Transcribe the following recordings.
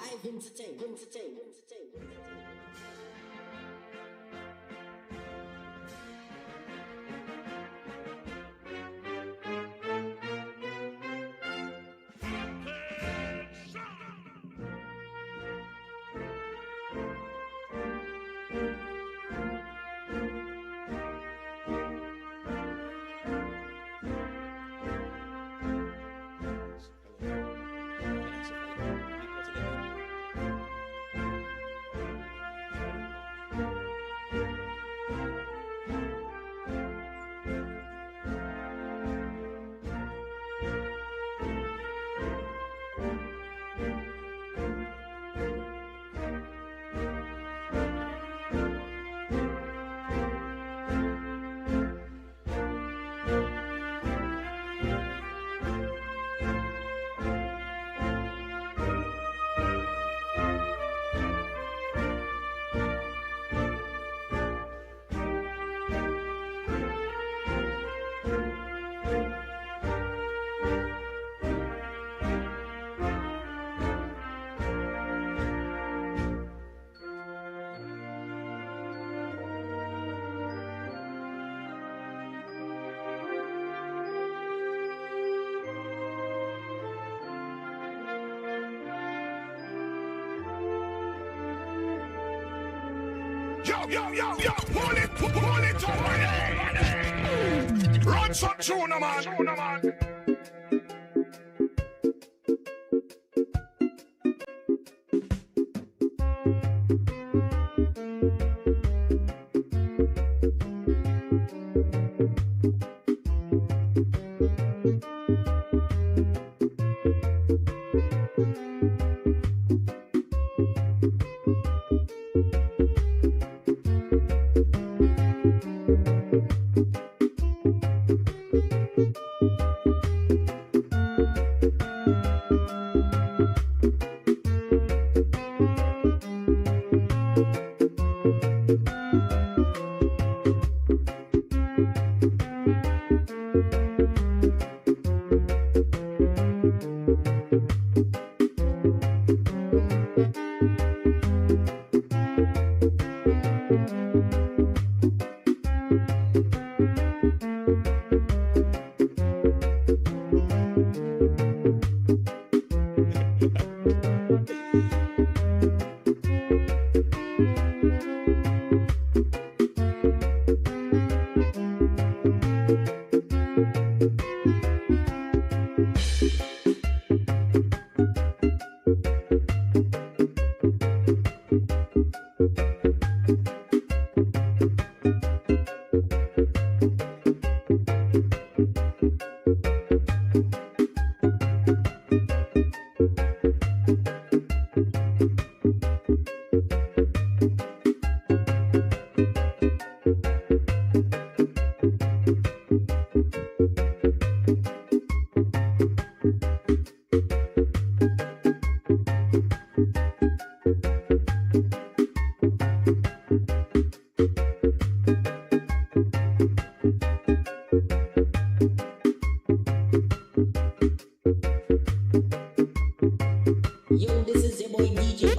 live entertainment. Yo, pull it over there. Run some tuna, man. Yo, this is your boy DJ.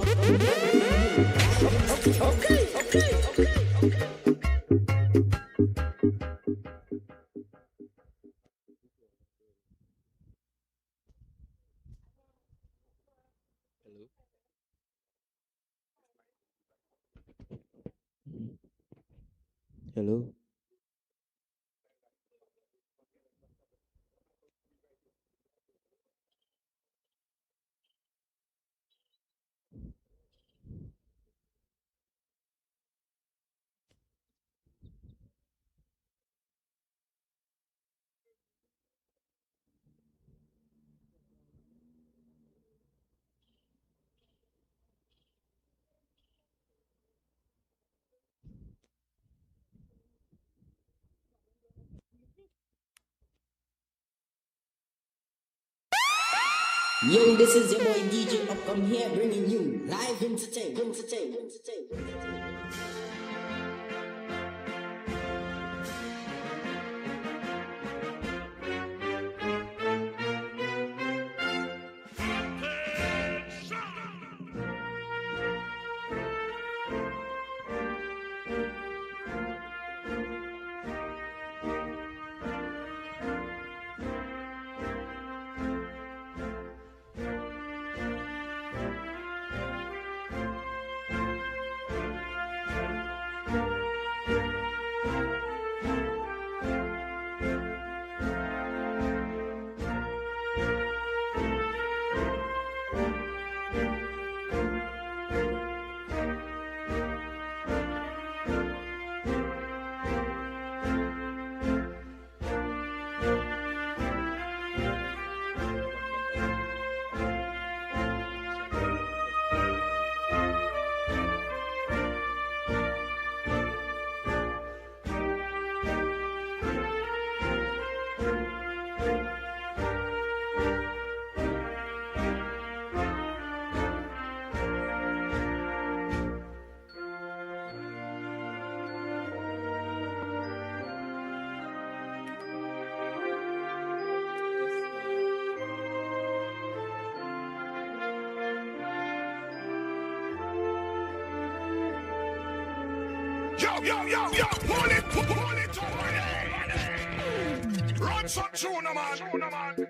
Okay. Hello. Yo, this is your boy DJ Upcome here, bringing you live entertainment. yo, pull it over there. Run some tuna, man.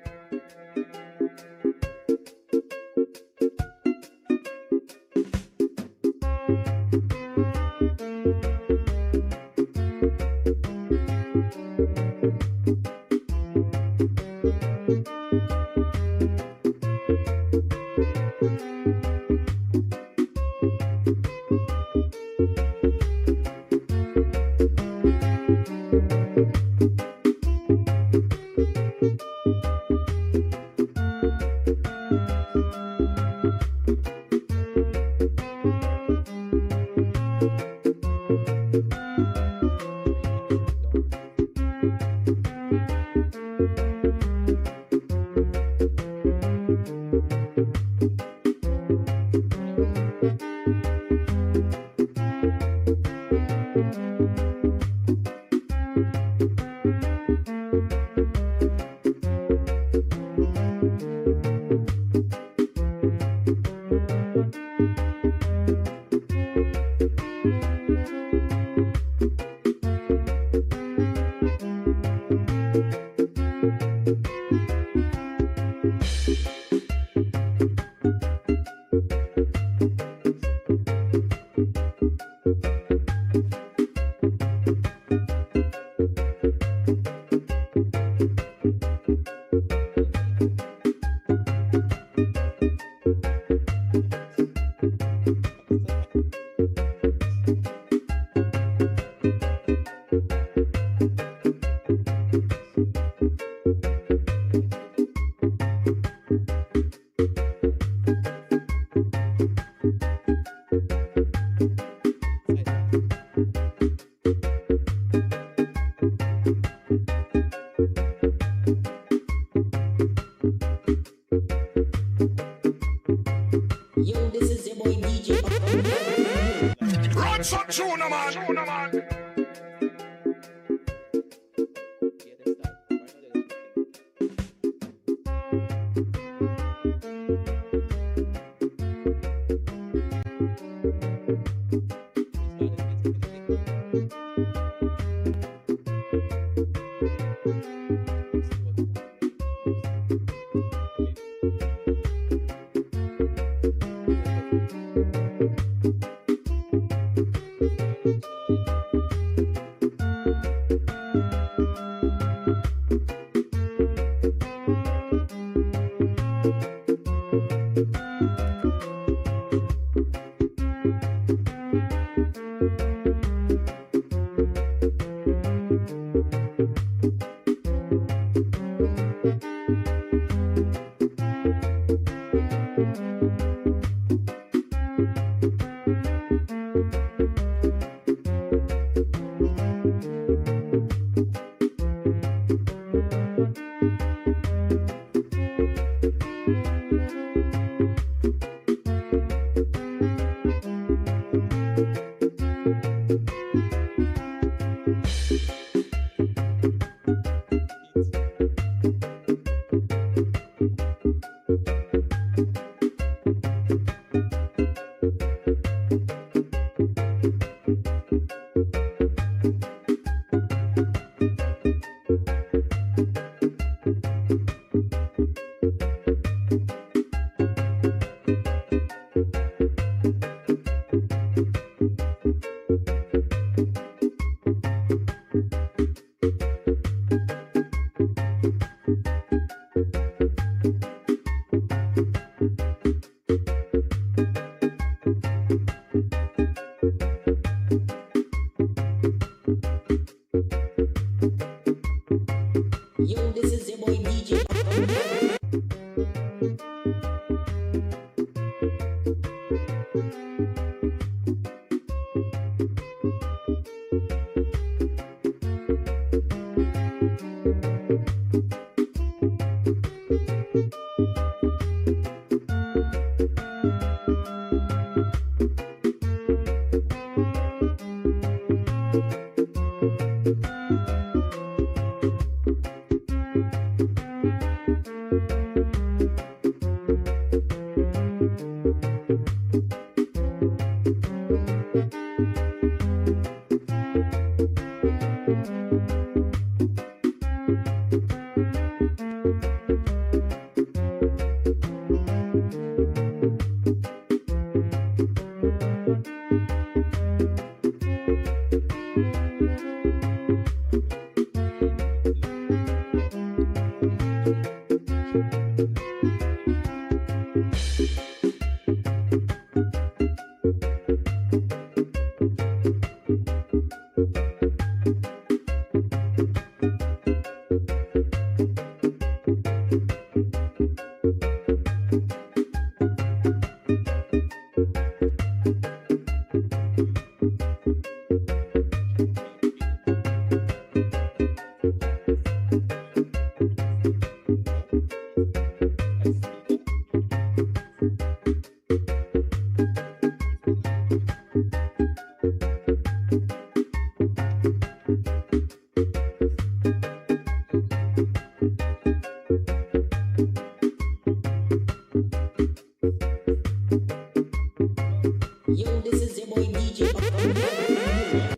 Yo, this is your boy DJ Upcoming here bringing you. Run some tuna, man. Yo, this is your boy DJ Upcoming here. Yo, this is your boy DJ Upcoming here bringing you.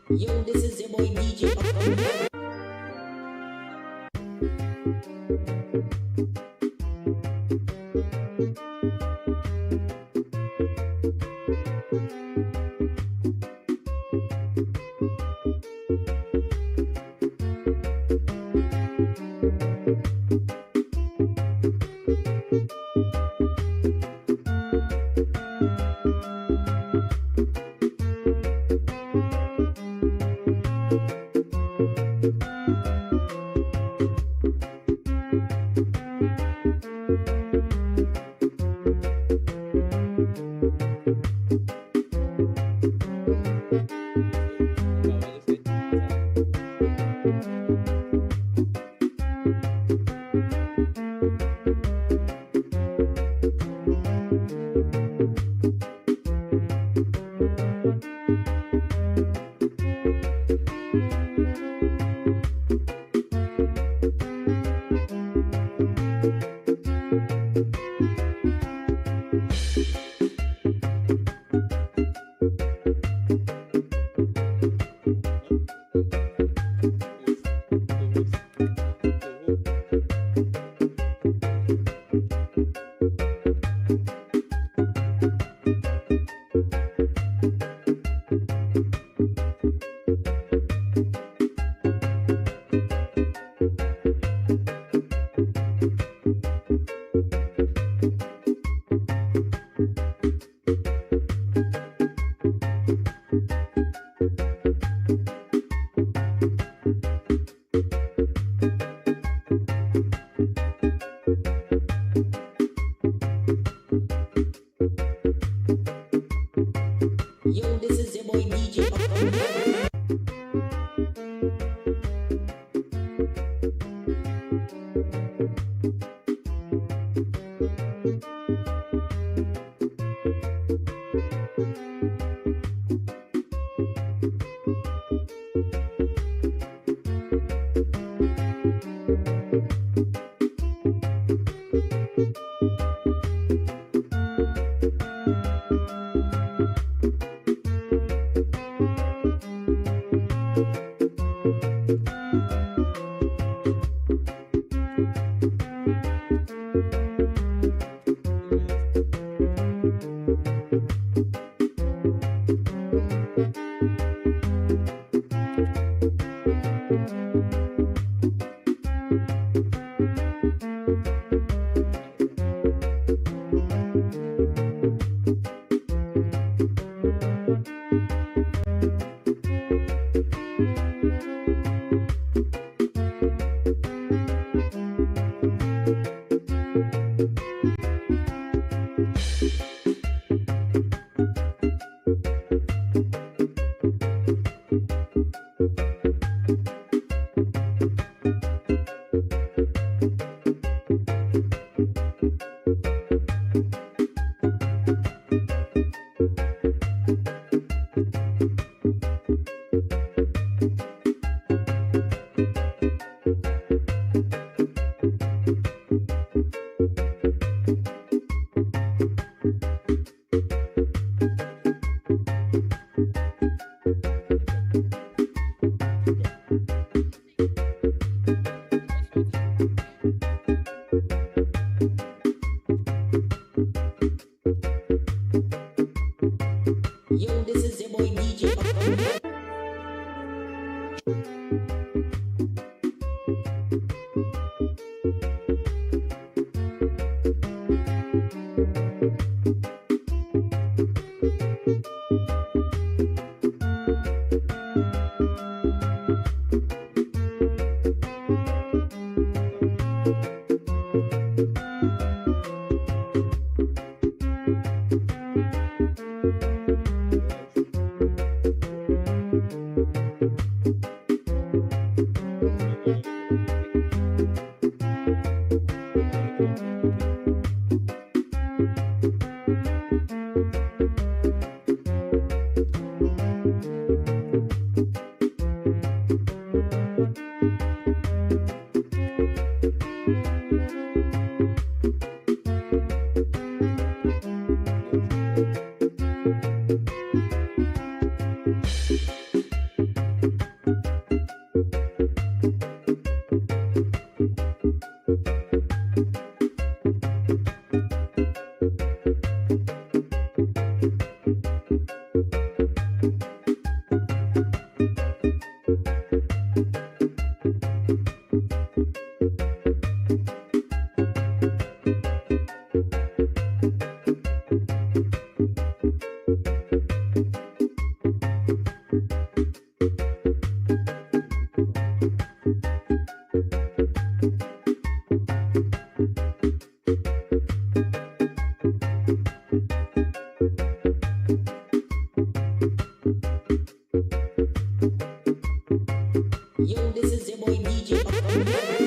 Yo, this is your boy DJ Upcoming here. Yo, this is your boy DJ upcoming here. Yo, this is your boy DJ upcoming here.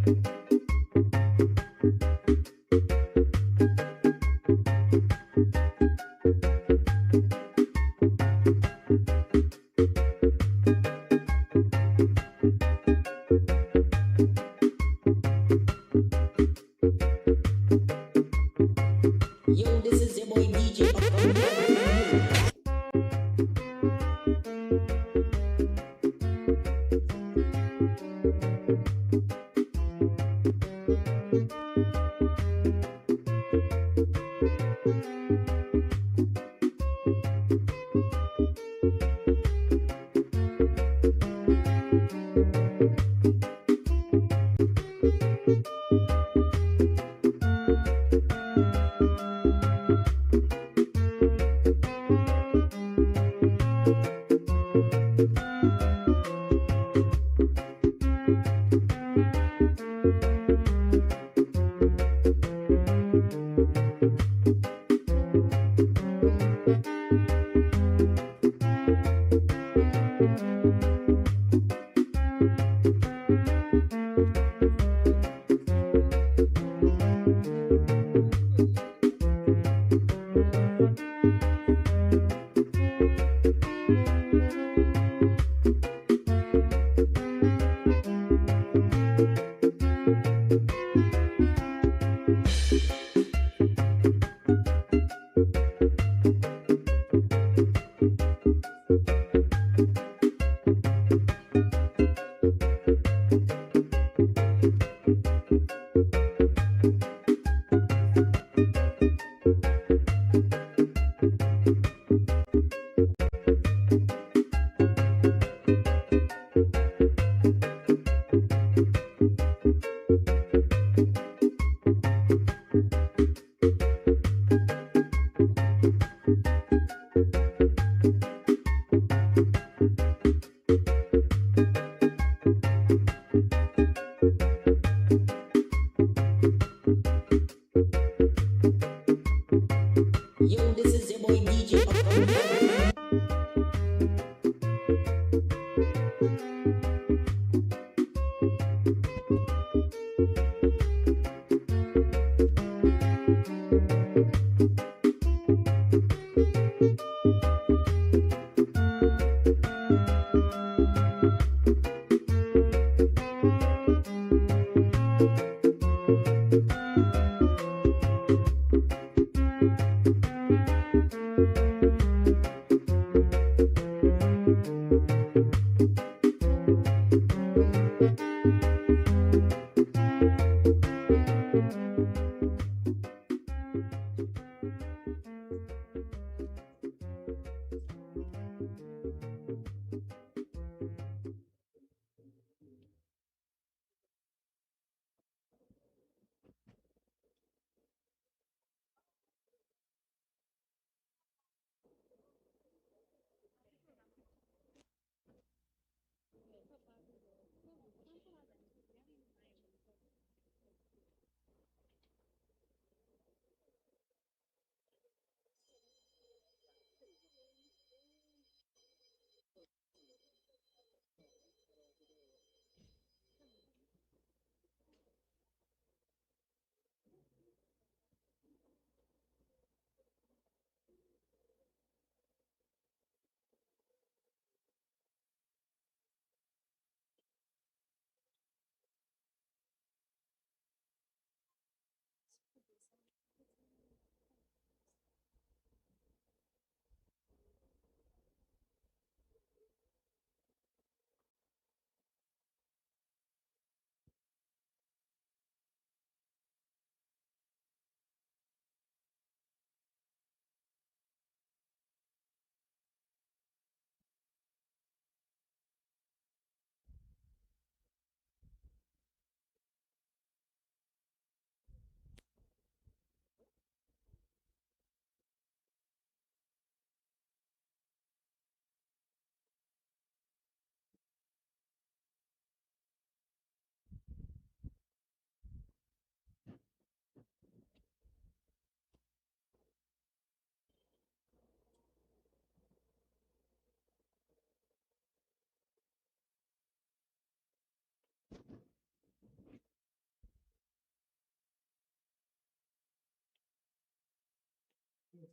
Yo, this is your boy DJ Upcoming here bringing you. Yo, this is your boy DJ Upcoming here bringing you.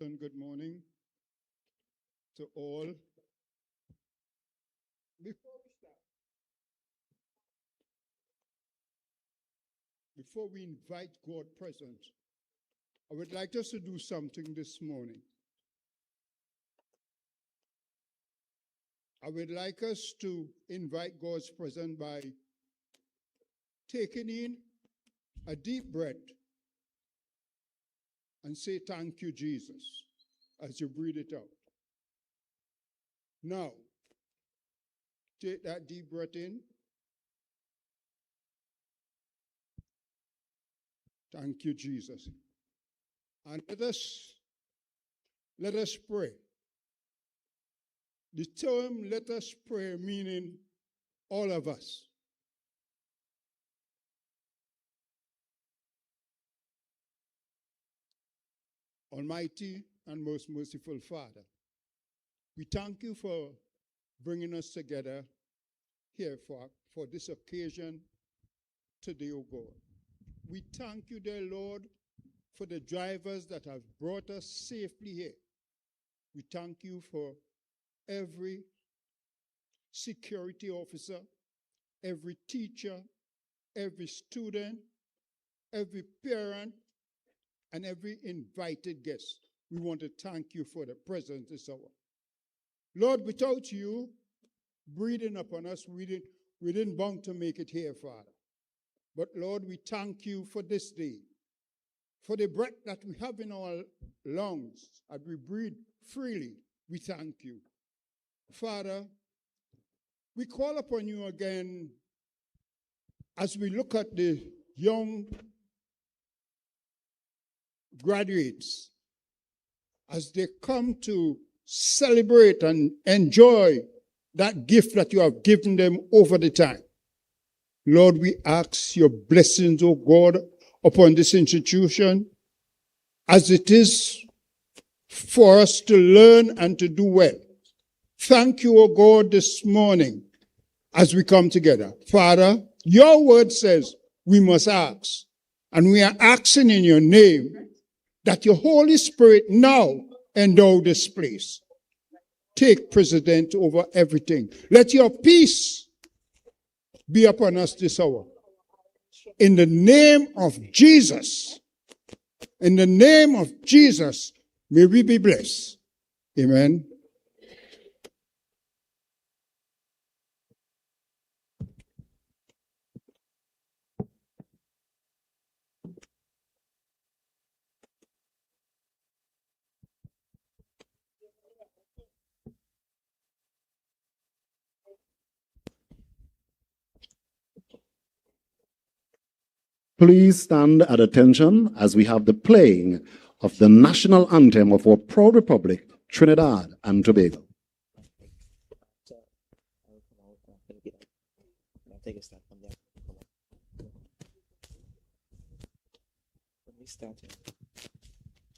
and good morning to all. Before we invite God present, I would like us to do something this morning. I would like us to invite God's presence by taking in a deep breath and say, "Thank you, Jesus," as you breathe it out. Now, take that deep breath in. Thank you, Jesus. And let us pray. The term "let us pray" meaning all of us. Almighty and most merciful Father, we thank you for bringing us together here for this occasion today, O God. We thank you, dear Lord, for the drivers that have brought us safely here. We thank you for every security officer, every teacher, every student, every parent, and every invited guest. We want to thank you for the presence this hour. Lord, without you breathing upon us, we didn't bound to make it here, Father. But Lord, we thank you for this day, for the breath that we have in our lungs as we breathe freely. We thank you. Father, we call upon you again as we look at the young graduates as they come to celebrate and enjoy that gift that you have given them over the time. Lord, we ask your blessings, O God, upon this institution as it is for us to learn and to do well. Thank you, O God, this morning as we come together. Father, your word says we must ask, and we are asking in your name that your Holy Spirit now endow this place. Take precedence over everything. Let your peace be upon us this hour. In the name of Jesus, in the name of Jesus, may we be blessed. Amen. Please stand at attention as we have the playing of the national anthem of our proud republic, Trinidad and Tobago. Take a step from there. Come on. When we start,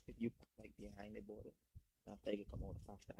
if you like behind the border, after you come out faster.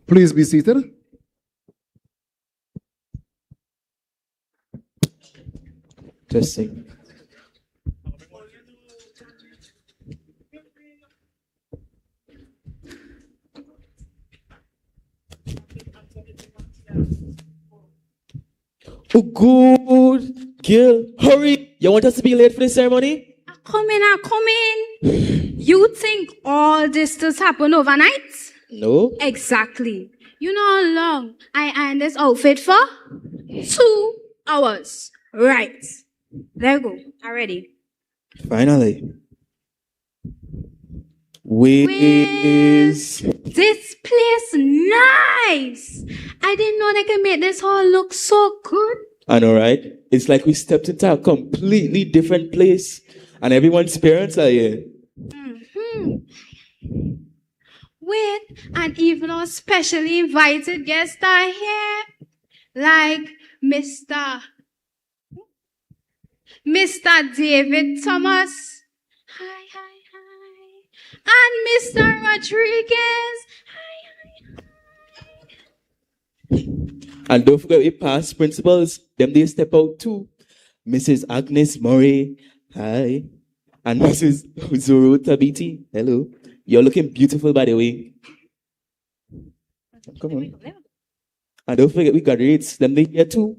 Please be seated. Testing. Oh, good. Girl, hurry. You want us to be late for the ceremony? Come in. You think all this just happened overnight? No. Exactly. You know how long I ironed this outfit for? 2 hours. Right. There you go. Already. Finally. Whiz. This place nice. I didn't know they could make this hall look so good. I know, right? It's like we stepped into a completely different place, and everyone's parents are here. Wait, and even our specially invited guests are here, like Mr. David Thomas. Hi. And Mr. Rodriguez. Hi. And don't forget, we past principals, them they step out too. Mrs. Agnes Murray, hi. And Mrs. Zuru Tabiti, hello. You're looking beautiful, by the way. Come on. And don't forget, we got rates, them they here too.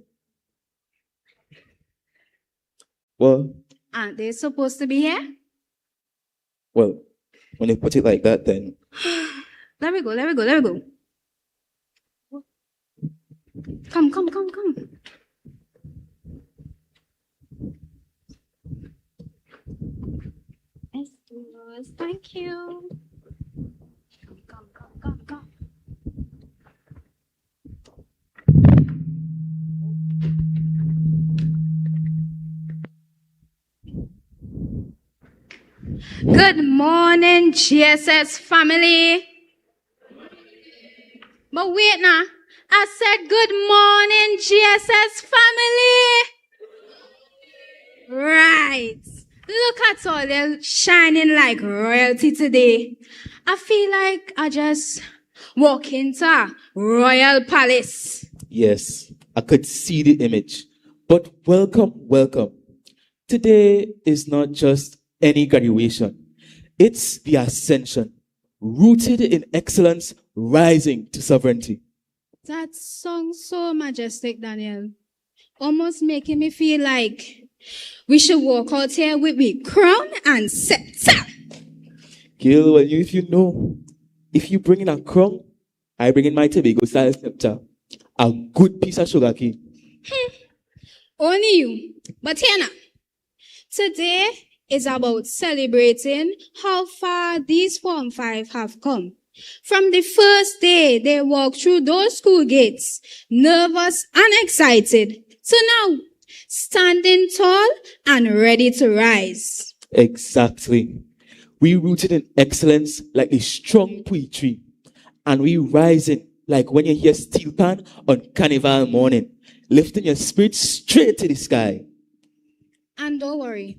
Well, Aren't they supposed to be here? well, when they put it like that, then. Let me go. Come. Excuse, thank you. Come. Good morning, GSS family. But wait now. I said good morning, GSS family. Right. Look at all them shining like royalty today. I feel like I just walk into a royal palace. Yes, I could see the image. But welcome. Today is not just any graduation. It's the ascension, rooted in excellence, rising to sovereignty. That sounds so majestic, Daniel. Almost making me feel like we should walk out here with we crown and scepter. Gil, well, if you bring in a crown, I bring in my Tobago style scepter. A good piece of sugar cane. Only you. But here now. Today is about celebrating how far these Form 5 have come. From the first day they walked through those school gates, nervous and excited, to now, standing tall and ready to rise. Exactly. We rooted in excellence like a strong tree, and we rising like when you hear steel pan on carnival morning, lifting your spirits straight to the sky. And don't worry,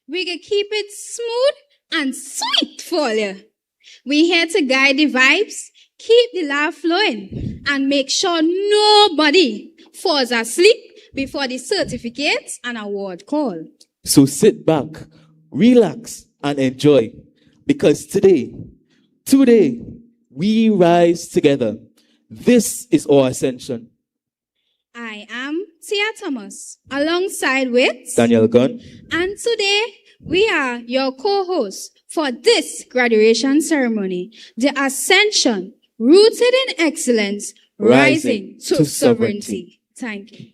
we can keep it smooth and sweet for you. We here to guide the vibes, keep the laugh flowing, and make sure nobody falls asleep before the certificates and award call. So sit back, relax, and enjoy. Because today, we rise together. This is our ascension. I am Tia Thomas, alongside with Daniel Gunn. And today, we are your co-hosts for this graduation ceremony, the Ascension, rooted in excellence, rising to sovereignty. Thank you.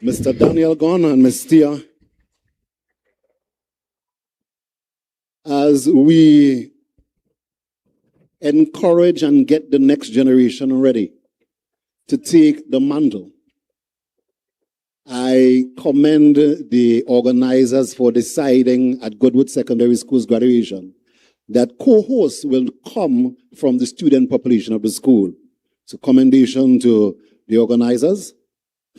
Mr. Daniel Gunn and Ms. Tia, as we encourage and get the next generation ready to take the mantle, I commend the organizers for deciding at Goodwood Secondary School's graduation that co-hosts will come from the student population of the school. So commendation to the organizers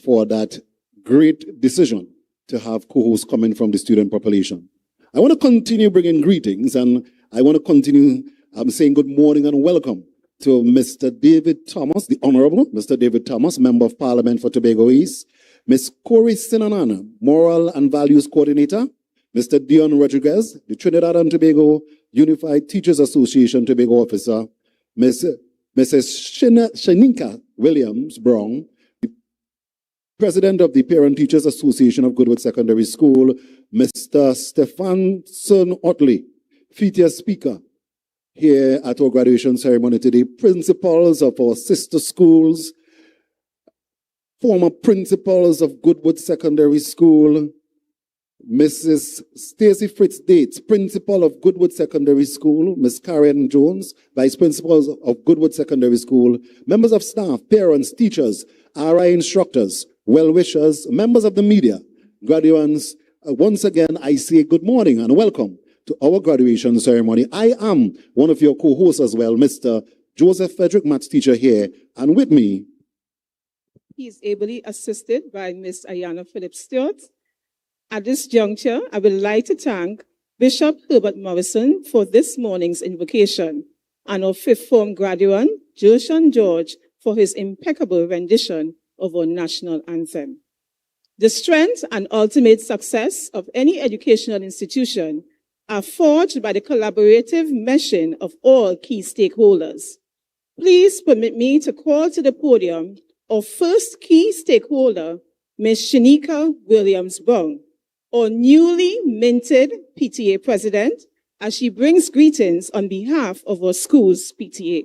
for that great decision to have co-hosts coming from the student population. I want to continue bringing greetings, and I want to continue saying good morning and welcome to Mr. David Thomas, the Honorable Mr. David Thomas, Member of Parliament for Tobago East, Ms. Corey Sinanana, Moral and Values Coordinator, Mr. Dion Rodriguez, the Trinidad and Tobago Unified Teachers Association Tobago officer, Mrs. Shanika Williams Brown, the President of the Parent Teachers Association of Goodwood Secondary School, Mr. Stephenson Otley, feature speaker here at our graduation ceremony today, principals of our sister schools, former principals of Goodwood Secondary School, Mrs. Stacy Fritz Dates, principal of Goodwood Secondary School, Ms. Karen Jones, vice principal of Goodwood Secondary School, members of staff, parents, teachers, RI instructors, well-wishers, members of the media, graduates, once again, I say good morning and welcome to our graduation ceremony. I am one of your co-hosts as well, Mr. Joseph Frederick, maths teacher here, and with me, he is ably assisted by Miss Ayana Phillips-Stewart. At this juncture, I would like to thank Bishop Herbert Morrison for this morning's invocation and our fifth form graduate, Joshan George, for his impeccable rendition of our national anthem. The strength and ultimate success of any educational institution are forged by the collaborative meshing of all key stakeholders. Please permit me to call to the podium our first key stakeholder, Ms. Shanika Williams Brown, our newly minted PTA president, as she brings greetings on behalf of our school's PTA.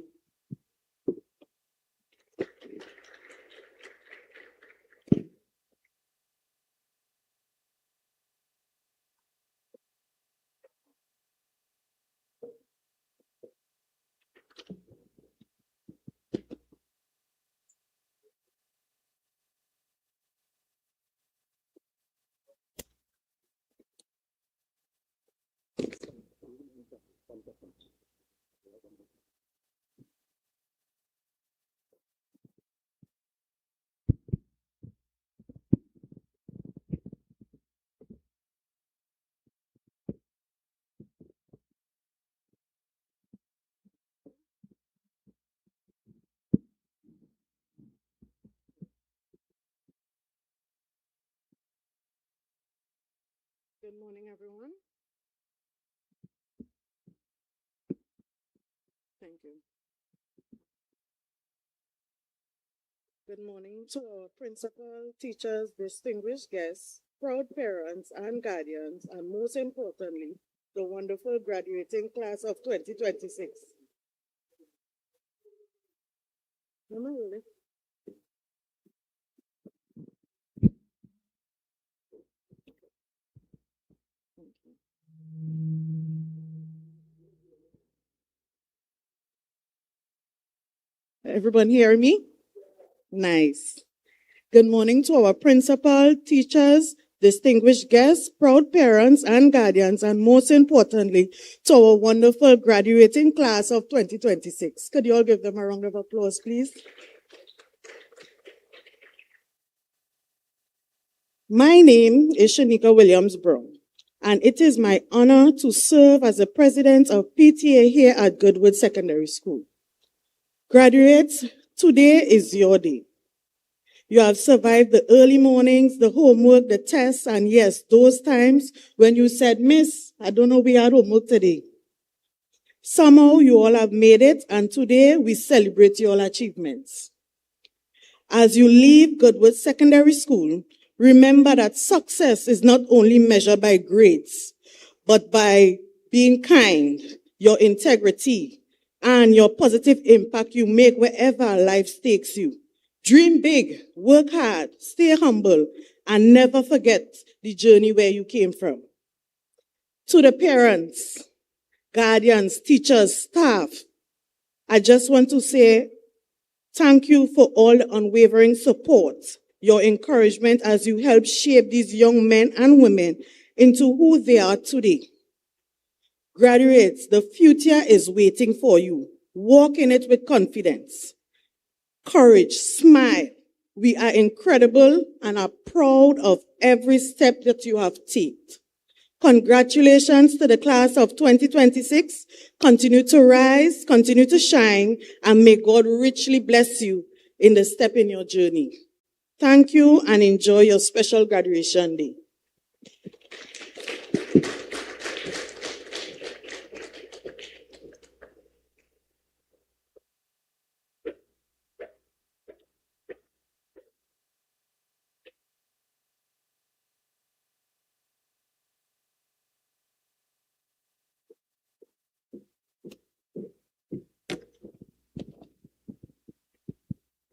Good morning, everyone. Thank you. Good morning to our principal, teachers, distinguished guests, proud parents and guardians, and most importantly, the wonderful graduating class of 2026. Am I really? Everyone hear me? Nice. Good morning to our principal, teachers, distinguished guests, proud parents and guardians, and most importantly, to our wonderful graduating class of 2026. Could you all give them a round of applause, please? My name is Shanika Williams Brown, and it is my honor to serve as the president of PTA here at Goodwood Secondary School. Graduates, today is your day. You have survived the early mornings, the homework, the tests, and yes, those times when you said, Miss, I don't know we had homework today. Somehow you all have made it, and today we celebrate your achievements. As you leave Goodwood Secondary School, remember that success is not only measured by grades, but by being kind, your integrity, and your positive impact you make wherever life takes you. Dream big, work hard, stay humble, and never forget the journey where you came from. To the parents, guardians, teachers, staff, I just want to say thank you for all the unwavering support, your encouragement as you help shape these young men and women into who they are today. Graduates, the future is waiting for you. Walk in it with confidence, courage, smile. We are incredible and are proud of every step that you have taken. Congratulations to the class of 2026. Continue to rise, continue to shine, and may God richly bless you in the step in your journey. Thank you and enjoy your special graduation day.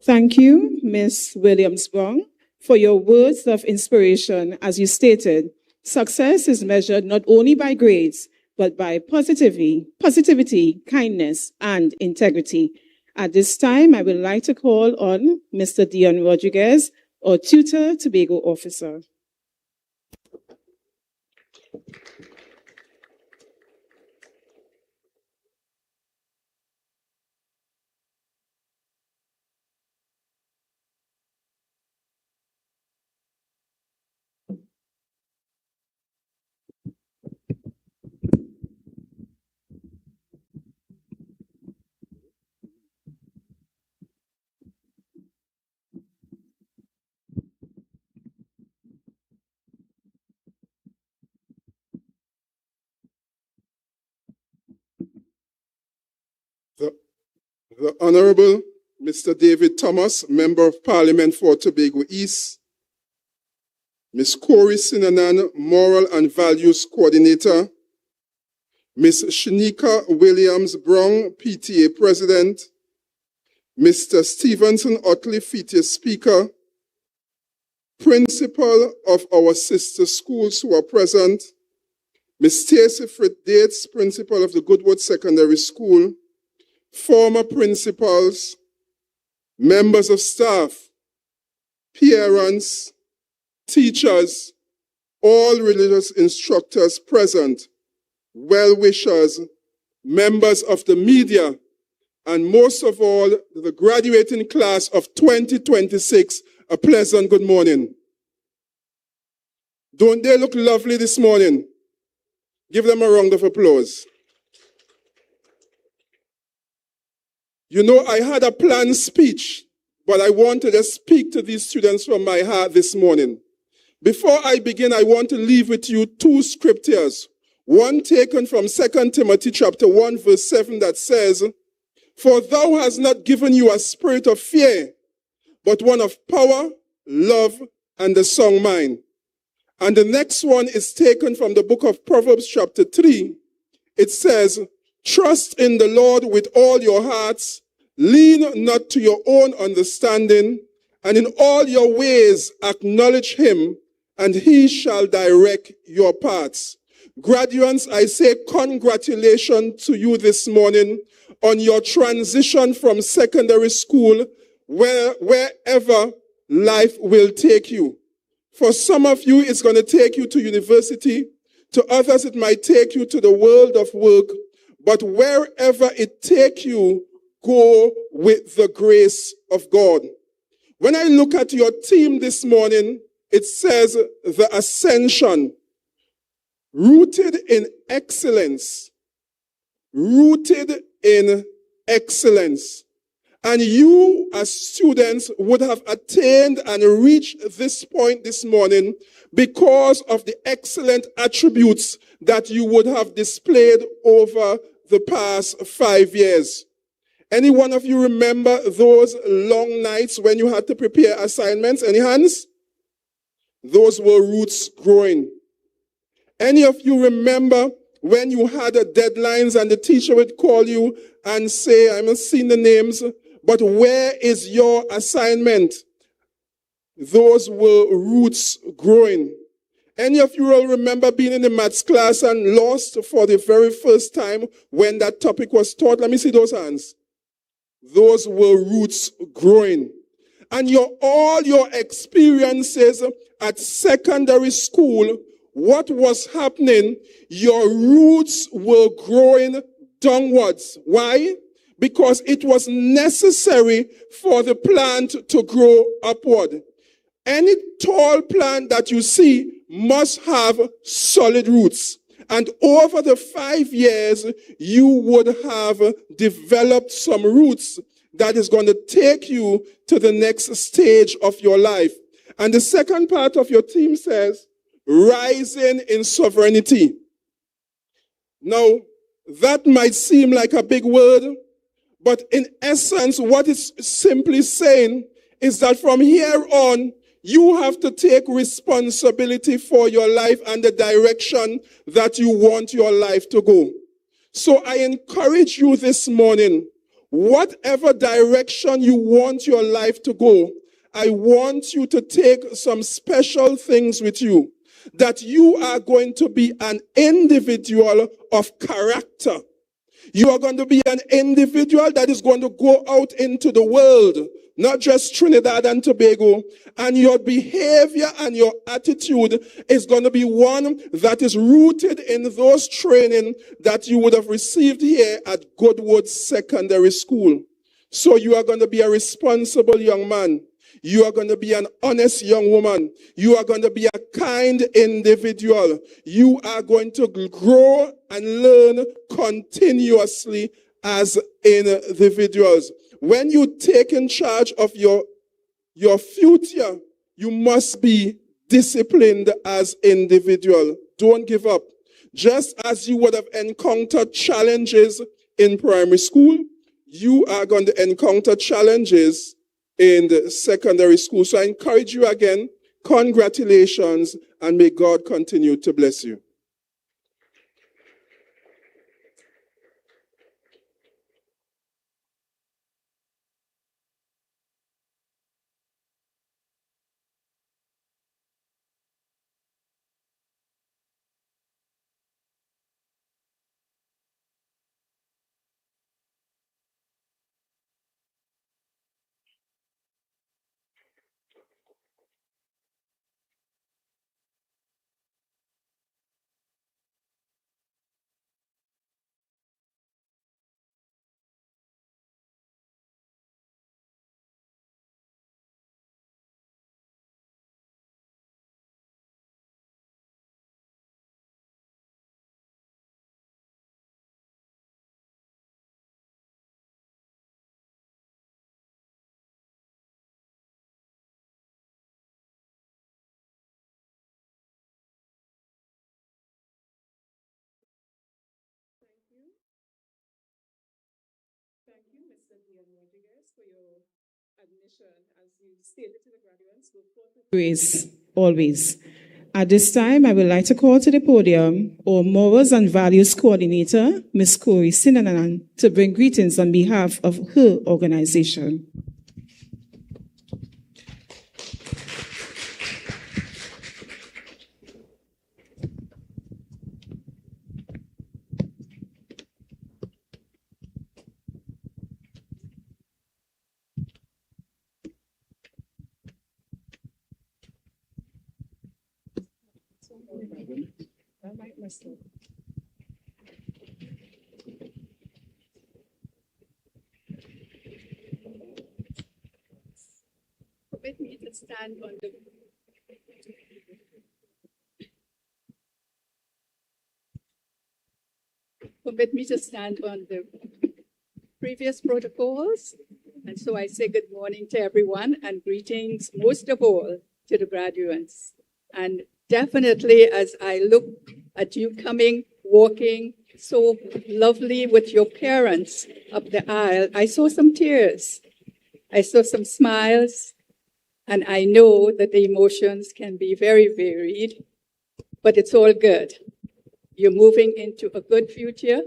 Thank you, Ms. Williams-Brown, for your words of inspiration. As you stated, success is measured not only by grades, but by positivity, kindness, and integrity. At this time, I would like to call on Mr. Dion Rodriguez, our Tutor Tobago Officer. The Honorable Mr. David Thomas, Member of Parliament for Tobago East, Ms. Corey Sinanan, Moral and Values Coordinator, Ms. Shanika Williams-Brown, PTA President, Mr. Stevenson Otley, PTA Speaker, Principal of our sister schools who are present, Ms. Stacey Fritz-Dates, Principal of the Goodwood Secondary School, former principals, members of staff, parents, teachers, all religious instructors present, well-wishers, members of the media, and most of all, the graduating class of 2026, a pleasant good morning. Don't they look lovely this morning? Give them a round of applause. You know, I had a planned speech, but I wanted to speak to these students from my heart this morning. Before I begin, I want to leave with you two scriptures. One taken from 2 Timothy chapter 1, verse 7 that says, "For thou hast not given you a spirit of fear, but one of power, love, and a sound mind." And the next one is taken from the book of Proverbs chapter 3. It says, "Trust in the Lord with all your hearts, lean not to your own understanding, and in all your ways acknowledge him, and he shall direct your paths." Graduates, I say congratulations to you this morning on your transition from secondary school, wherever life will take you. For some of you, it's going to take you to university. To others, it might take you to the world of work. But wherever it take you, go with the grace of God. When I look at your team this morning, it says the ascension, rooted in excellence, rooted in excellence. And you as students would have attained and reached this point this morning because of the excellent attributes that you would have displayed over the past 5 years. Any one of you remember those long nights when you had to prepare assignments? Any hands? Those were roots growing. Any of you remember when you had deadlines and the teacher would call you and say, "I'm not seeing the names, but where is your assignment?" Those were roots growing. Any of you will remember being in the maths class and lost for the very first time when that topic was taught? Let me see those hands. Those were roots growing. And all your experiences at secondary school, what was happening, your roots were growing downwards. Why? Because it was necessary for the plant to grow upward. Any tall plant that you see must have solid roots. And over the 5 years, you would have developed some roots that is going to take you to the next stage of your life. And the second part of your theme says, rising in sovereignty. Now, that might seem like a big word, but in essence, what it's simply saying is that from here on, you have to take responsibility for your life and the direction that you want your life to go. So I encourage you this morning, Whatever direction you want your life to go, I want you to take some special things with you. That you are going to be an individual of character. You are going to be an individual that is going to go out into the world, not just Trinidad and Tobago, and your behavior and your attitude is going to be one that is rooted in those training that you would have received here at Goodwood Secondary School. So you are going to be a responsible young man. You are going to be an honest young woman. You are going to be a kind individual. You are going to grow and learn continuously as individuals. When you take in charge of your future, you must be disciplined as individual. Don't give up. Just as you would have encountered challenges in primary school, you are going to encounter challenges in the secondary school. So I encourage you again, congratulations, and may God continue to bless you. Thank you, Mr. Dion Rodriguez, for your admission. As you stated to the graduates, go forth with grace, always. At this time, I would like to call to the podium our Morals and Values Coordinator, Ms. Corey Sinanan, to bring greetings on behalf of her organization. Permit me to stand on the previous protocols. And so I say good morning to everyone and greetings most of all to the graduates. And definitely as I look at you coming, walking so lovely with your parents up the aisle, I saw some tears. I saw some smiles. And I know that the emotions can be very varied, but it's all good. You're moving into a good future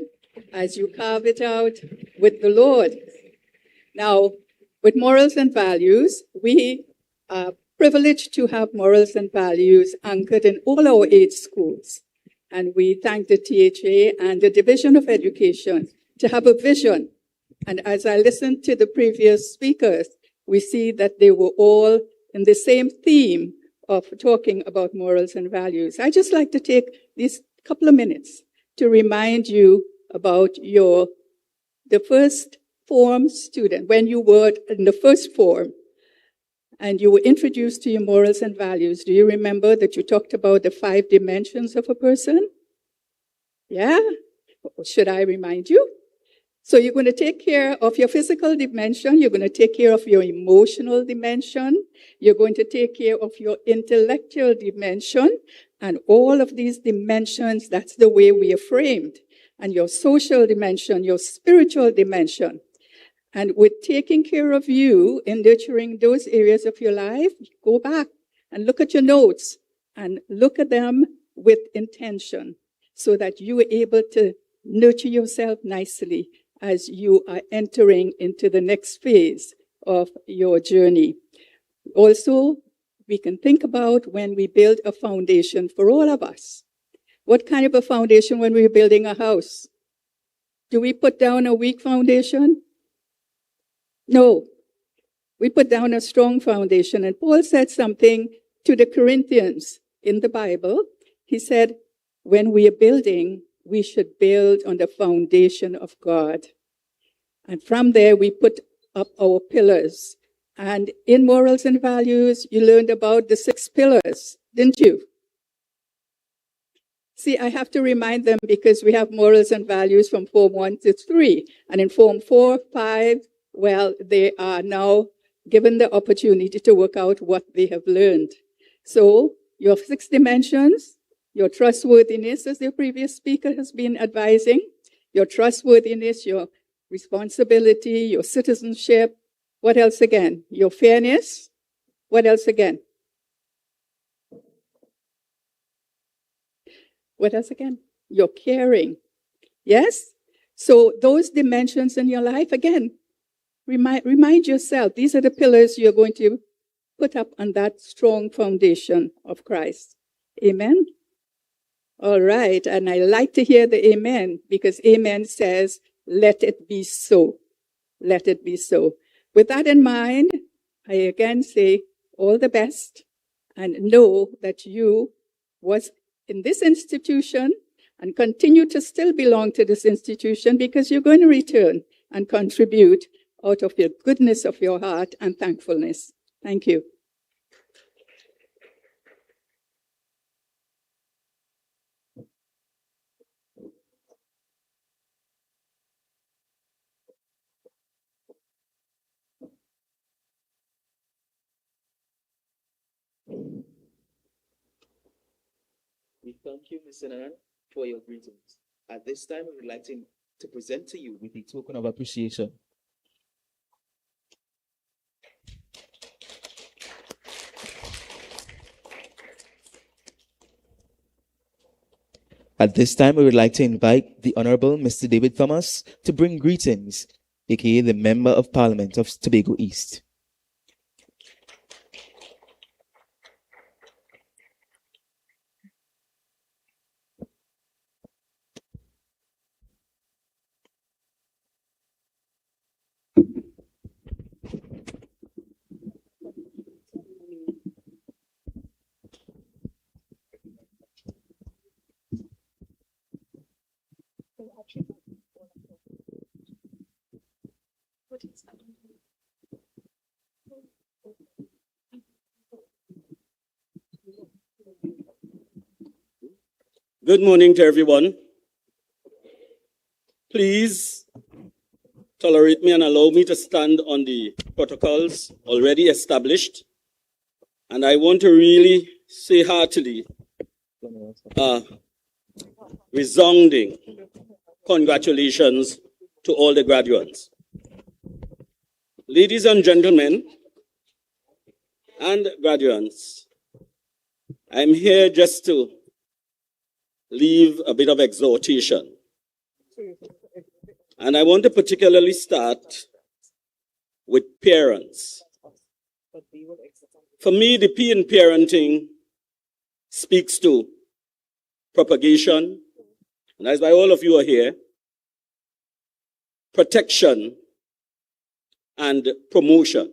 as you carve it out with the Lord. Now, with morals and values, we are privileged to have morals and values anchored in all our 8 schools. And we thank the THA and the Division of Education to have a vision. And as I listened to the previous speakers, we see that they were all in the same theme of talking about morals and values. I just like to take these couple of minutes to remind you about the first form student, when you were in the first form and you were introduced to your morals and values. Do you remember that you talked about the 5 dimensions of a person? Yeah? Should I remind you? So you're going to take care of your physical dimension. You're going to take care of your emotional dimension. You're going to take care of your intellectual dimension. And all of these dimensions, that's the way we are framed. And your social dimension, your spiritual dimension. And with taking care of you in nurturing those areas of your life, go back and look at your notes and look at them with intention so that you are able to nurture yourself nicely as you are entering into the next phase of your journey. Also, we can think about when we build a foundation for all of us. What kind of a foundation when we're building a house? Do we put down a weak foundation? No. We put down a strong foundation. And Paul said something to the Corinthians in the Bible. He said, when we are building, we should build on the foundation of God. And from there, we put up our pillars. And in morals and values, you learned about the 6 pillars, didn't you? See, I have to remind them because we have morals and values from Form 1 to 3. And in Form 4, 5, well, they are now given the opportunity to work out what they have learned. So your 6 dimensions, your trustworthiness, as the previous speaker has been advising, your trustworthiness, your responsibility, your citizenship. What else again? Your fairness. What else again? What else again? Your caring. Yes? So those dimensions in your life, again, remind yourself, these are the pillars you're going to put up on that strong foundation of Christ. Amen? All right. And I like to hear the amen, because amen says, let it be so. Let it be so. With that in mind, I again say all the best, and know that you was in this institution and continue to still belong to this institution, because you're going to return and contribute out of your goodness of your heart and thankfulness. Thank you. We thank you, Mr. Nanan, for your greetings. At this time, we would like to present to you with a token of appreciation. At this time, we would like to invite the Honorable Mr. David Thomas to bring greetings, aka the Member of Parliament of Tobago East. Good morning to everyone. Please tolerate me and allow me to stand on the protocols already established. And I want to really say heartily, resounding congratulations to all the graduates. Ladies and gentlemen, and graduates, I'm here just to leave a bit of exhortation. And I want to particularly start with parents. For me, the P in parenting speaks to propagation, and that's why all of you are here, protection, and promotion.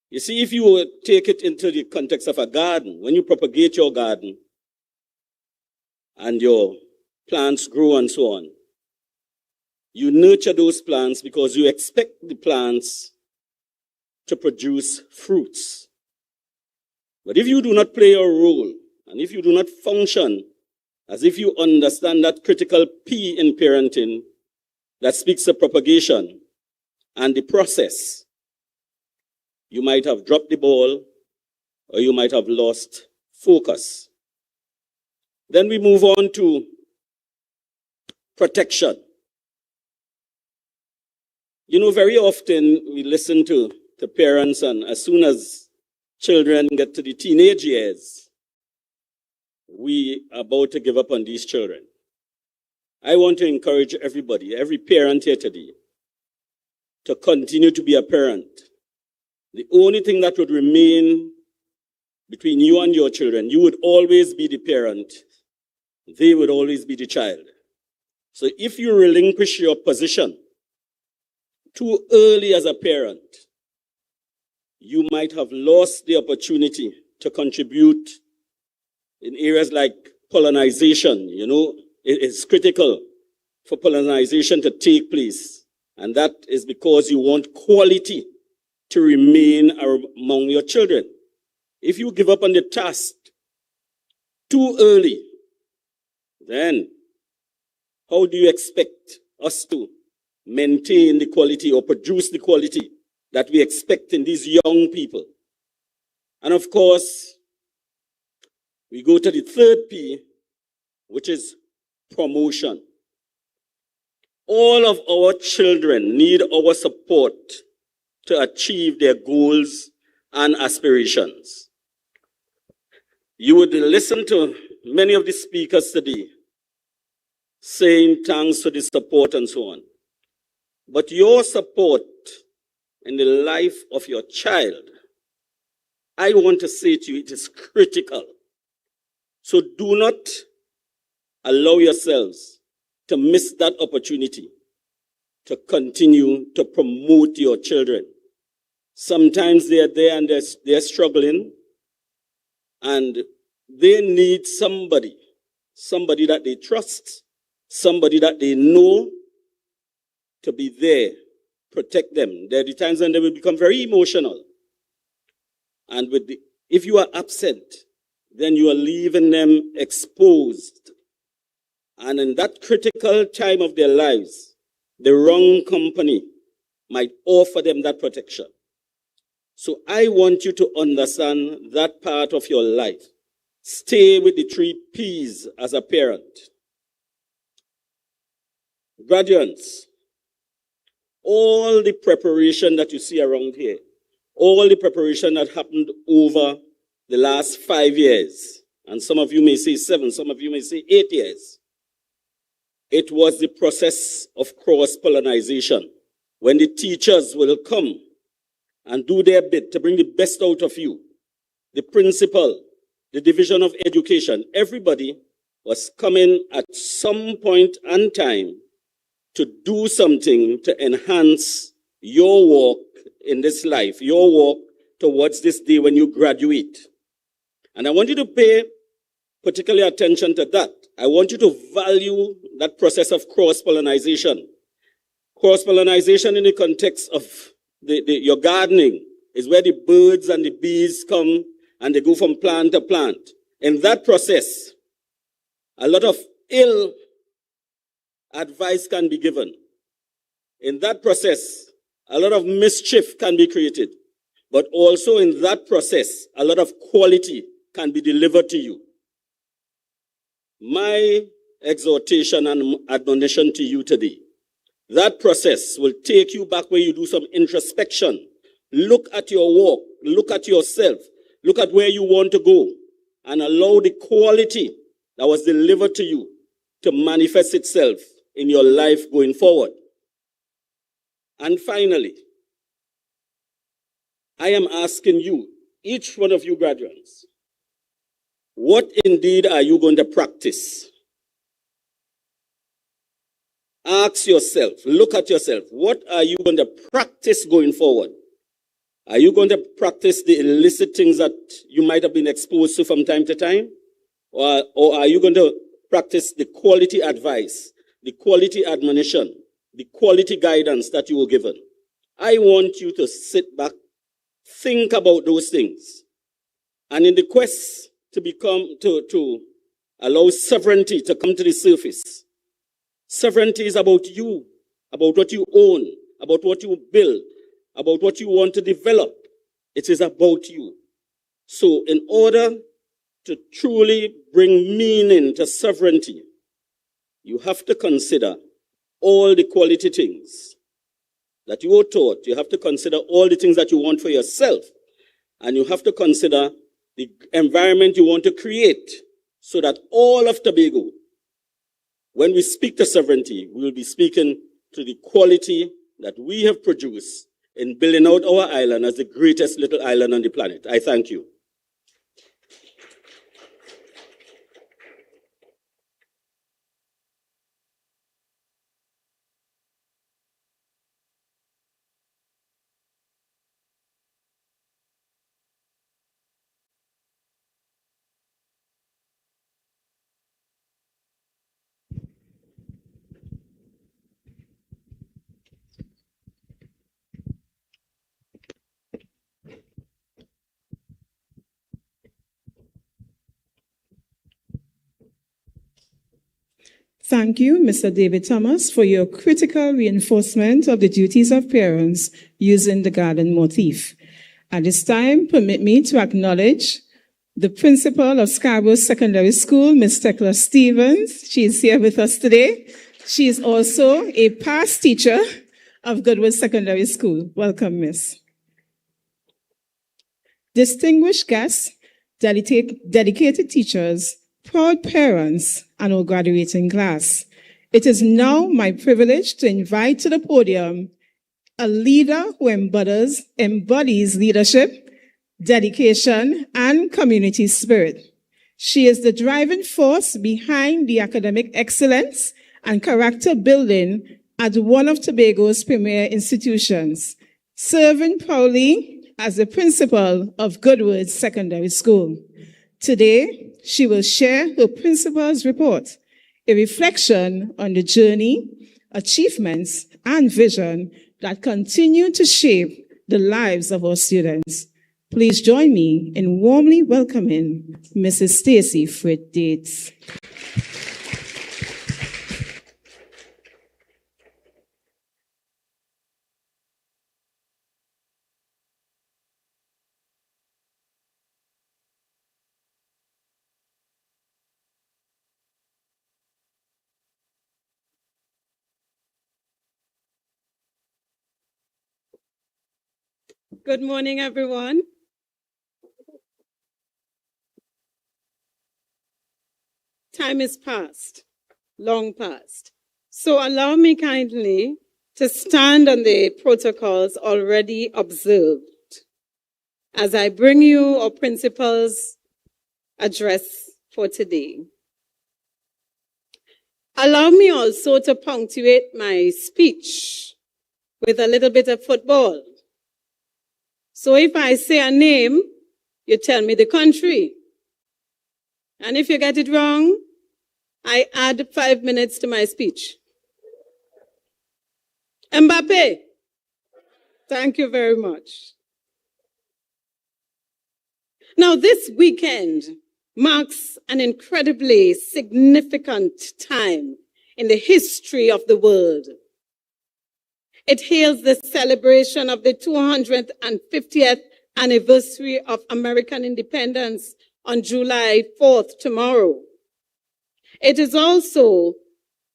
You see, if you take it into the context of a garden, when you propagate your garden and your plants grow and so on, you nurture those plants because you expect the plants to produce fruits. But if you do not play your role, and if you do not function as if you understand that critical P in parenting that speaks of propagation and the process, you might have dropped the ball or you might have lost focus. Then we move on to protection. You know, very often we listen to parents, and as soon as children get to the teenage years, we are about to give up on these children. I want to encourage everybody, every parent here today, to continue to be a parent. The only thing that would remain between you and your children, you would always be the parent. They would always be the child. So if you relinquish your position too early as a parent, you might have lost the opportunity to contribute in areas like pollination. You know, it's critical for pollination to take place. And that is because you want quality to remain among your children. If you give up on the task too early, then how do you expect us to maintain the quality or produce the quality that we expect in these young people? And of course, we go to the third P, which is promotion. All of our children need our support to achieve their goals and aspirations. You would listen to many of the speakers today saying thanks for the support and so on. But your support in the life of your child, I want to say to you, it is critical. So do not allow yourselves to miss that opportunity to continue to promote your children. Sometimes they are there and they're struggling, and they need somebody that they trust, somebody that they know to be there, protect them. There are the times when they will become very emotional. And if you are absent, then you are leaving them exposed. And in that critical time of their lives, the wrong company might offer them that protection. So I want you to understand that part of your life. Stay with the 3 P's as a parent. Graduates, all the preparation that you see around here, all the preparation that happened over the last 5 years, and some of you may say 7, some of you may say 8 years, it was the process of cross-pollination, when the teachers will come and do their bit to bring the best out of you. The principal, the division of education, everybody was coming at some point and time to do something to enhance your walk in this life, your walk towards this day when you graduate. And I want you to pay particular attention to that. I want you to value that process of cross-pollination. Cross-pollination in the context of your gardening is where the birds and the bees come and they go from plant to plant. In that process, a lot of ill advice can be given. In that process, a lot of mischief can be created. But also in that process, a lot of quality can be delivered to you. My exhortation and admonition to you today, that process will take you back where you do some introspection. Look at your walk, look at yourself, look at where you want to go, and allow the quality that was delivered to you to manifest itself in your life going forward. And finally, I am asking you, each one of you graduates, what indeed are you going to practice? Ask yourself, look at yourself, what are you going to practice going forward? Are you going to practice the illicit things that you might have been exposed to from time to time? Or are you going to practice the quality advice, the quality admonition, the quality guidance that you were given? I want you to sit back, think about those things. And in the quest to allow sovereignty to come to the surface, sovereignty is about you, about what you own, about what you build, about what you want to develop. It is about you. So in order to truly bring meaning to sovereignty, you have to consider all the quality things that you were taught. You have to consider all the things that you want for yourself. And you have to consider the environment you want to create so that all of Tobago When we speak to sovereignty, we will be speaking to the quality that we have produced in building out our island as the greatest little island on the planet. I thank you. Thank you, Mr. David Thomas, for your critical reinforcement of the duties of parents using the garden motif. At this time, permit me to acknowledge the principal of Scarborough Secondary School, Ms. Tekla Stevens. She is here with us today. She is also a past teacher of Goodwood Secondary School. Welcome, Miss. Distinguished guests, dedicated teachers, proud parents, and our graduating class. It is now my privilege to invite to the podium a leader who embodies leadership, dedication, and community spirit. She is the driving force behind the academic excellence and character building at one of Tobago's premier institutions, serving proudly as the principal of Goodwood Secondary School. Today, she will share her principal's report, a reflection on the journey, achievements, and vision that continue to shape the lives of our students. Please join me in warmly welcoming Mrs. Stacy Frit Dates. Good morning, everyone. Time is past, long past. So allow me kindly to stand on the protocols already observed as I bring you our principal's address for today. Allow me also to punctuate my speech with a little bit of football. So if I say a name, you tell me the country. And if you get it wrong, I add 5 minutes to my speech. Mbappe. Thank you very much. Now, this weekend marks an incredibly significant time in the history of the world. It hails the celebration of the 250th anniversary of American independence on July 4th, tomorrow. It is also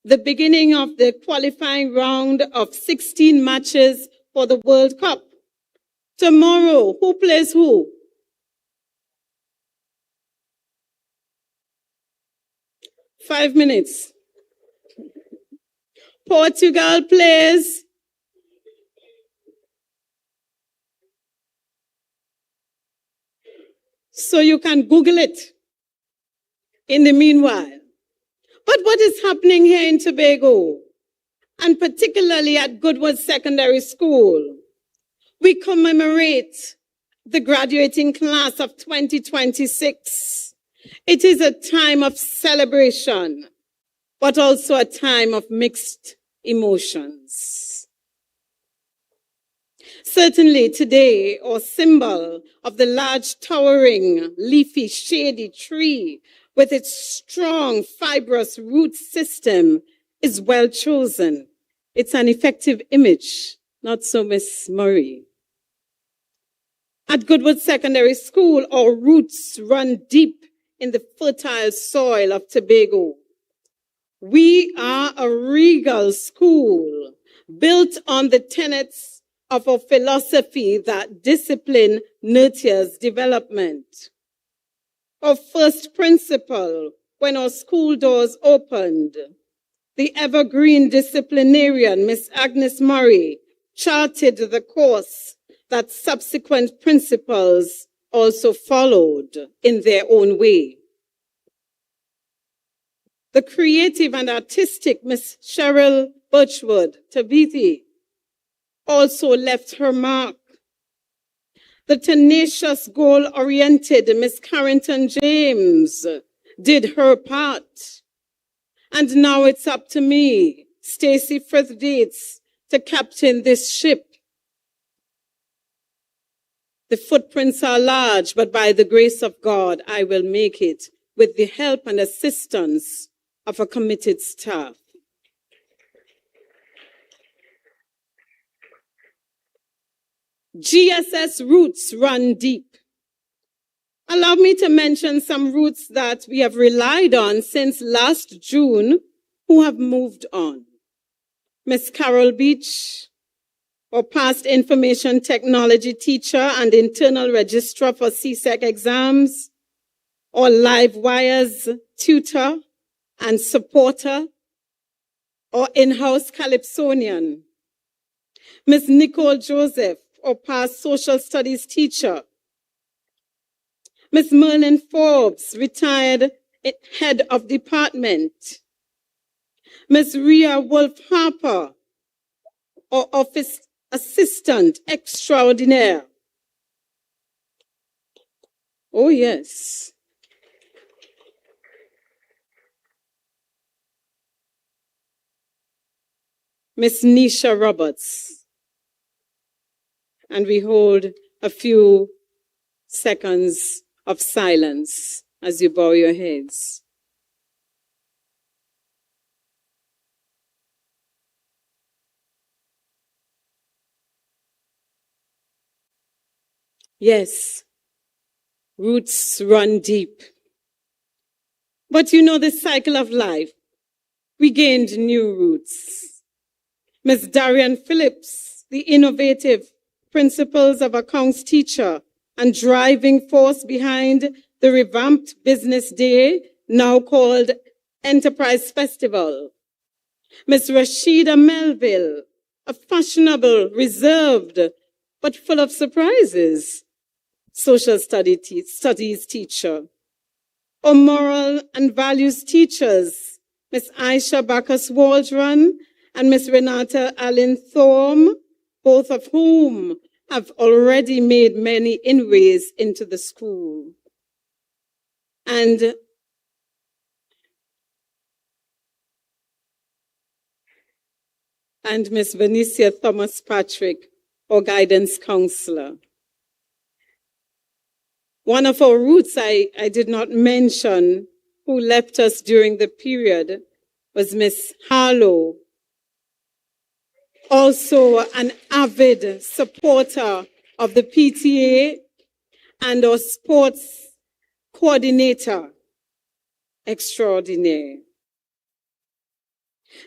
the beginning of the qualifying round of 16 matches for the World Cup. Tomorrow, who plays who? Five minutes. Portugal plays. So you can Google it in the meanwhile. But what is happening here in Tobago, and particularly at Goodwood Secondary School, we commemorate the graduating class of 2026. It is a time of celebration, but also a time of mixed emotions. Certainly today, our symbol of the large, towering, leafy, shady tree with its strong, fibrous root system is well chosen. It's an effective image, not so, Miss Murray. At Goodwood Secondary School, our roots run deep in the fertile soil of Tobago. We are a regal school built on the tenets of a philosophy that discipline nurtures development. Our first principle when our school doors opened the evergreen disciplinarian, Miss Agnes Murray, charted the course that subsequent principals also followed in their own way. The creative and artistic Miss Cheryl Birchwood Tabithi also left her mark. The tenacious, goal-oriented Miss Carrington James did her part. And now it's up to me, Stacey Frith Dates, to captain this ship. The footprints are large, but by the grace of God, I will make it with the help and assistance of a committed staff. GSS roots run deep. Allow me to mention some roots that we have relied on since last June who have moved on. Miss Carol Beach, our past information technology teacher and internal registrar for CSEC exams, or LiveWire's tutor and supporter, or in-house Calypsonian. Miss Nicole Joseph, our past social studies teacher. Miss Merlin Forbes, retired head of department. Miss Rhea Wolf Harper, our office assistant extraordinaire. Oh, yes. Miss Nisha Roberts. And we hold a few seconds of silence as you bow your heads. Yes, roots run deep. But you know the cycle of life. We gained new roots. Miss Darian Phillips, the innovative principles of accounts teacher and driving force behind the revamped business day, now called Enterprise Festival. Miss Rashida Melville, a fashionable, reserved, but full of surprises, social studies teacher. Or moral and values teachers, Miss Aisha Bacchus Waldron and Miss Renata Allen Thorm, both of whom have already made many inways into the school. And Miss Venicia Thomas Patrick, our guidance counselor. One of our roots I did not mention, who left us during the period, was Miss Harlow, also an avid supporter of the PTA and our sports coordinator extraordinaire.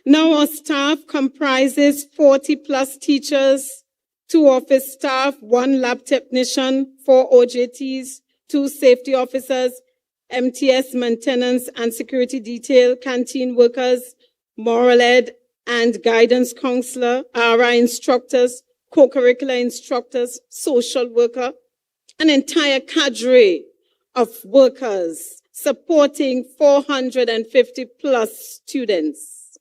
Now our staff comprises 40 plus teachers, 2 office staff, 1 lab technician, 4 OJTs, 2 safety officers, MTS maintenance and security detail, canteen workers, moral ed and guidance counselor, RI instructors, co-curricular instructors, social worker, an entire cadre of workers supporting 450 plus students.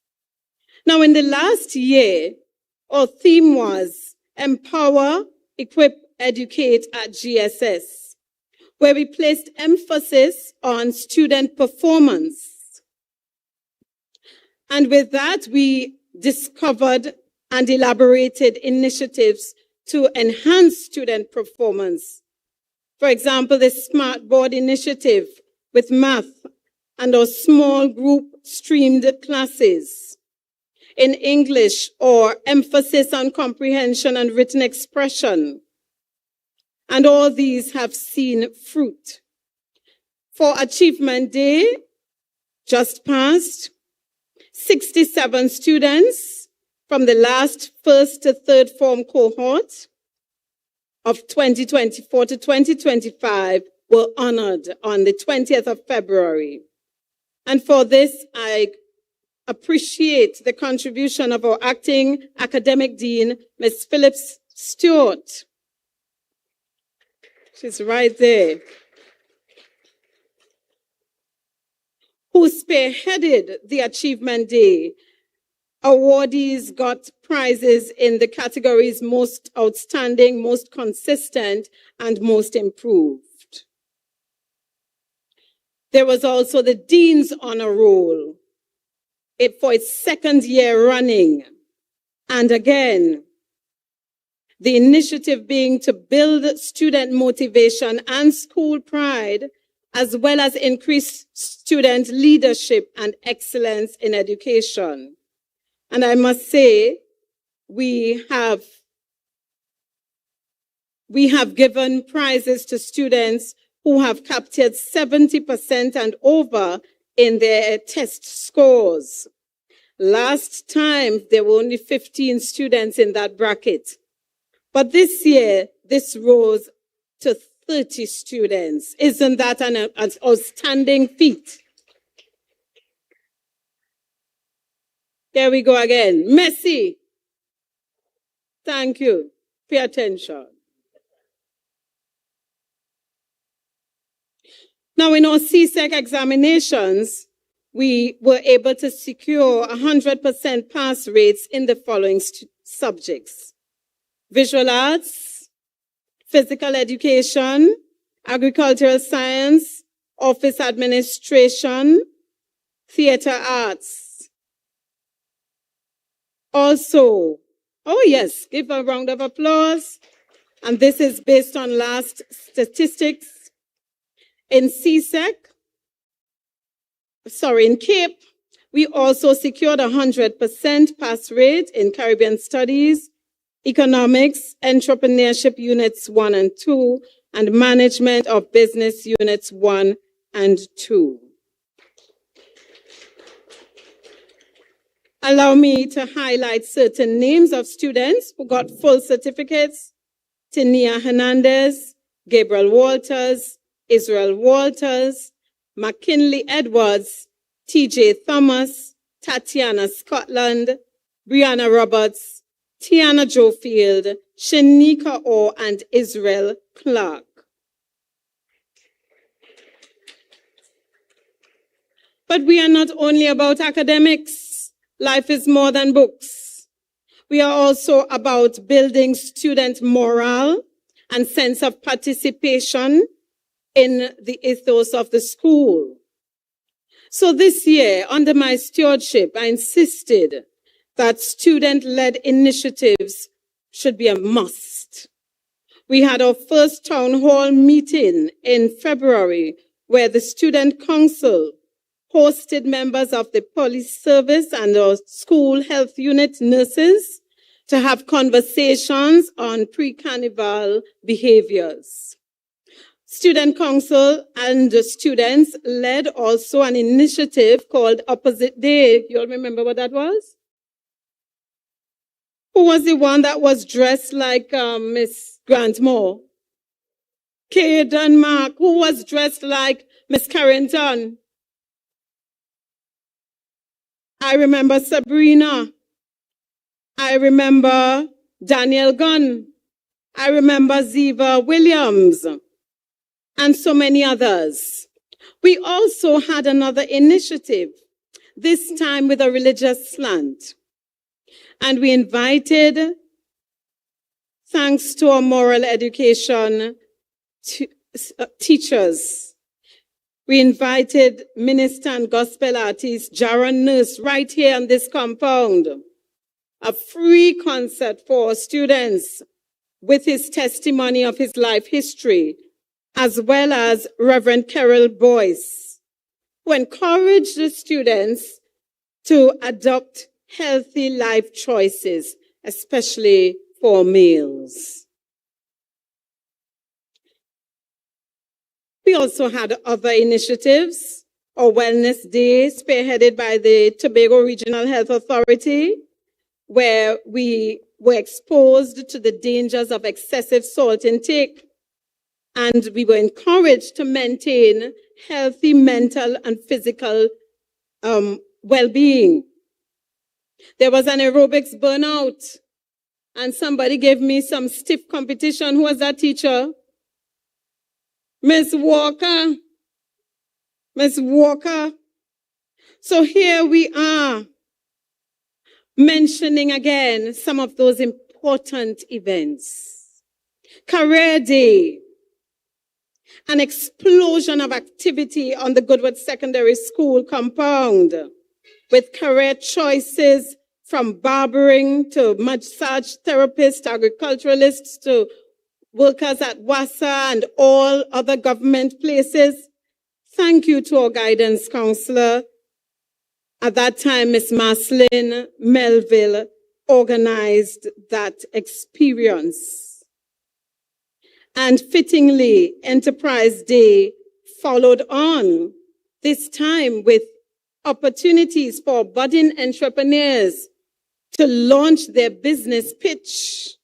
Now, in the last year, our theme was Empower, Equip, Educate at GSS, where we placed emphasis on student performance. And with that, we discovered and elaborated initiatives to enhance student performance. For example, the Smart Board initiative with math and our small group streamed classes. In English, or emphasis on comprehension and written expression. And all these have seen fruit. For Achievement Day, just passed, 67 students from the last first to third form cohort of 2024 to 2025 were honored on the 20th of February. And for this, I appreciate the contribution of our acting academic dean, Ms. Phillips Stewart. She's right there. Who spearheaded the Achievement Day. Awardees got prizes in the categories Most Outstanding, Most Consistent, and Most Improved. There was also the Dean's Honor Roll for its second year running. And again, the initiative being to build student motivation and school pride, as well as increase student leadership and excellence in education. And I must say, we have given prizes to students who have captured 70% and over in their test scores. Last time, there were only 15 students in that bracket. But this year, this rose to 30 students. Isn't that an outstanding feat? Here we go again. Messi. Thank you. Pay attention. Now, in our CSEC examinations, we were able to secure 100% pass rates in the following subjects: visual arts, physical education, agricultural science, office administration, theater arts. Also, oh yes, give a round of applause. And this is based on last statistics. In in CAPE, we also secured 100% pass rate in Caribbean Studies, Economics, Entrepreneurship Units 1 and 2, and Management of Business Units 1 and 2. Allow me to highlight certain names of students who got full certificates: Tania Hernandez, Gabriel Walters, Israel Walters, McKinley Edwards, TJ Thomas, Tatiana Scotland, Brianna Roberts, Tiana Jofield, Shanika Orr, and Israel Clark. But we are not only about academics. Life is more than books. We are also about building student morale and sense of participation in the ethos of the school. So this year, under my stewardship, I insisted that student-led initiatives should be a must. We had our first town hall meeting in February, where the student council hosted members of the police service and our school health unit nurses to have conversations on pre-carnival behaviors. Student council and the students led also an initiative called Opposite Day. You all remember what that was? Who was the one that was dressed like Miss Grantmore? Kay Denmark. Who was dressed like Miss Carrington? I remember Sabrina. I remember Daniel Gunn. I remember Ziva Williams. And so many others. We also had another initiative, this time with a religious slant. And we invited, thanks to our moral education teachers, we invited minister and gospel artist Jaron Nurse right here on this compound. A free concert for students with his testimony of his life history, as well as Reverend Carol Boyce, who encouraged the students to adopt healthy life choices, especially for males. We also had other initiatives, our Wellness Day, spearheaded by the Tobago Regional Health Authority, where we were exposed to the dangers of excessive salt intake. And we were encouraged to maintain healthy mental and physical well-being There was an aerobics burnout, and somebody gave me some stiff competition. Who was that teacher? Miss Walker. Miss Walker. So here we are, mentioning again some of those important events. Career Day, an explosion of activity on the Goodwood Secondary School compound with career choices from barbering to massage therapists, agriculturalists to workers at WASA and all other government places. Thank you to our guidance counselor. At that time, Miss Marcelin Melville organized that experience. And fittingly, Enterprise Day followed on, this time with opportunities for budding entrepreneurs to launch their business pitch.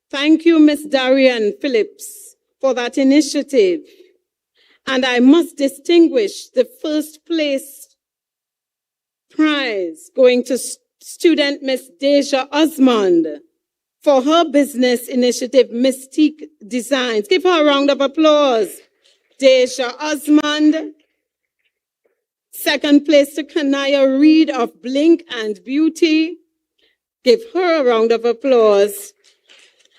Thank you, Miss Darian Phillips, for that initiative. And I must distinguish the first place prize going to student Miss Deja Osmond for her business initiative, Mystique Designs. Give her a round of applause. Deja Osmond. Second place to Kanaya Reed of Blink and Beauty. Give her a round of applause.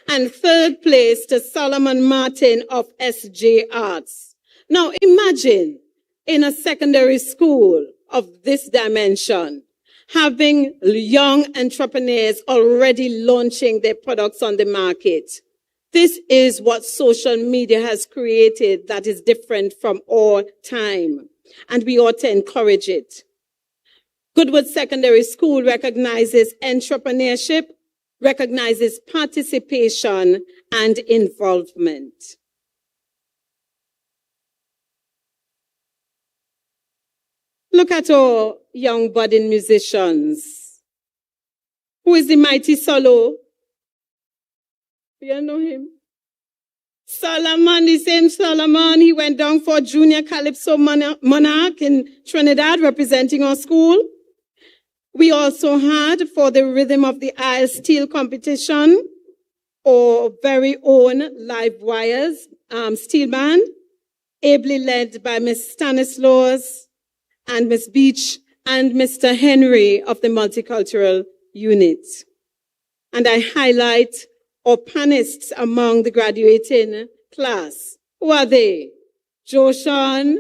And third place to Solomon Martin of SJ Arts. Now imagine in a secondary school of this dimension, having young entrepreneurs already launching their products on the market. This is what social media has created that is different from all time, and we ought to encourage it. Goodwood Secondary School recognizes entrepreneurship, recognizes participation and involvement. Look at our young budding musicians. Who is the mighty solo? You know him? Solomon, the same Solomon. He went down for Junior Calypso Monarch in Trinidad, representing our school. We also had, for the Rhythm of the Isle Steel competition, our very own Live Wires steel band, ably led by Miss Stanislaus and Miss Beach and Mr. Henry of the Multicultural Unit. And I highlight our panists among the graduating class. Who are they? Joshan.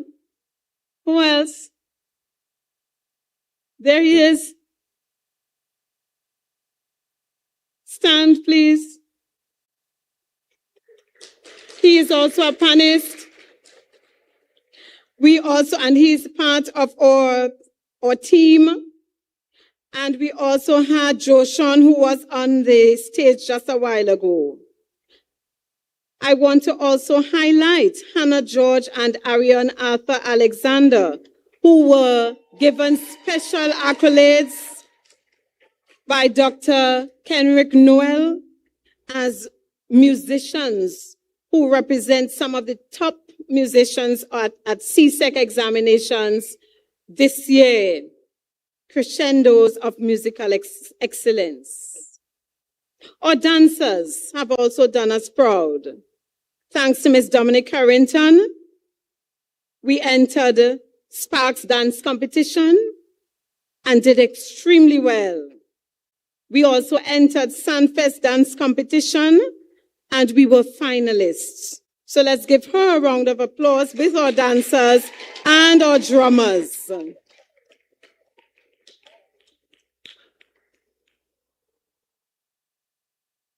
Who else? There he is. Stand, please. He is also a panist. We also, and he's part of our team. And we also had Joshan, who was on the stage just a while ago. I want to also highlight Hannah George and Ariane Arthur Alexander, who were given special accolades by Dr. Kenrick Noel as musicians who represent some of the top musicians at CSEC examinations this year. Crescendos of musical excellence. Our dancers have also done us proud. Thanks to Miss Dominic Carrington, we entered Sparks Dance Competition and did extremely well. We also entered Sunfest Dance Competition and we were finalists. So let's give her a round of applause with our dancers and our drummers.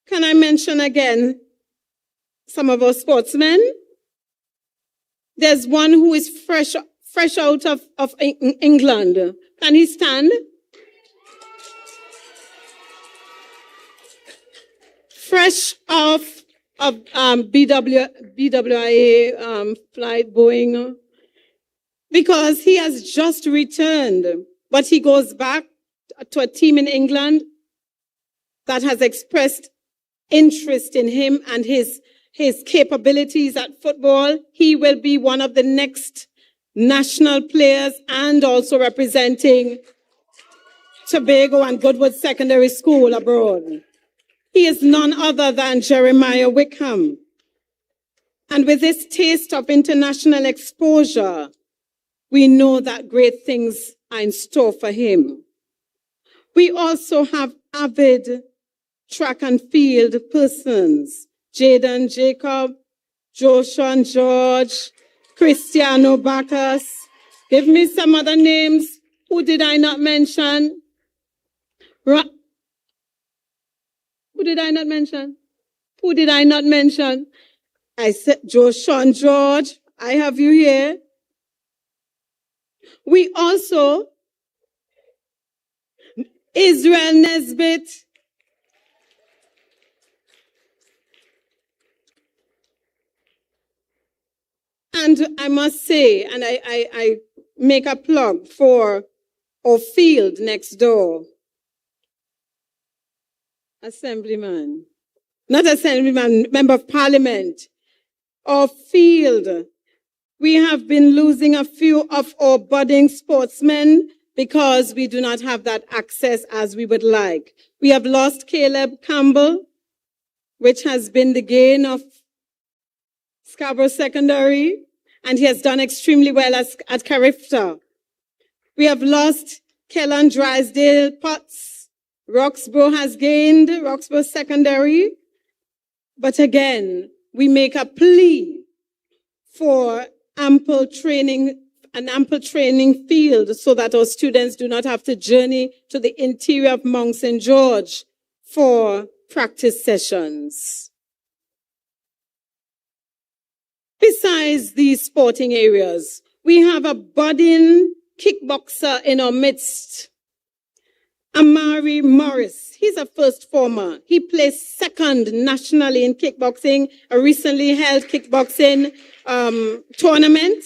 Can I mention again some of our sportsmen? There's one who is fresh out of England. Can he stand? Fresh off of BWIA flight Boeing, because he has just returned, but he goes back to a team in England that has expressed interest in him and his capabilities at football. He will be one of the next national players and also representing Tobago and Goodwood Secondary School abroad. He is none other than Jeremiah Wickham. And with this taste of international exposure, we know that great things are in store for him. We also have avid track and field persons, Jaden Jacob, Joshua and George, Cristiano Bacchus. Give me some other names. Who did I not mention? Who did I not mention? Who did I not mention? I said Joshua and George. I have you here. We also, Israel Nesbitt. And I must say, and I make a plug for our field next door. Assemblyman. Not assemblyman, member of parliament. Our field. We have been losing a few of our budding sportsmen because we do not have that access as we would like. We have lost Caleb Campbell, which has been the gain of Scarborough Secondary, and he has done extremely well at Carifta. We have lost Kellan Drysdale Potts. Roxborough has gained Roxborough Secondary. But again, we make a plea for an ample training field so that our students do not have to journey to the interior of Mount St. George for practice sessions. Besides these sporting areas, we have a budding kickboxer in our midst, Amari Morris. He's a first former. He placed second nationally in kickboxing, a recently held kickboxing tournament.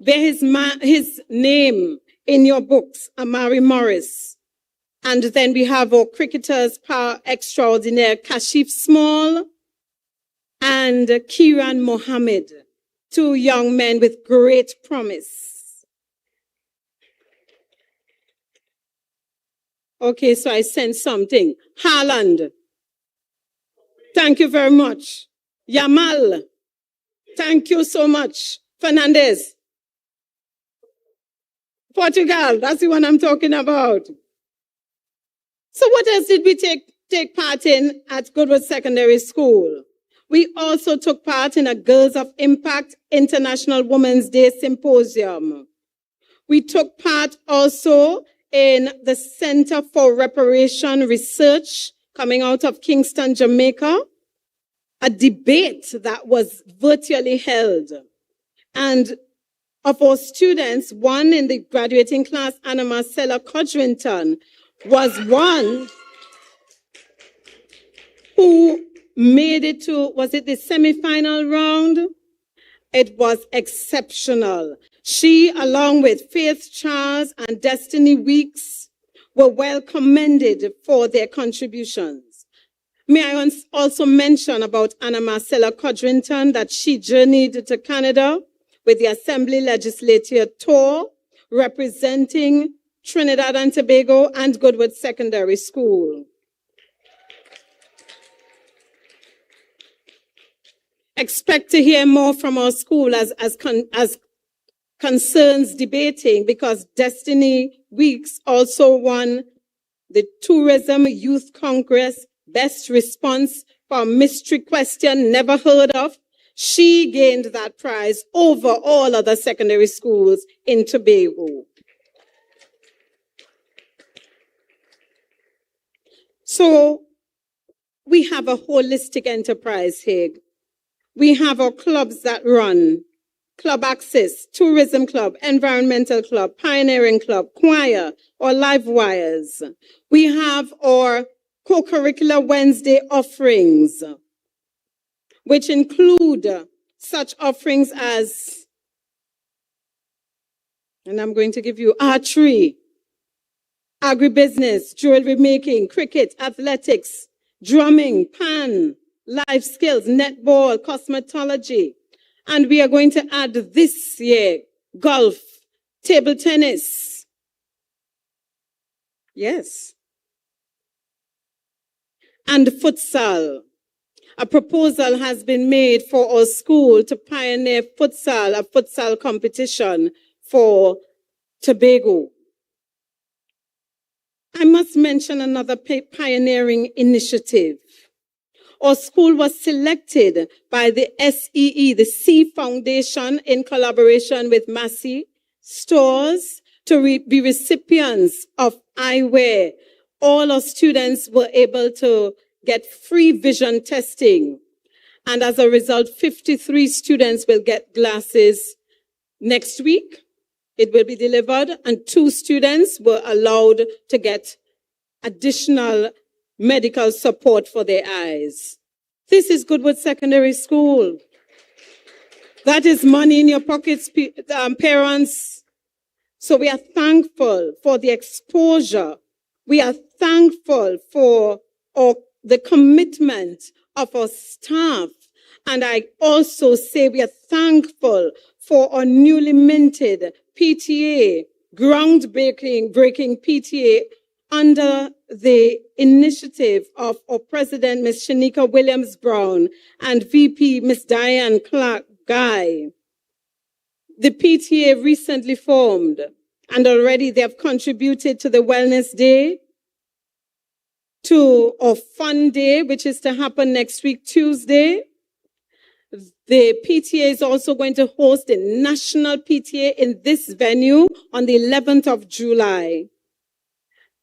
Bear his name in your books, Amari Morris. And then we have our cricketers par extraordinaire, Kashif Small and Kiran Mohammed, two young men with great promise. Okay, so I sent something. Haaland. Thank you very much. Yamal. Thank you so much. Fernandez. Portugal. That's the one I'm talking about. So what else did we take part in at Goodwood Secondary School? We also took part in a Girls of Impact International Women's Day Symposium. We took part also in the Center for Reparation Research coming out of Kingston, Jamaica, a debate that was virtually held. And of our students, one in the graduating class, Anna Marcella Codrington, was one who made it to, was it the semi-final round? It was exceptional. She, along with Faith Charles and Destiny Weeks, were well commended for their contributions. May I also mention about Anna Marcella Codrington that she journeyed to Canada with the Assembly Legislature Tour, representing Trinidad and Tobago and Goodwood Secondary School. Expect to hear more from our school as concerns debating, because Destiny Weeks also won the Tourism Youth Congress Best Response for a Mystery Question Never Heard of. She gained that prize over all other secondary schools in Tobago. So we have a holistic enterprise here. We have our clubs that run: Club Access, Tourism Club, Environmental Club, Pioneering Club, Choir, or Live Wires. We have our co-curricular Wednesday offerings, which include such offerings as, and I'm going to give you archery, agribusiness, jewelry making, cricket, athletics, drumming, pan, life skills, netball, cosmetology. And we are going to add this year golf, table tennis, Yes. And futsal. A proposal has been made for our school to pioneer futsal, a futsal competition for Tobago. I must mention another pioneering initiative. Our school was selected by the SEE, the C Foundation, in collaboration with Massey Stores, to be recipients of eyewear. All our students were able to get free vision testing. And as a result, 53 students will get glasses next week. It will be delivered, and 2 students were allowed to get additional medical support for their eyes. This is Goodwood Secondary School. That is money in your pockets, parents. So we are thankful for the exposure. We are thankful for the commitment of our staff. And I also say we are thankful for our newly minted PTA, groundbreaking PTA, under the initiative of our president, Ms. Shanika Williams-Brown, and VP, Ms. Diane Clark Guy. The PTA recently formed, and already they have contributed to the Wellness Day, to our Fun Day, which is to happen next week, Tuesday. The PTA is also going to host a national PTA in this venue on the 11th of July.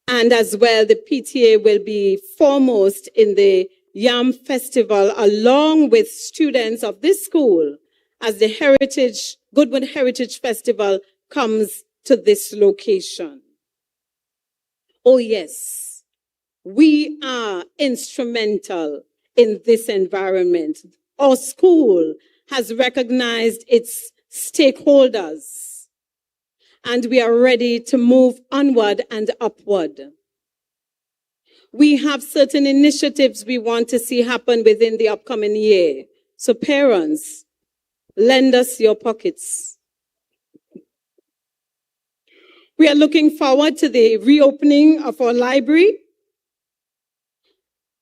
And as well, the PTA will be foremost in the Yam Festival, along with students of this school, as the Goodwood Heritage Festival comes to this location. Oh yes, we are instrumental in this environment. Our school has recognized its stakeholders, and we are ready to move onward and upward. We have certain initiatives we want to see happen within the upcoming year. So parents, lend us your pockets. We are looking forward to the reopening of our library.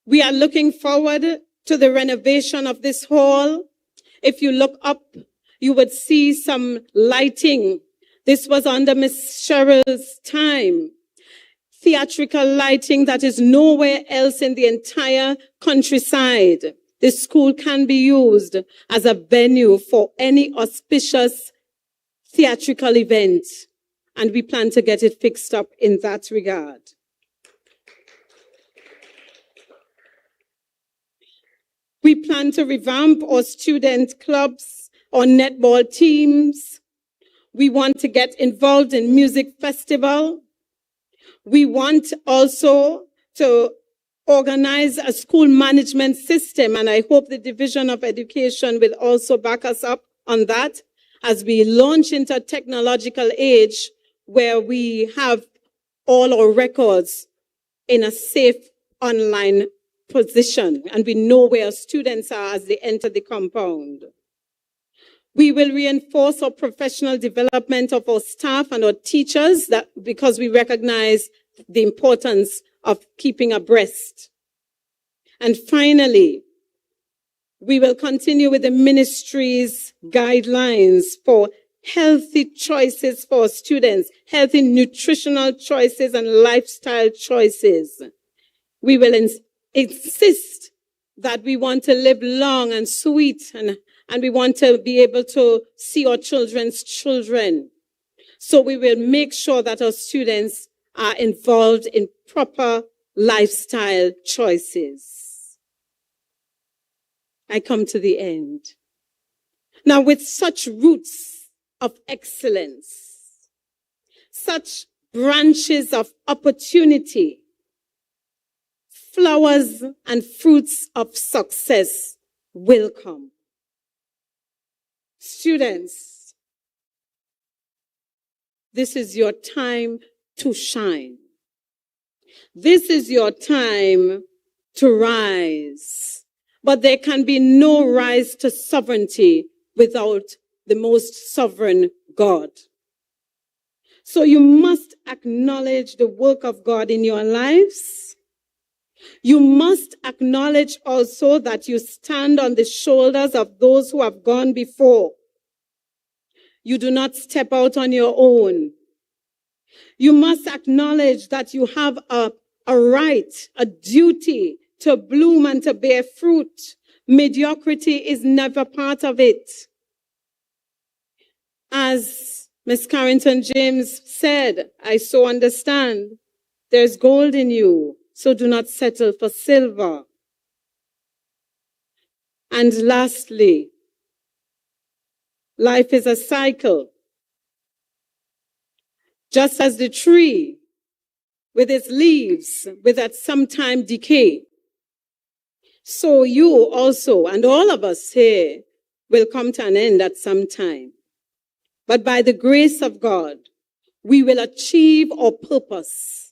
We are looking forward to the renovation of this hall. If you look up, you would see some lighting. This was under Miss Cheryl's time. Theatrical lighting that is nowhere else in the entire countryside. This school can be used as a venue for any auspicious theatrical event, and we plan to get it fixed up in that regard. We plan to revamp our student clubs, our netball teams. We want to get involved in music festival. We want also to organize a school management system, and I hope the Division of Education will also back us up on that as we launch into a technological age where we have all our records in a safe online position, and we know where students are as they enter the compound. We will reinforce our professional development of our staff and our teachers, because we recognize the importance of keeping abreast. And finally, we will continue with the ministry's guidelines for healthy choices for students, healthy nutritional choices and lifestyle choices. We will insist that we want to live long and sweet, and we want to be able to see our children's children. So we will make sure that our students are involved in proper lifestyle choices. I come to the end. Now, with such roots of excellence, such branches of opportunity, flowers and fruits of success will come. Students, this is your time to shine. This is your time to rise. But there can be no rise to sovereignty without the most sovereign God. So you must acknowledge the work of God in your lives. You must acknowledge also that you stand on the shoulders of those who have gone before. You do not step out on your own. You must acknowledge that you have a right, a duty to bloom and to bear fruit. Mediocrity is never part of it. As Miss Carrington James said, I so understand, there's gold in you, so do not settle for silver. And lastly, life is a cycle. Just as the tree with its leaves will at some time decay, so you also, and all of us here, will come to an end at some time. But by the grace of God, we will achieve our purpose.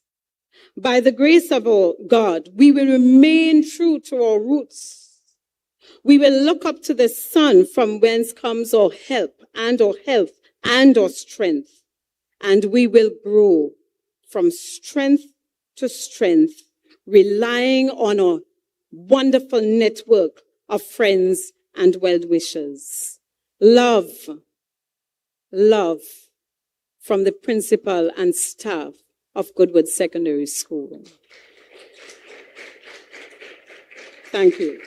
By the grace of our God, we will remain true to our roots. We will look up to the sun from whence comes our help and our health and our strength. And we will grow from strength to strength, relying on our wonderful network of friends and well-wishers. Love from the principal and staff of Goodwood Secondary School. Thank you.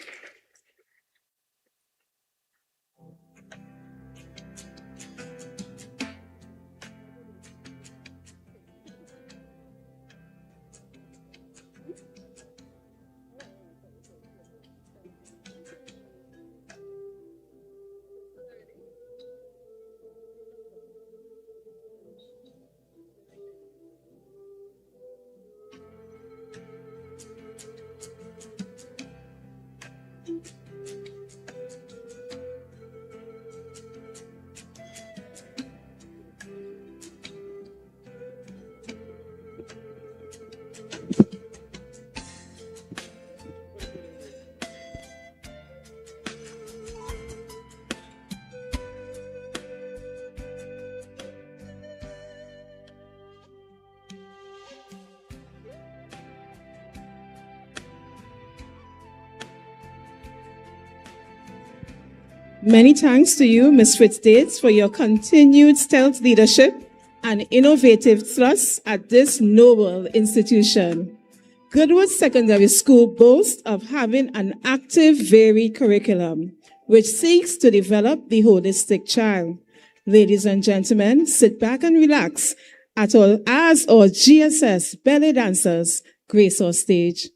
Many thanks to you, Ms. Fitz-Dates, for your continued stealth leadership and innovative thrust at this noble institution. Goodwood Secondary School boasts of having an active, varied curriculum, which seeks to develop the holistic child. Ladies and gentlemen, sit back and relax as our GSS belly dancers grace our stage.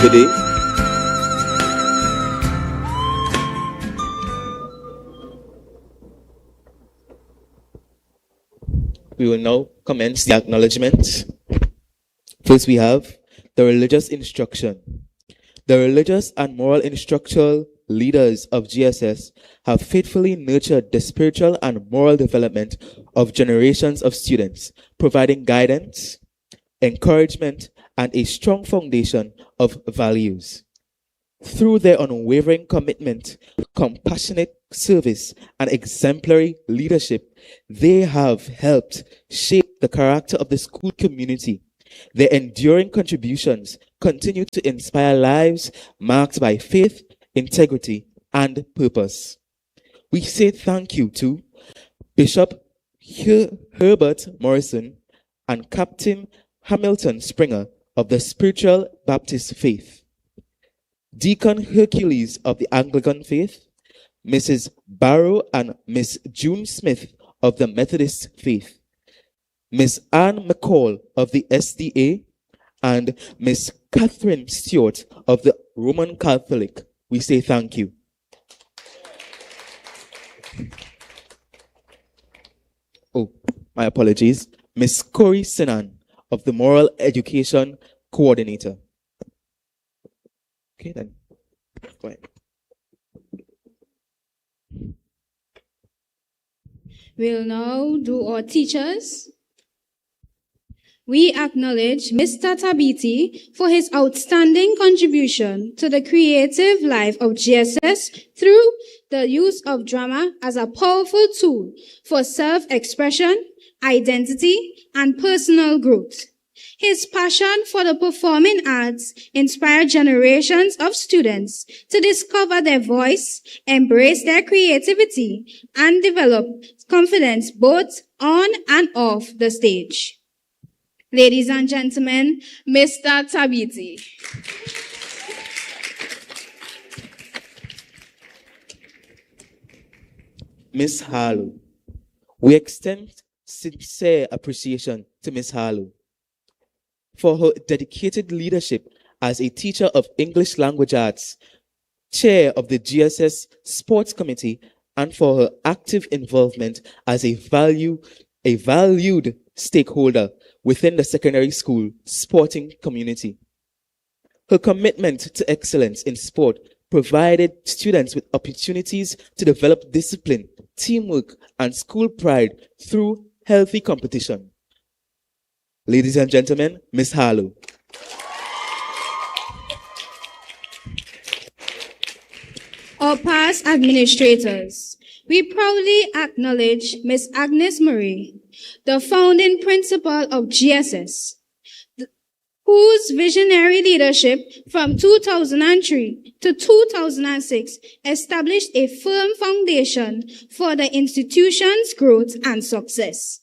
Today, we will now commence the acknowledgement. First, we have the religious instruction. The religious and moral instructional leaders of GSS have faithfully nurtured the spiritual and moral development of generations of students, providing guidance, encouragement, and a strong foundation of values. Through their unwavering commitment, compassionate service, and exemplary leadership, they have helped shape the character of the school community. Their enduring contributions continue to inspire lives marked by faith, integrity, and purpose. We say thank you to Bishop Herbert Morrison and Captain Hamilton Springer of the Spiritual Baptist Faith, Deacon Hercules of the Anglican Faith, Mrs. Barrow and Miss June Smith of the Methodist Faith, Miss Anne McCall of the SDA, and Miss Catherine Stewart of the Roman Catholic. We say thank you. Oh, my apologies. Miss Corey Sinan of the Moral Education Coordinator. Okay then. Go ahead. We'll now do our teachers. We acknowledge Mr. Tabiti for his outstanding contribution to the creative life of GSS through the use of drama as a powerful tool for self-expression, identity, and personal growth. His passion for the performing arts inspired generations of students to discover their voice, embrace their creativity, and develop confidence both on and off the stage. Ladies and gentlemen, Mr. Tabiti. Miss Harlow. We extend sincere appreciation to Miss Harlow for her dedicated leadership as a teacher of English language arts, chair of the GSS Sports Committee, and for her active involvement as a valued stakeholder within the secondary school sporting community. Her commitment to excellence in sport provided students with opportunities to develop discipline, teamwork, and school pride through healthy competition. Ladies and gentlemen, Miss Harlow. Our past administrators. We proudly acknowledge Miss Agnes Murray, the founding principal of GSS, whose visionary leadership from 2003 to 2006 established a firm foundation for the institution's growth and success.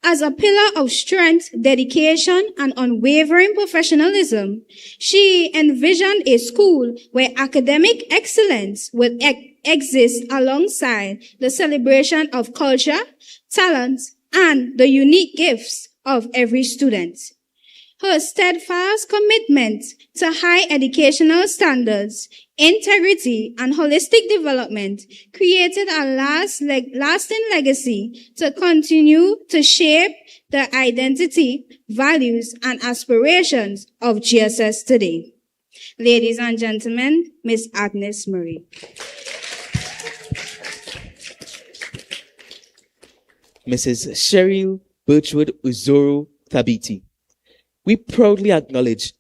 As a pillar of strength, dedication, and unwavering professionalism, she envisioned a school where academic excellence would exist alongside the celebration of culture, talent, and the unique gifts of every student. Her steadfast commitment to high educational standards, integrity, and holistic development created a lasting legacy to continue to shape the identity, values, and aspirations of GSS today. Ladies and gentlemen, Miss Agnes Murray. Mrs. Cheryl Birchwood Uzoro Thabiti. We proudly acknowledge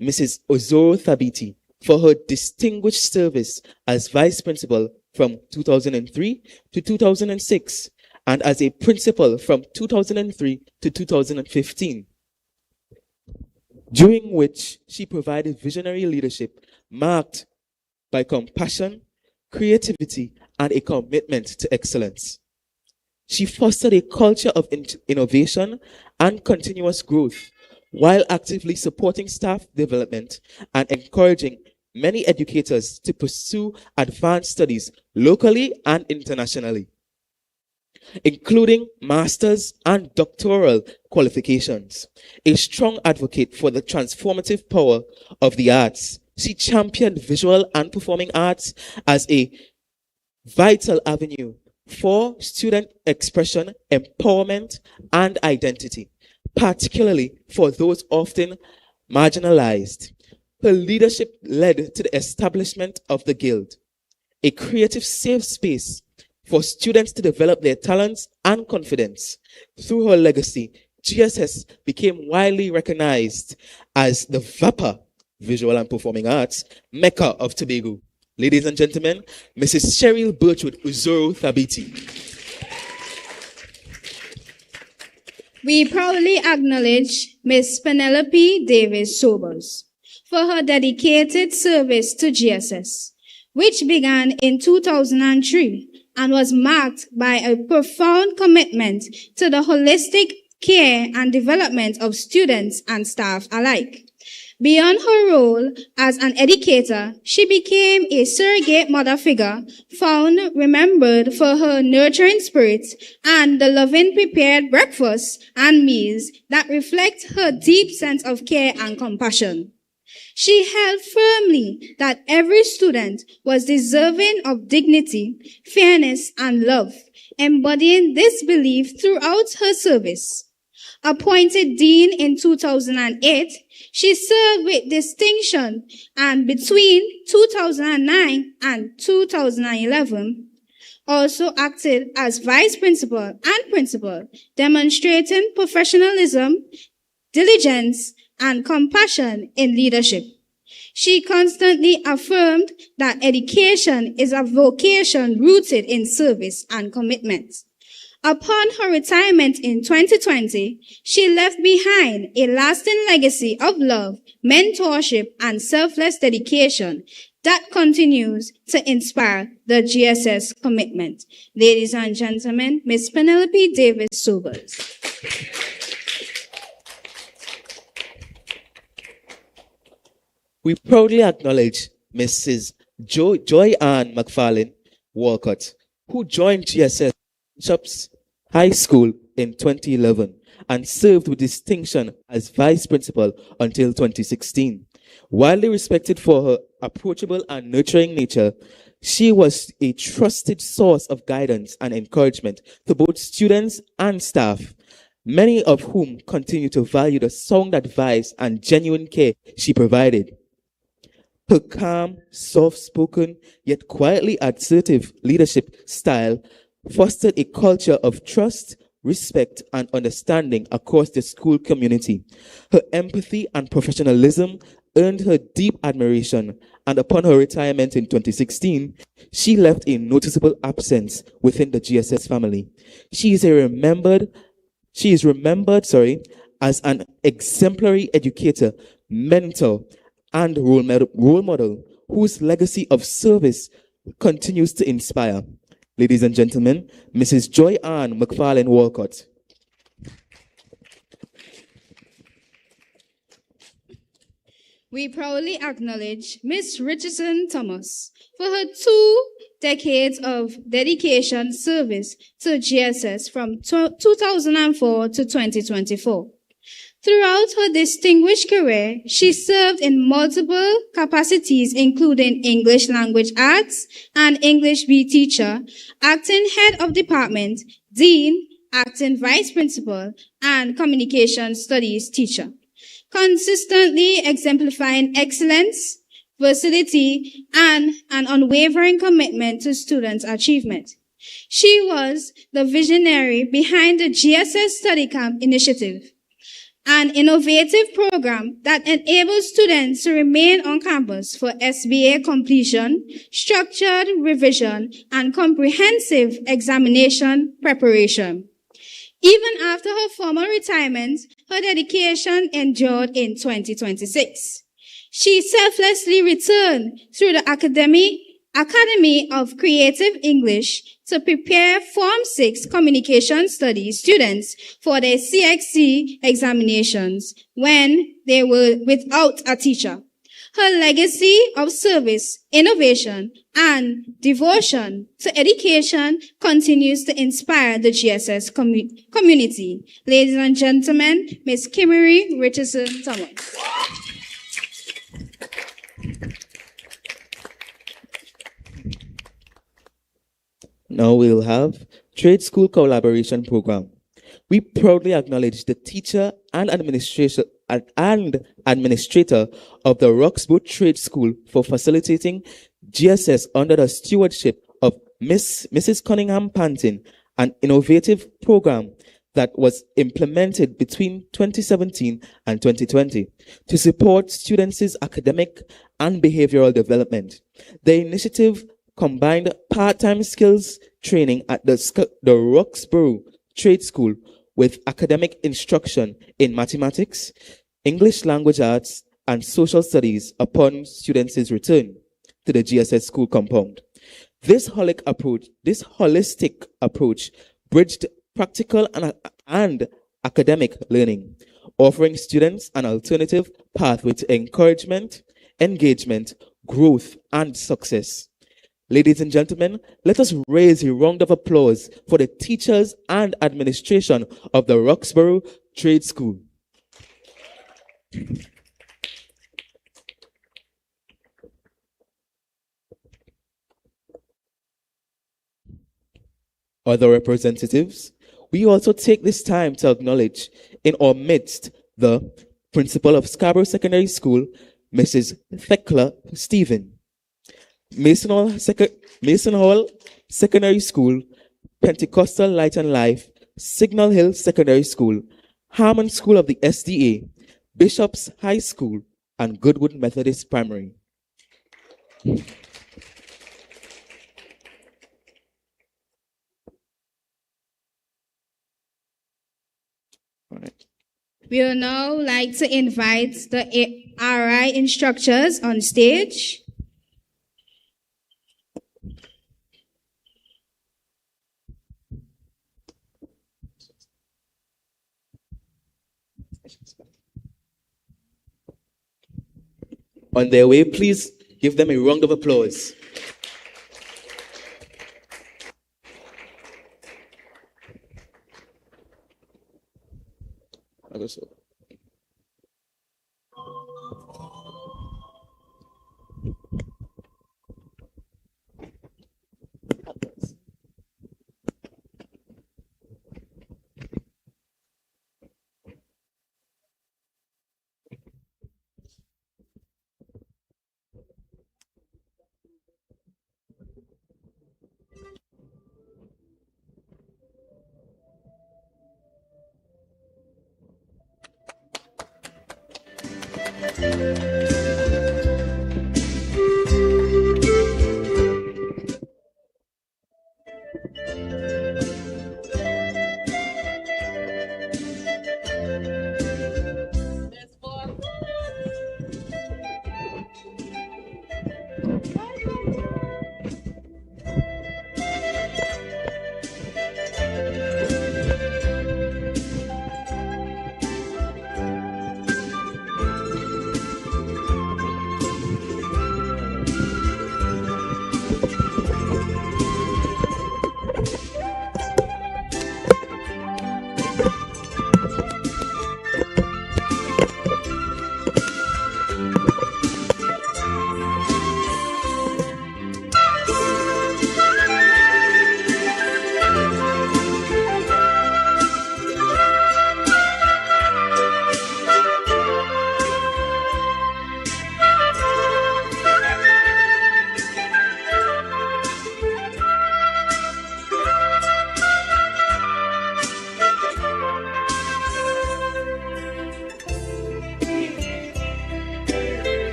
Mrs. Uzoro Thabiti for her distinguished service as Vice Principal from 2003 to 2006 and as a Principal from 2003 to 2015, during which she provided visionary leadership marked by compassion, creativity, and a commitment to excellence. She fostered a culture of innovation and continuous growth while actively supporting staff development and encouraging many educators to pursue advanced studies locally and internationally, including master's and doctoral qualifications. A strong advocate for the transformative power of the arts, she championed visual and performing arts as a vital avenue for student expression, empowerment, and identity, particularly for those often marginalized. Her leadership led to the establishment of the Guild, a creative safe space for students to develop their talents and confidence. Through her legacy, GSS became widely recognized as the VAPA, Visual and Performing Arts, Mecca of Tobago. Ladies and gentlemen, Mrs. Cheryl Birchwood Uzoro Thabiti. We proudly acknowledge Miss Penelope Davis Sobers for her dedicated service to GSS, which began in 2003 and was marked by a profound commitment to the holistic care and development of students and staff alike. Beyond her role as an educator, she became a surrogate mother figure, remembered for her nurturing spirit and the loving prepared breakfasts and meals that reflect her deep sense of care and compassion. She held firmly that every student was deserving of dignity, fairness, and love, embodying this belief throughout her service. Appointed dean in 2008, she served with distinction, and between 2009 and 2011, also acted as vice principal and principal, demonstrating professionalism, diligence, and compassion in leadership. She constantly affirmed that education is a vocation rooted in service and commitment. Upon her retirement in 2020, she left behind a lasting legacy of love, mentorship, and selfless dedication that continues to inspire the GSS commitment. Ladies and gentlemen, Ms. Penelope Davis Sobers. We proudly acknowledge Mrs. Joy Ann McFarlane Walcott, who joined GSS Bishops High School in 2011 and served with distinction as vice principal until 2016. Widely respected for her approachable and nurturing nature, she was a trusted source of guidance and encouragement to both students and staff, many of whom continue to value the sound advice and genuine care she provided. Her calm, soft-spoken, yet quietly assertive leadership style fostered a culture of trust, respect, and understanding across the school community. Her empathy and professionalism earned her deep admiration, and upon her retirement in 2016, she left a noticeable absence within the GSS family. She is remembered as an exemplary educator, mentor, and role model whose legacy of service continues to inspire. Ladies and gentlemen, Mrs. Joy Ann McFarlane Walcott. We proudly acknowledge Ms. Richardson Thomas for her 2 decades of dedication service to GSS from 2004 to 2024. Throughout her distinguished career, she served in multiple capacities, including English language arts and English B teacher, acting head of department, dean, acting vice principal, and communication studies teacher, consistently exemplifying excellence, versatility, and an unwavering commitment to students' achievement. She was the visionary behind the GSS Study Camp initiative, an innovative program that enables students to remain on campus for SBA completion, structured revision, and comprehensive examination preparation. Even after her formal retirement, her dedication endured in 2026. She selflessly returned through the Academy of Creative English to prepare Form 6 Communication Studies students for their CXC examinations when they were without a teacher. Her legacy of service, innovation, and devotion to education continues to inspire the GSS community. Ladies and gentlemen, Ms. Kimmery Richardson Thomas. Now we'll have Trade School Collaboration Program. We proudly acknowledge the teacher and administrator of the Roxburgh Trade School for facilitating GSS under the stewardship of Mrs. Cunningham Pantin, an innovative program that was implemented between 2017 and 2020 to support students' academic and behavioral development. The initiative combined part-time skills training at the Roxburgh Trade School with academic instruction in mathematics, English language arts, and social studies upon students' return to the GSS school compound. This holistic approach bridged practical and academic learning, offering students an alternative pathway to encouragement, engagement, growth, and success. Ladies and gentlemen, let us raise a round of applause for the teachers and administration of the Roxborough Trade School. Other representatives, we also take this time to acknowledge in our midst the principal of Scarborough Secondary School, Mrs. Thekla Stephen, Mason Hall Secondary School, Pentecostal Light and Life, Signal Hill Secondary School, Harmon School of the SDA, Bishop's High School, and Goodwood Methodist Primary. All right. We would now like to invite the RI instructors on stage. On their way, please give them a round of applause. I guess so.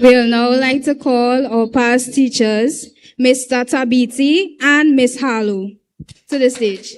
We'll now like to call our past teachers, Mr. Tabiti and Miss Harlow, to the stage.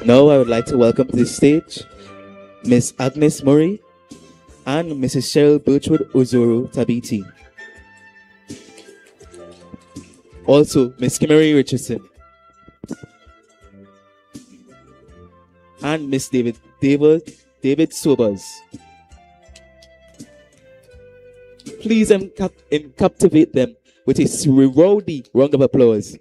Now I would like to welcome to the stage Miss Agnes Murray and Mrs. Cheryl Birchwood Ozoro Tabiti. Also, Miss Kimmery Richardson and Miss David Sobers. Please captivate them with a rowdy round of applause.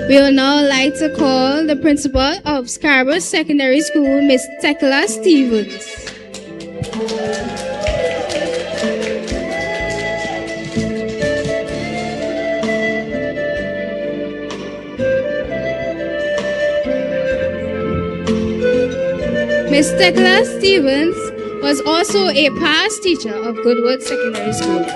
We would now like to call the principal of Scarborough Secondary School, Miss Tekla Stevens. Miss Tekla Stevens was also a past teacher of Goodwood Secondary School.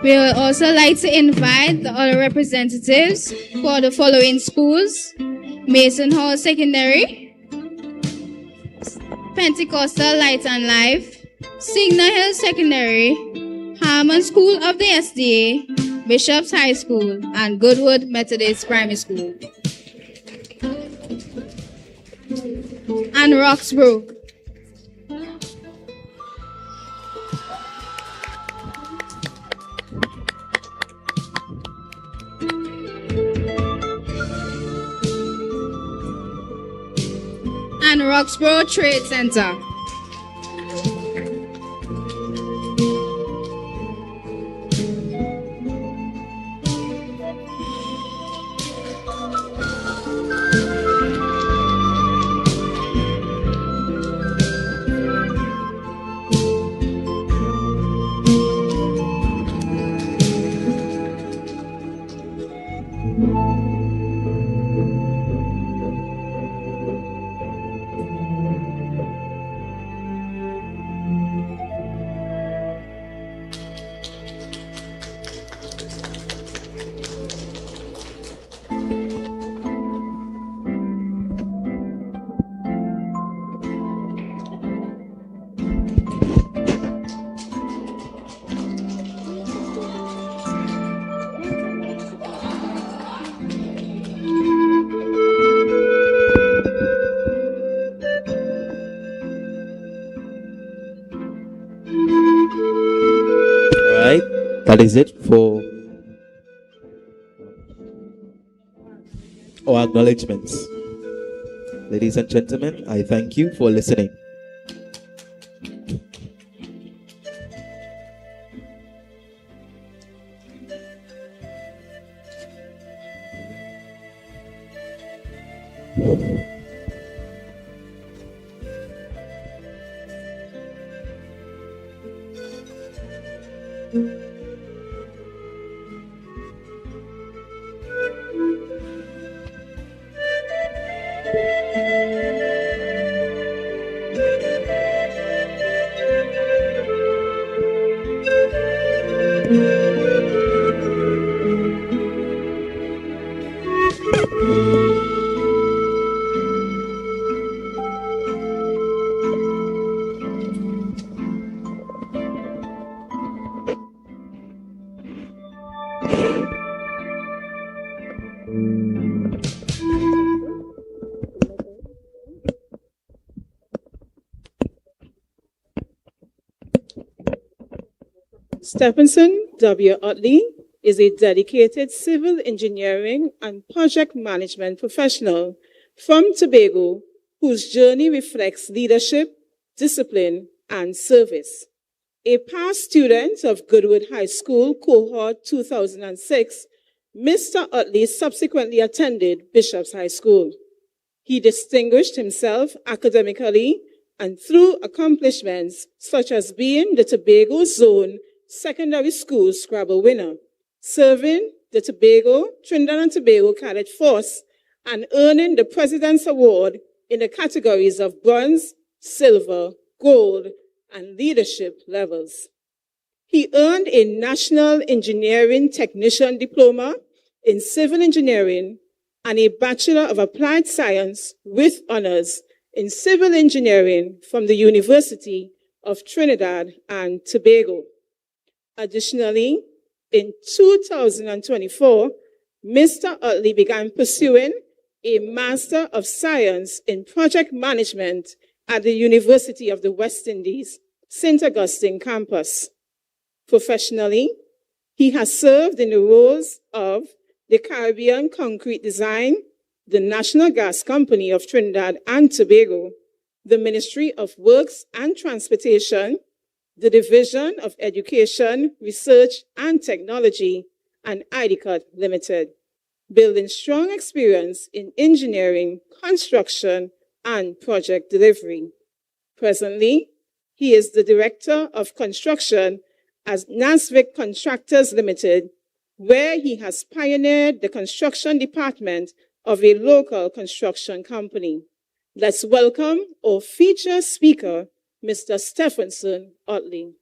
We would also like to invite the other representatives for the following schools: Mason Hall Secondary, Pentecostal Light and Life, Signal Hill Secondary, Harmon School of the SDA, Bishop's High School, and Goodwood Methodist Primary School. And Roxbrook. And Roxborough Trade Center. That is it for or acknowledgements? Ladies and gentlemen, I thank you for listening. Stephenson W. Utley is a dedicated civil engineering and project management professional from Tobago whose journey reflects leadership, discipline, and service. A past student of Goodwood High School, cohort 2006, Mr. Utley subsequently attended Bishop's High School. He distinguished himself academically and through accomplishments such as being the Tobago Zone Secondary School Scrabble winner, serving the Trinidad and Tobago Cadet Force, and earning the President's Award in the categories of bronze, silver, gold, and leadership levels. He earned a National Engineering Technician Diploma in Civil Engineering and a Bachelor of Applied Science with honors in Civil Engineering from the University of Trinidad and Tobago. Additionally, in 2024, Mr. Utley began pursuing a Master of Science in Project Management at the University of the West Indies, St. Augustine campus. Professionally, he has served in the roles of the Caribbean Concrete Design, the National Gas Company of Trinidad and Tobago, the Ministry of Works and Transportation, the Division of Education, Research and Technology, and IDCOT Limited, building strong experience in engineering, construction, and project delivery. Presently, he is the Director of Construction at Nasvik Contractors Limited, where he has pioneered the construction department of a local construction company. Let's welcome our featured speaker, Mr. Stephenson Utley.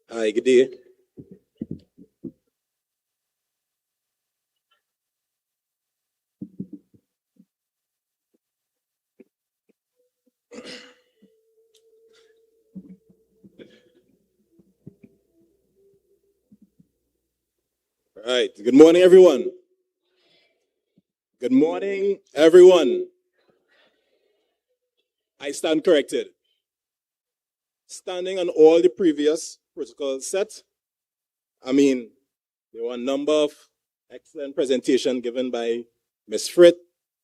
Hi, good day. All right. Good morning, everyone. Good morning, everyone. I stand corrected. Standing on all the previous protocols set, there were a number of excellent presentations given by Miss Frit.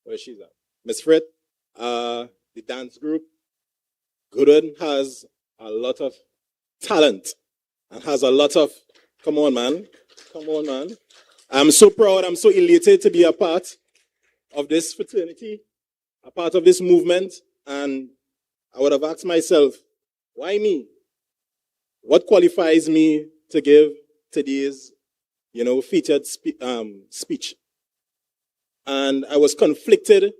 Where she's at? Miss Frit, the dance group. Goodwood has a lot of talent and has a lot of, come on, man. I'm so proud, I'm so elated to be a part of this fraternity, a part of this movement, and I would have asked myself, why me? What qualifies me to give today's, featured speech? And I was conflicted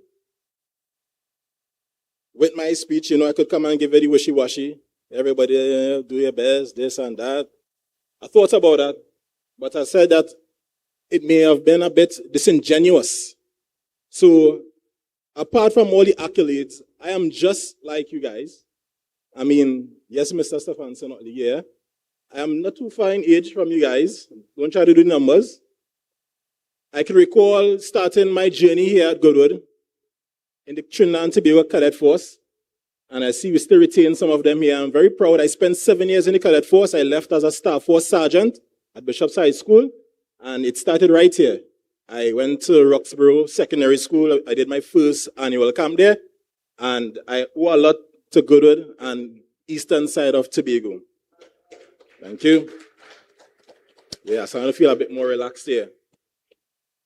with my speech. I could come and give it wishy-washy. Everybody do your best, this and that. I thought about that, but I said that it may have been a bit disingenuous. So, apart from all the accolades, I am just like you guys. Yes, Mr. Stephenson Utley, yeah. I am not too far in age from you guys. Don't try to do numbers. I can recall starting my journey here at Goodwood in the Trinidad and Tobago Cadet Force. And I see we still retain some of them here. I'm very proud. I spent 7 years in the Cadet Force. I left as a Staff Force Sergeant at Bishop's High School. And it started right here. I went to Roxborough Secondary School. I did my first annual camp there. And I owe a lot to Goodwood and eastern side of Tobago. Thank you. Yeah, so I'm going to feel a bit more relaxed here.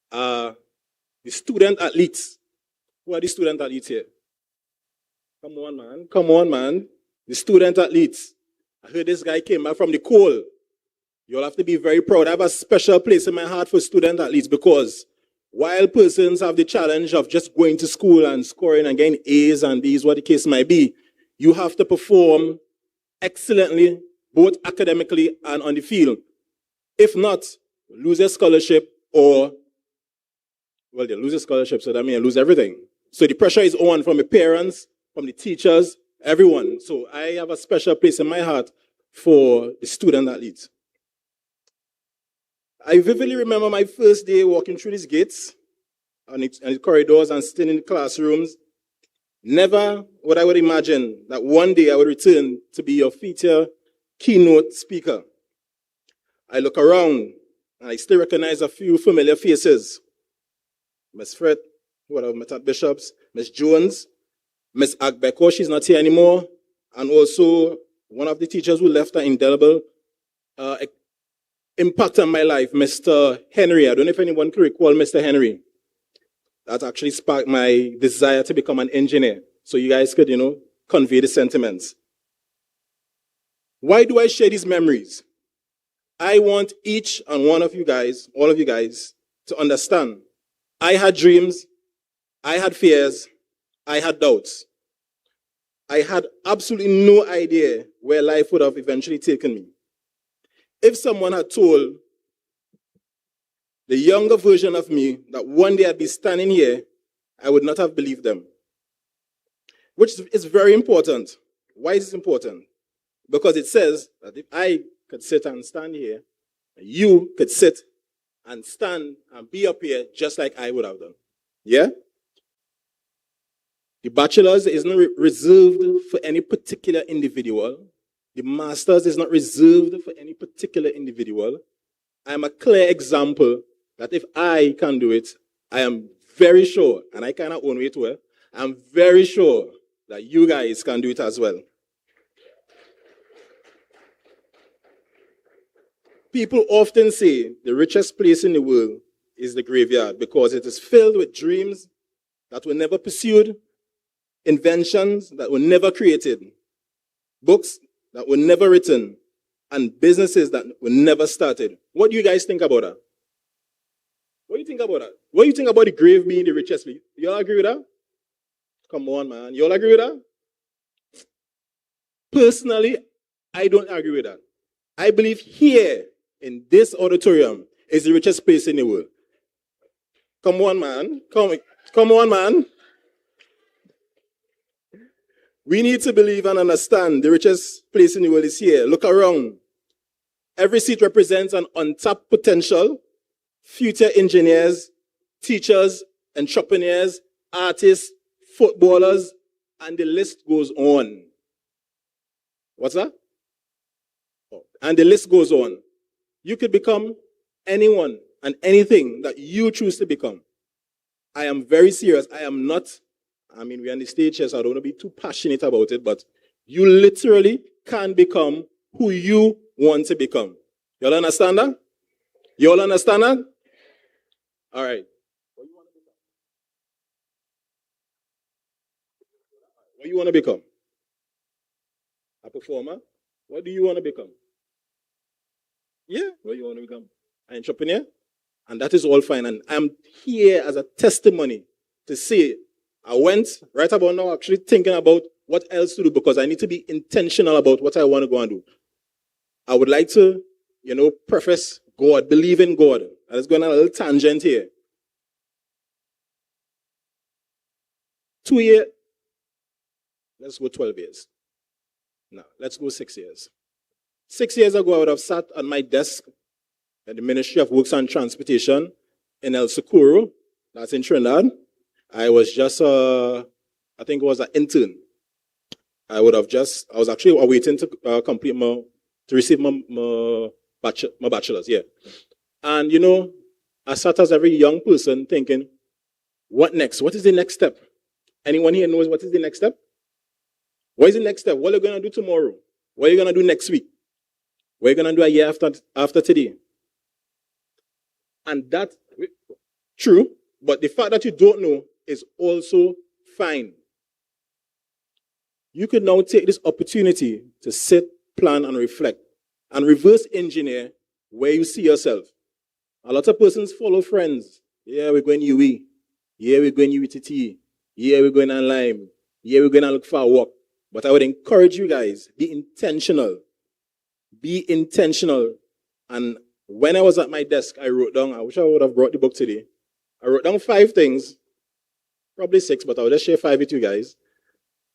The student athletes. Who are the student athletes here? Come on, man. Come on, man. The student athletes. I heard this guy came back from the coal. You'll have to be very proud. I have a special place in my heart for student athletes because while persons have the challenge of just going to school and scoring and getting A's and B's, what the case might be, you have to perform excellently, both academically and on the field. If not, lose a scholarship or, well, they lose a scholarship, so that means lose everything. So the pressure is on from the parents, from the teachers, everyone. So I have a special place in my heart for the student athletes. I vividly remember my first day walking through these gates and the corridors and sitting in the classrooms. Never would I would imagine that one day I would return to be your feature keynote speaker. I look around and I still recognize a few familiar faces. Miss Fred, who I've met at Bishop's, Miss Jones, Miss Agbeko, she's not here anymore, and also one of the teachers who left an indelible impact on my life, Mr. Henry. I don't know if anyone can recall Mr. Henry. That actually sparked my desire to become an engineer. So you guys could, convey the sentiments. Why do I share these memories? I want each and one of you guys, all of you guys, to understand. I had dreams, I had fears, I had doubts. I had absolutely no idea where life would have eventually taken me. If someone had told the younger version of me that one day I'd be standing here, I would not have believed them. Which is very important. Why is it important? Because it says that if I could sit and stand here, you could sit and stand and be up here just like I would have done. Yeah? The bachelor's is not reserved for any particular individual. The master's is not reserved for any particular individual. I am a clear example that if I can do it, I am very sure, and I cannot own it well, I'm very sure that you guys can do it as well. People often say the richest place in the world is the graveyard because it is filled with dreams that were never pursued, inventions that were never created, books that were never written, and businesses that were never started. What do you guys think about that? What do you think about that? What do you think about the grave being the richest place? You all agree with that? Come on, man. You all agree with that? Personally, I don't agree with that. I believe here in this auditorium is the richest place in the world. Come on, man. Come on, man. We need to believe and understand the richest place in the world is here. Look around. Every seat represents an untapped potential. Future engineers, teachers, entrepreneurs, artists, footballers, and the list goes on. What's that? Oh, and the list goes on. You could become anyone and anything that you choose to become. I am very serious. I am not, we're on the stage here, so I don't want to be too passionate about it, but you literally can become who you want to become. You all understand that? You all understand that? All right. What do you want to become? A performer? What do you want to become? Yeah, what do you want to become? An entrepreneur? And that is all fine. And I'm here as a testimony to say, I went right about now actually thinking about what else to do because I need to be intentional about what I want to go and do. I would like to, preface God, believe in God. And it's going on a little tangent here. 2 years, let's go 12 years. No, let's go 6 years. 6 years ago, I would have sat on my desk at the Ministry of Works and Transportation in El Socorro, that's in Trinidad. I was just, I think it was an intern. I was actually awaiting to receive my bachelor's, yeah. And, you know, I sat as every young person thinking, what next? What is the next step? Anyone here knows what is the next step? What is the next step? What are you going to do tomorrow? What are you going to do next week? What are you going to do a year after today? And that's true, but the fact that you don't know is also fine. You could now take this opportunity to sit, plan, and reflect, and reverse engineer where you see yourself. A lot of persons follow friends. Yeah, we're going UE. Yeah, we're going UTT. Yeah, we're going on Lime. Yeah, we're going to look for a walk. But I would encourage you guys, be intentional. Be intentional. And when I was at my desk, I wrote down, I wish I would have brought the book today. I wrote down 5 things, probably 6, but I'll just share 5 with you guys.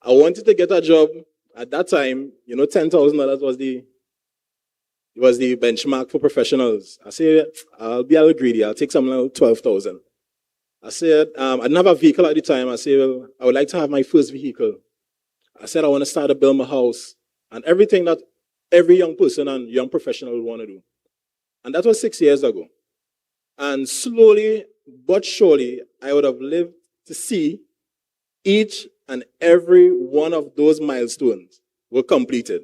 I wanted to get a job at that time. You know, $10,000 was the benchmark for professionals. I said, I'll be a little greedy. I'll take something like 12,000. I said, I didn't have a vehicle at the time. I said, well, I would like to have my first vehicle. I said, I want to start to build my house and everything that every young person and young professional would want to do. And that was 6 years ago. And slowly but surely, I would have lived to see each and every one of those milestones were completed.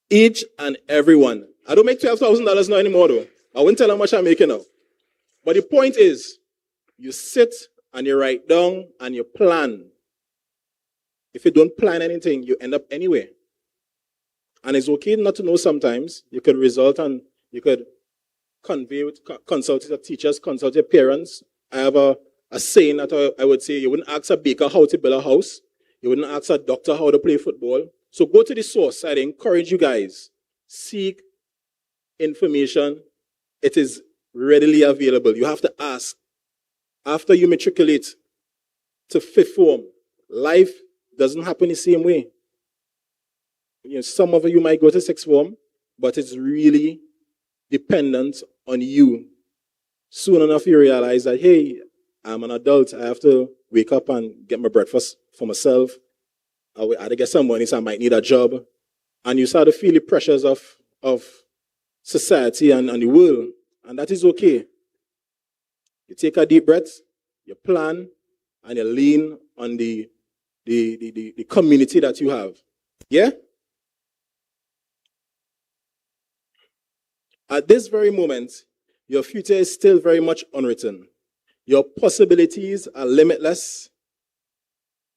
Each and every one. I don't make $12,000 now anymore, though. I wouldn't tell how much I'm making now. But the point is, you sit and you write down and you plan. If you don't plan anything, you end up anywhere. And it's okay not to know sometimes. You could result and you could convey with, consult with your teachers, consult your parents. I have a saying that I would say, you wouldn't ask a baker how to build a house. You wouldn't ask a doctor how to play football. So go to the source. I'd encourage you guys, seek information. It is readily available. You have to ask. After you matriculate to 5th form, life doesn't happen the same way. You know, some of you might go to 6th form, but it's really dependent on you. Soon enough, you realize that, hey, I'm an adult. I have to wake up and get my breakfast for myself. I have to get some money, so I might need a job. And you start to feel the pressures of society and the world. And that is okay. You take a deep breath, you plan, and you lean on the community that you have. Yeah? At this very moment, your future is still very much unwritten. Your possibilities are limitless.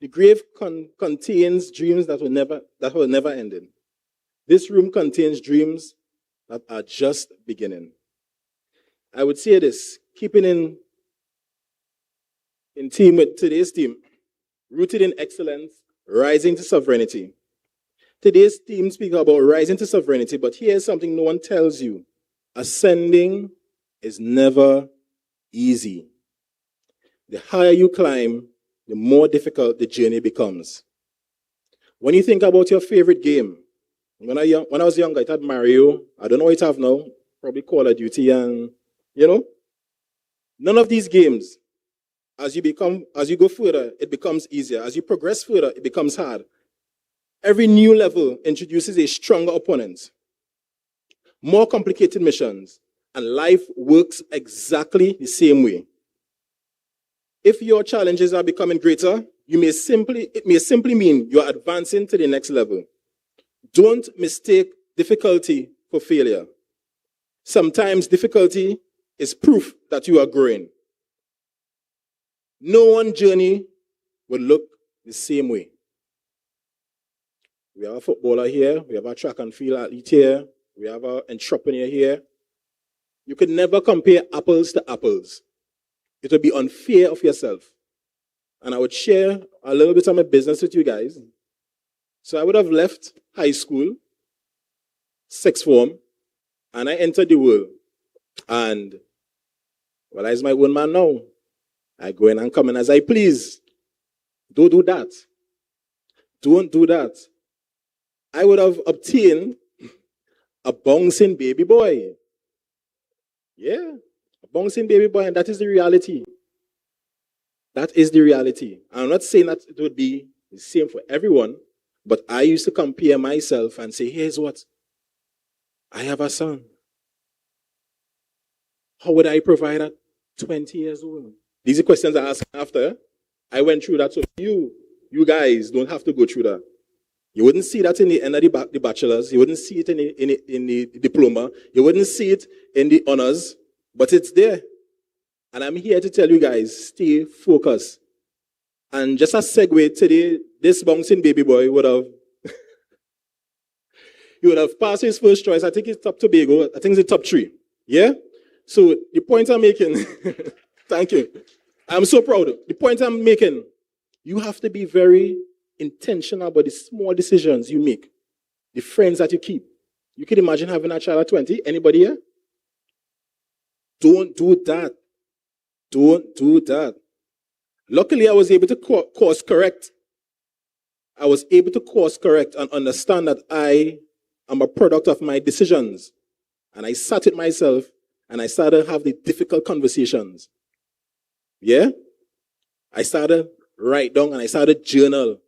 The grave contains dreams that will never end. This room contains dreams that are just beginning. I would say this, keeping in theme with today's theme, rooted in excellence, rising to sovereignty. Today's theme speaks about rising to sovereignty, but here's something no one tells you. Ascending is never easy. The higher you climb, the more difficult the journey becomes. When you think about your favorite game, when I was younger, I had Mario. I don't know what I have now. Probably Call of Duty and, you know. None of these games, as you go further, it becomes easier. As you progress further, it becomes hard. Every new level introduces a stronger opponent, more complicated missions, and life works exactly the same way. If your challenges are becoming greater, it may simply mean you're advancing to the next level. Don't mistake difficulty for failure. Sometimes difficulty is proof that you are growing. No one journey will look the same way. We have a footballer here, we have a track and field athlete here, we have an entrepreneur here. You can never compare apples to apples. It would be unfair of yourself. And I would share a little bit of my business with you guys. So I would have left high school, 6th form, and I entered the world. And, well, I is my own man now. I go in and come in as I please. Don't do that. Don't do that. I would have obtained a bouncing baby boy. Yeah, a Bouncing baby boy, and that is the reality. That is the reality. I'm not saying that it would be the same for everyone, but I used to compare myself and say, here's what. I have a son. How would I provide at 20 years old? These are questions I ask after. I went through that, so you guys don't have to go through that. You wouldn't see that in the end of the bachelor's. You wouldn't see it in the diploma. You wouldn't see it in the honors, but it's there. And I'm here to tell you guys, stay focused. And just a segue today, this bouncing baby boy would have he would have passed his first choice. I think it's top Tobago. I think it's the top 3. Yeah? So the point I'm making, thank you. I'm so proud. The point I'm making, you have to be very intentional about the small decisions you make, the friends that you keep. You can imagine having a child at 20. Anybody here? Don't do that. Don't do that. Luckily, I was able to course correct. I was able to course correct and understand that I am a product of my decisions. And I sat with myself and I started to have the difficult conversations. Yeah? I started write down and I started journal.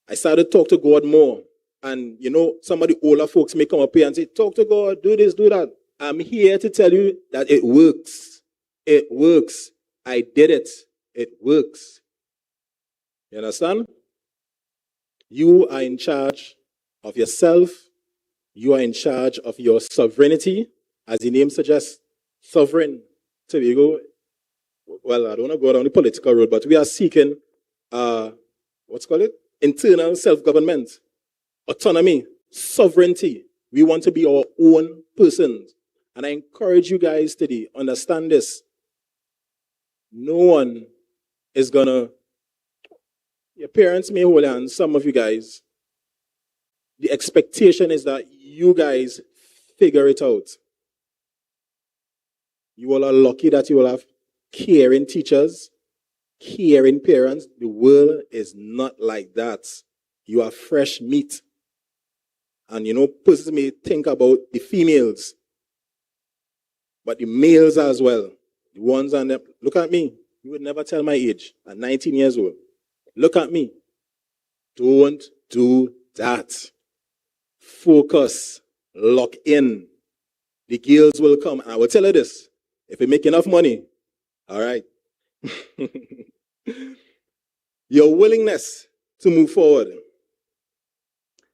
I started to talk to God more. And you know, some of the older folks may come up here and say, talk to God, do this, do that. I'm here to tell you that it works. It works. I did it. It works. You understand? You are in charge of yourself. You are in charge of your sovereignty. As the name suggests, sovereign. So we go, well, I don't want to go down the political road, but we are seeking, what's called it? Internal self-government, autonomy, sovereignty. We want to be our own persons. And I encourage you guys today, understand this. No one is going to, your parents may hold on, some of you guys. The expectation is that you guys figure it out. You all are lucky that you will have caring teachers, caring parents. The world is not like that. You are fresh meat. And you know, persons may think about the females, but the males as well. The ones on them. Look at me. You would never tell my age at 19 years old. Look at me. Don't do that. Focus. Lock in. The girls will come. And I will tell you this. If you make enough money, all right. Your willingness to move forward.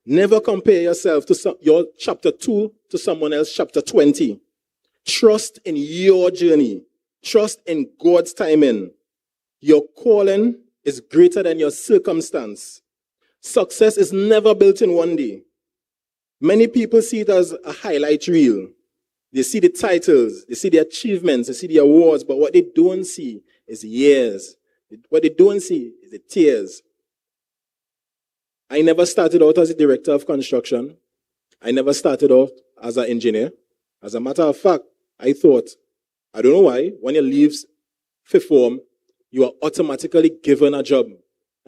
Never compare yourself to your chapter 2 to someone else chapter 20. Trust in your journey. Trust in God's timing. Your calling is greater than your circumstance. Success is never built in one day. Many people see it as a highlight reel. They see the titles, they see the achievements, they see the awards, but what they don't see is years. What they don't see is the tears. I never started out as a director of construction. I never started out as an engineer. As a matter of fact, I thought, I don't know why, when you leave fifth form, you are automatically given a job.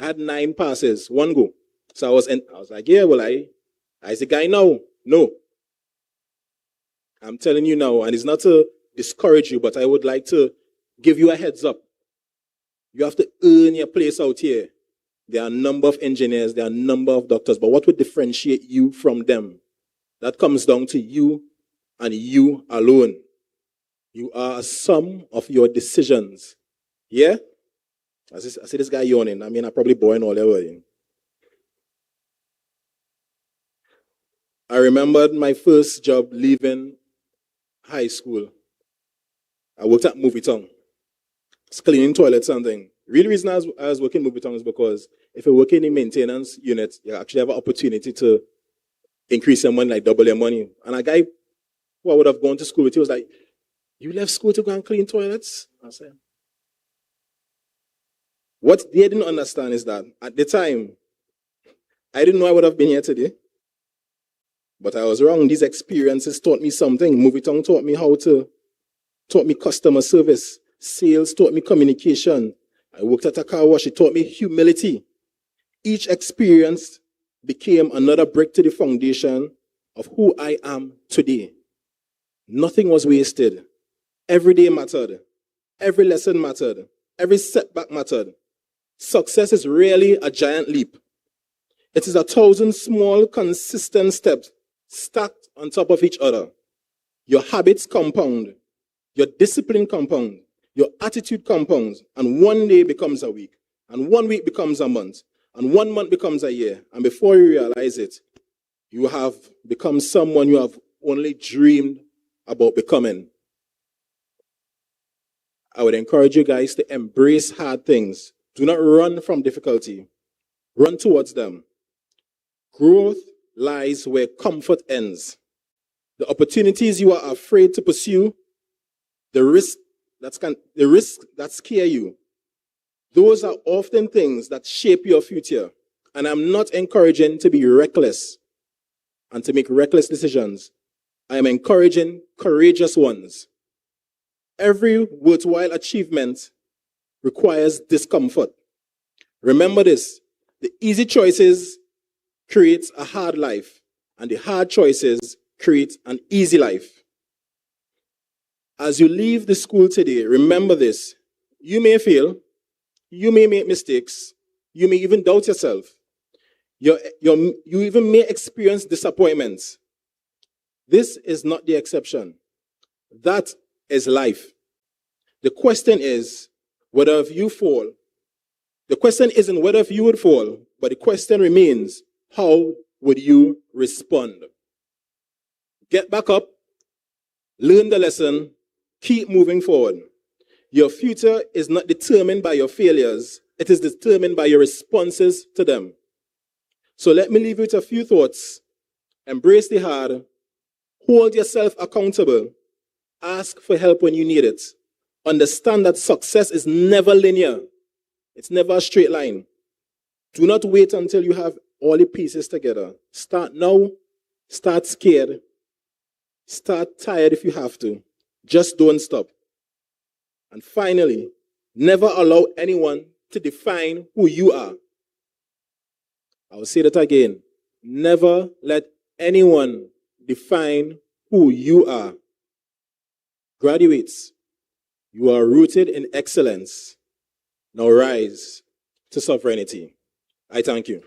I had 9 passes, 1 go. So I was like, yeah, well, I the guy now. No. I'm telling you now, and it's not to discourage you, but I would like to give you a heads up. You have to earn your place out here. There are a number of engineers, there are a number of doctors, but what would differentiate you from them? That comes down to you and you alone. You are a sum of your decisions. Yeah? I see this guy yawning. I mean, I'm probably boring all over. I remembered my first job leaving high school. I worked at Movie Town. It's cleaning toilets and things. Real reason I was working in Movie Town is because if you work in the maintenance unit, you actually have an opportunity to increase your money, like double your money. And a guy who I would have gone to school with, he was like, you left school to go and clean toilets? I said, what they didn't understand is that at the time, I didn't know I would have been here today. But I was wrong. These experiences taught me something. Movie Town taught me customer service. Sales taught me communication. I worked at a car wash. It taught me humility. Each experience became another brick to the foundation of who I am today. Nothing was wasted. Every day mattered. Every lesson mattered. Every setback mattered. Success is really a giant leap. It is 1,000 small, consistent steps stacked on top of each other. Your habits compound. Your discipline compounds. Your attitude compounds. And one day becomes a week. And 1 week becomes a month. And 1 month becomes a year. And before you realize it, you have become someone you have only dreamed about becoming. I would encourage you guys to embrace hard things. Do not run from difficulty. Run towards them. Growth lies where comfort ends. The opportunities you are afraid to pursue, the risks that scare you, those are often things that shape your future. And I'm not encouraging to be reckless and to make reckless decisions. I am encouraging courageous ones. Every worthwhile achievement requires discomfort. Remember this, the easy choices create a hard life, and the hard choices create an easy life. As you leave the school today, remember this, you may fail, you may make mistakes, you may even doubt yourself. You even may experience disappointments. This is not the exception. That is life. The question is whether if you fall. The question isn't whether if you would fall, but the question remains, how would you respond? Get back up, learn the lesson, keep moving forward. Your future is not determined by your failures, it is determined by your responses to them. So let me leave you with a few thoughts. Embrace the hard, hold yourself accountable, ask for help when you need it. Understand that success is never linear. It's never a straight line. Do not wait until you have all the pieces together. Start now, start scared, start tired if you have to. Just don't stop. And finally, never allow anyone to define who you are. I will say that again. Never let anyone define who you are. Graduates, you are rooted in excellence. Now rise to sovereignty. I thank you.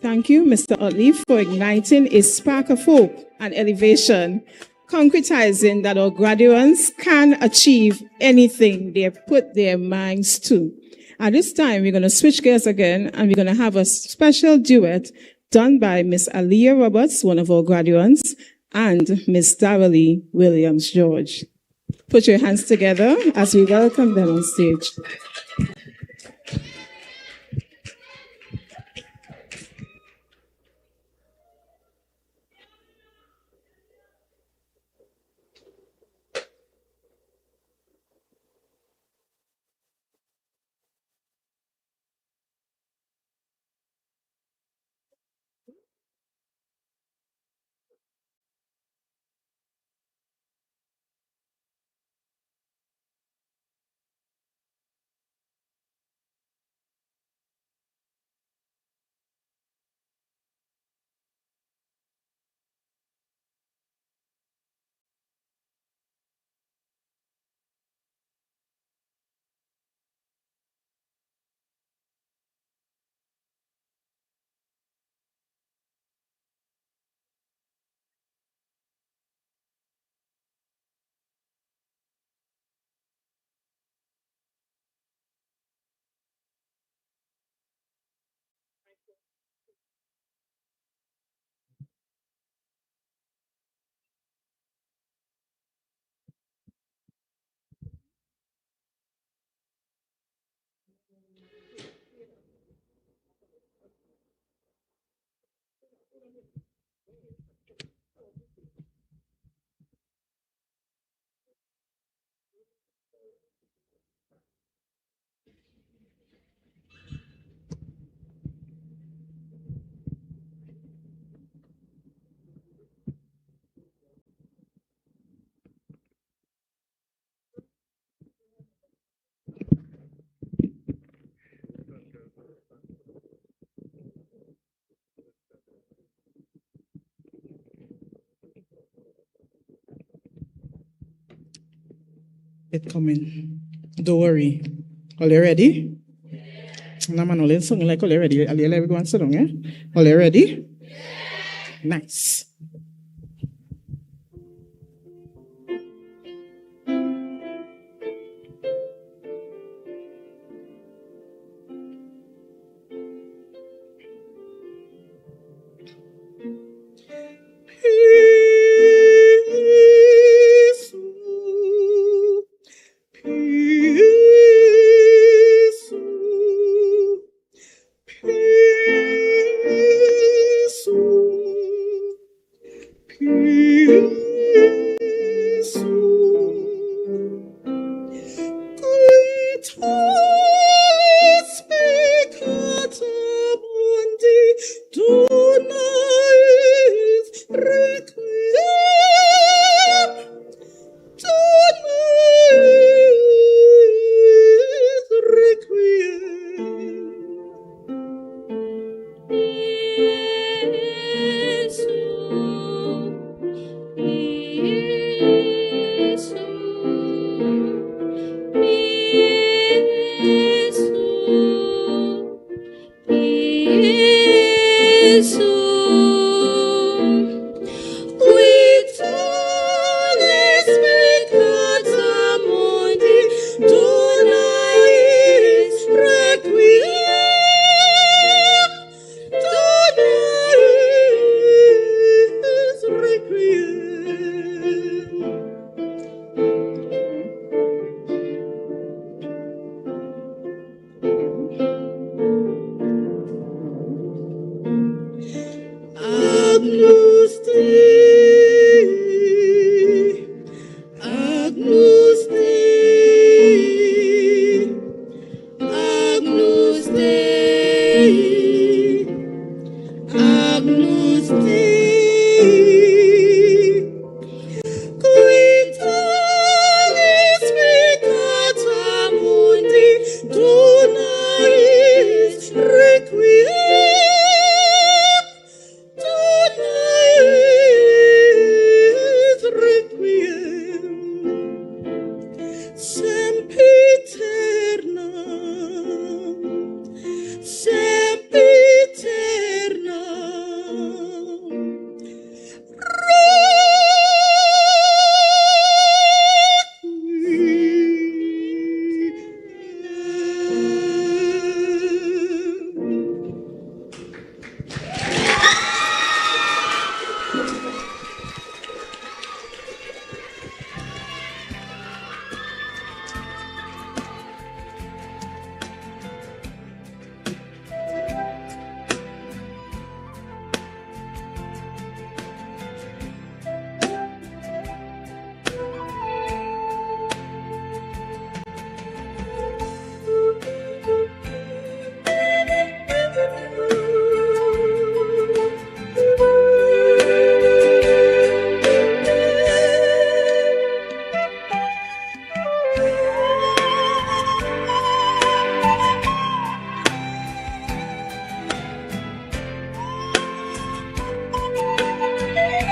Thank you, Mr. Otley, for igniting a spark of hope and elevation, concretizing that our graduates can achieve anything they put their minds to. At this time, we're going to switch gears again, and we're going to have a special duet done by Miss Aliyah Roberts, one of our graduates, and Miss Darrelly Williams-George. Put your hands together as we welcome them on stage. It coming. Don't worry. Are you ready? No man, only song like all you ready. Are you everyone song, eh? Are you ready? Nice.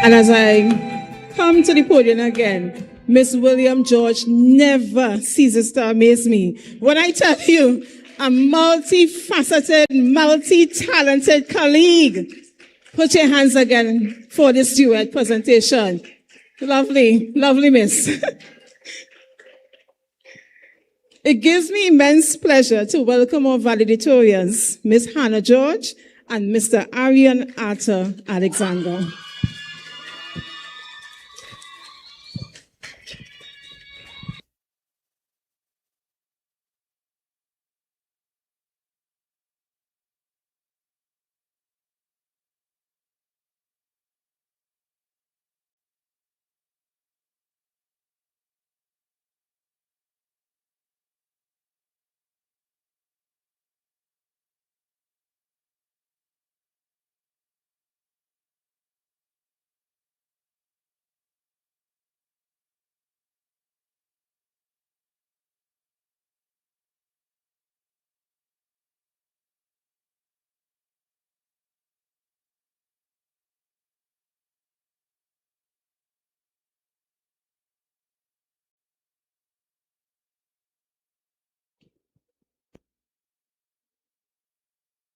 And as I come to the podium again, Miss William George never ceases to amaze me. When I tell you, a multifaceted, multi-talented colleague. Put your hands again for this duet presentation. Lovely, lovely miss. It gives me immense pleasure to welcome our valedictorians, Miss Hannah George and Mr. Arian Arthur Alexander.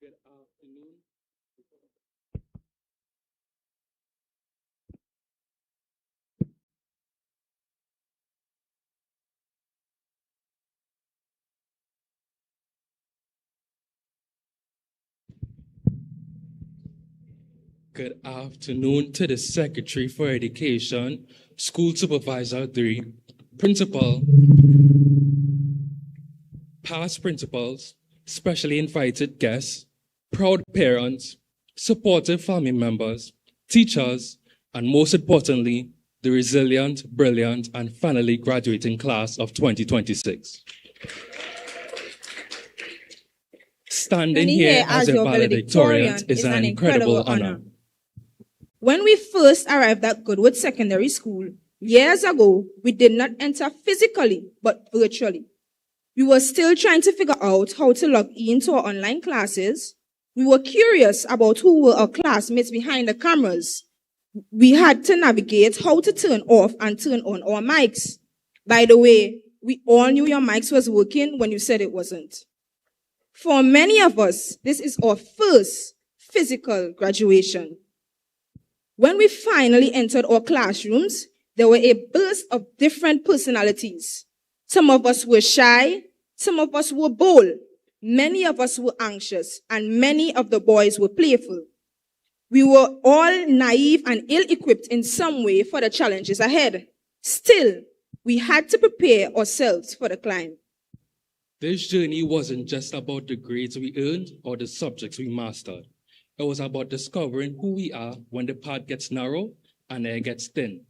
Good afternoon. Good afternoon to the Secretary for Education, School Supervisor 3, Principal, past principals, specially invited guests, proud parents, supportive family members, teachers, and most importantly, the resilient, brilliant, and finally graduating class of 2026. Standing here as your valedictorian is an incredible honor. When we first arrived at Goodwood Secondary School years ago, we did not enter physically, but virtually. We were still trying to figure out how to log into our online classes. We were curious about who were our classmates behind the cameras. We had to navigate how to turn off and turn on our mics. By the way, we all knew your mics was working when you said it wasn't. For many of us, this is our first physical graduation. When we finally entered our classrooms, there were a burst of different personalities. Some of us were shy, some of us were bold, many of us were anxious, and many of the boys were playful. We were all naive and ill-equipped in some way for the challenges ahead. Still, we had to prepare ourselves for the climb. This journey wasn't just about the grades we earned or the subjects we mastered. It was about discovering who we are when the path gets narrow and air gets thin.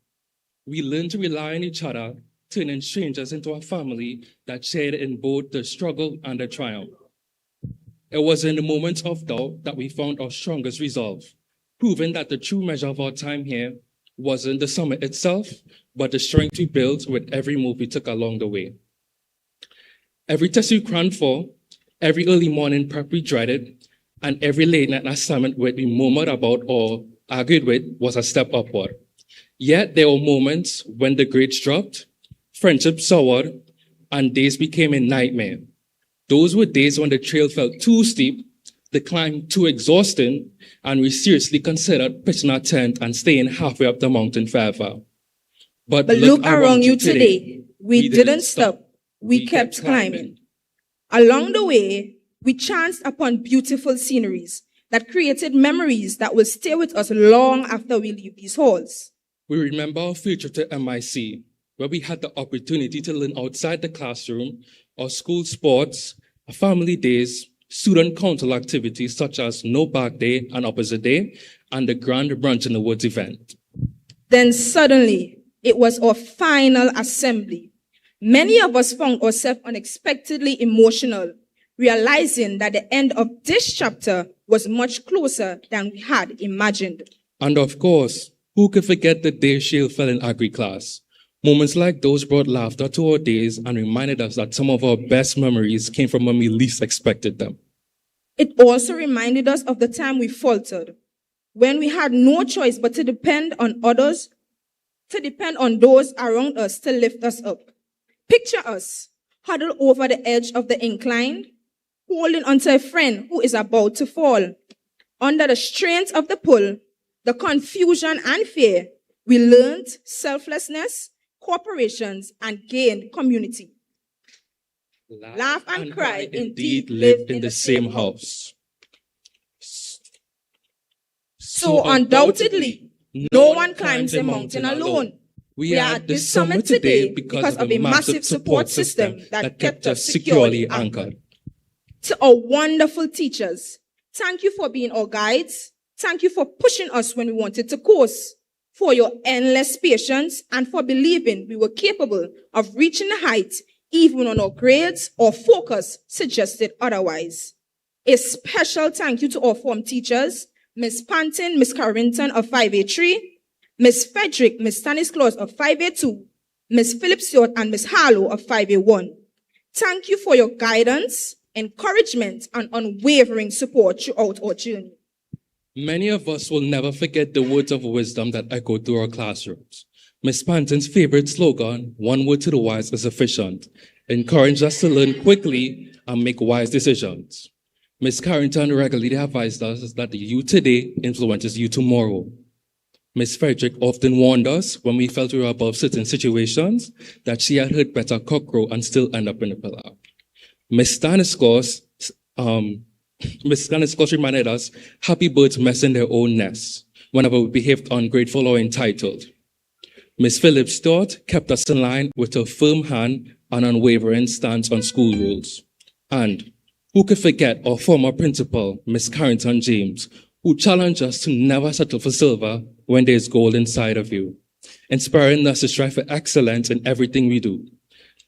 We learned to rely on each other, turning strangers into a family that shared in both the struggle and the triumph. It was in the moments of doubt that we found our strongest resolve, proving that the true measure of our time here wasn't the summit itself, but the strength we built with every move we took along the way. Every test we crammed for, every early morning prep we dreaded, and every late night assignment we murmured about or argued with was a step upward. Yet there were moments when the grades dropped, friendships soured, and days became a nightmare. Those were days when the trail felt too steep, the climb too exhausting, and we seriously considered pitching our tent and staying halfway up the mountain forever. But look around you today. We didn't stop. We kept climbing. Along the way, we chanced upon beautiful sceneries that created memories that will stay with us long after we leave these halls. We remember our field trip to MIC, where we had the opportunity to learn outside the classroom, our school sports, our family days, student council activities such as No Back Day and Opposite Day, and the Grand Brunch in the Woods event. Then suddenly, it was our final assembly. Many of us found ourselves unexpectedly emotional, realizing that the end of this chapter was much closer than we had imagined. And of course, who could forget the day Shale fell in agri class? Moments like those brought laughter to our days and reminded us that some of our best memories came from when we least expected them. It also reminded us of the time we faltered, when we had no choice but to depend on others, to depend on those around us to lift us up. Picture us huddled over the edge of the incline, holding onto a friend who is about to fall. Under the strains of the pull, the confusion and fear, we learned selflessness, cooperations, and gained community. Laugh and cry indeed lived in the same house. So undoubtedly, no one climbs a mountain alone. We are at this summit today because of a massive support system that kept us securely anchored. To our wonderful teachers, thank you for being our guides. Thank you for pushing us when we wanted to course, for your endless patience, and for believing we were capable of reaching the height even when our grades or focus suggested otherwise. A special thank you to our form teachers, Miss Panton, Miss Carrington of 5A3, Miss Frederick, Miss Stanislaus of 5A2, Miss Philip Stewart, and Miss Harlow of 5A1. Thank you for your guidance, encouragement, and unwavering support throughout our journey. Many of us will never forget the words of wisdom that echoed through our classrooms. Miss Panton's favorite slogan, "One word to the wise is sufficient," encouraged us to learn quickly and make wise decisions. Ms. Carrington regularly advised us that the you today influences you tomorrow. Ms. Frederick often warned us when we felt we were above certain situations that she had heard better cockroach and still end up in the pillar. Ms. Stanislaus reminded us happy birds mess in their own nests whenever we behaved ungrateful or entitled. Ms. Phillips Stewart kept us in line with her firm hand and unwavering stance on school rules. And who could forget our former principal, Ms. Carrington James, who challenged us to never settle for silver when there's gold inside of you, inspiring us to strive for excellence in everything we do.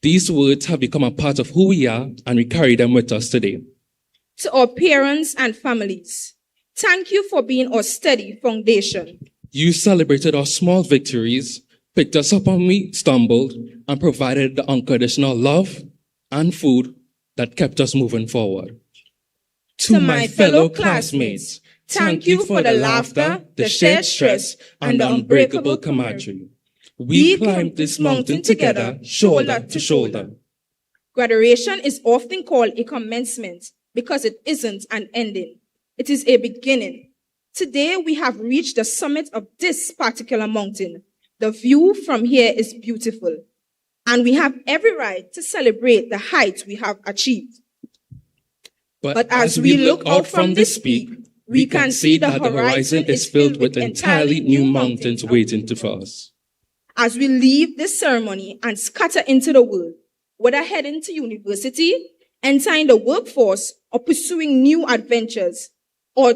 These words have become a part of who we are, and we carry them with us today. To our parents and families, thank you for being our steady foundation. You celebrated our small victories, picked us up when we stumbled, and provided the unconditional love and food that kept us moving forward. To my fellow classmates, thank you for the laughter, the shared stress, and the unbreakable camaraderie. We climbed this mountain together, shoulder to shoulder. Graduation is often called a commencement because it isn't an ending. It is a beginning. Today, we have reached the summit of this particular mountain. The view from here is beautiful, and we have every right to celebrate the heights we have achieved. But as we look out from this peak, we can see that the horizon is filled with entirely new mountains waiting for us. As we leave this ceremony and scatter into the world, whether heading to university, entering the workforce, or pursuing new adventures, or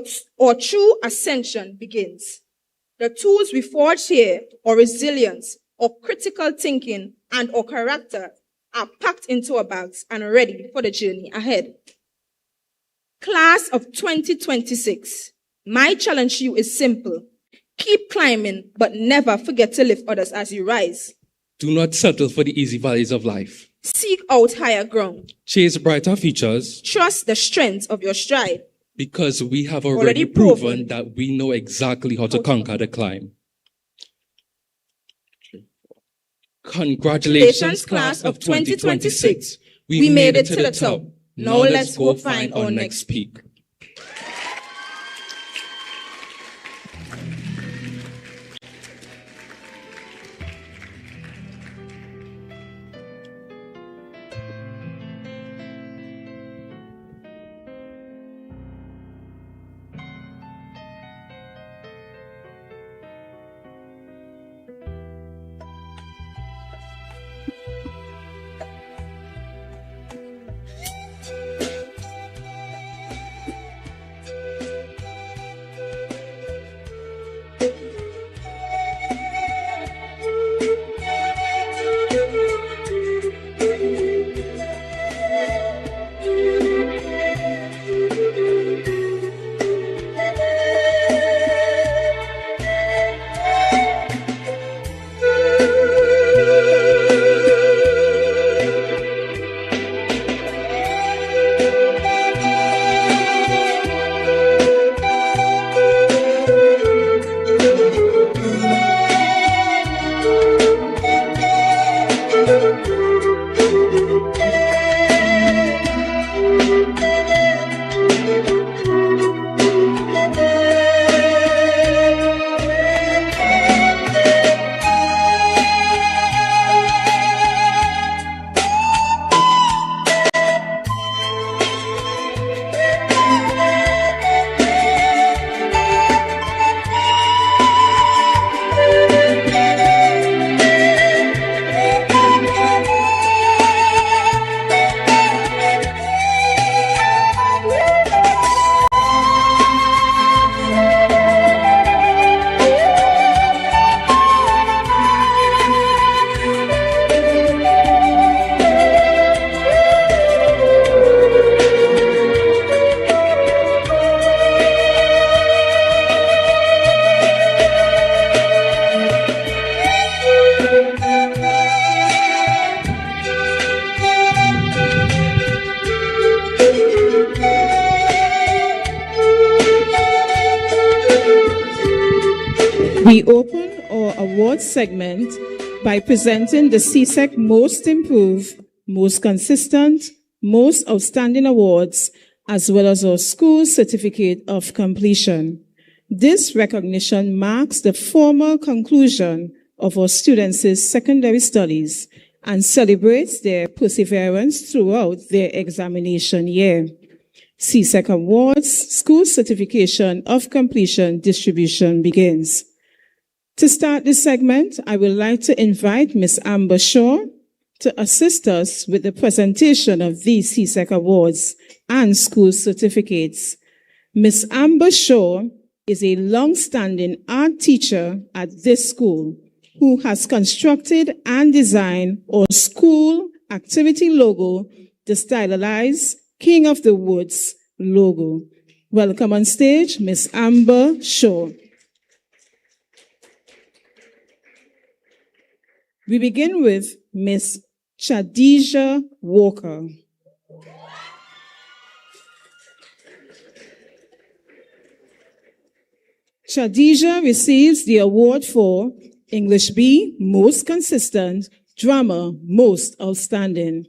true ascension begins. The tools we forge here, or resilience, or critical thinking, and or character, are packed into our bags and ready for the journey ahead. Class of 2026, my challenge to you is simple. Keep climbing, but never forget to lift others as you rise. Do not settle for the easy valleys of life. Seek out higher ground. Chase brighter futures. Trust the strength of your stride. Because we have already proven that we know exactly how to conquer the climb. Congratulations, class of 2026. We made it to the top. Now let's go find our next peak. We open our award segment by presenting the CSEC Most Improved, Most Consistent, Most Outstanding Awards as well as our school certificate of completion. This recognition marks the formal conclusion of our students' secondary studies and celebrates their perseverance throughout their examination year. CSEC Awards School Certification of Completion distribution begins. To start this segment, I would like to invite Ms. Amber Shaw to assist us with the presentation of these CSEC Awards and school certificates. Ms. Amber Shaw is a long-standing art teacher at this school who has constructed and designed our school activity logo, the stylized King of the Woods logo. Welcome on stage, Ms. Amber Shaw. We begin with Ms. Chadija Walker. Chadija receives the award for English B, Most Consistent, Drama, Most Outstanding.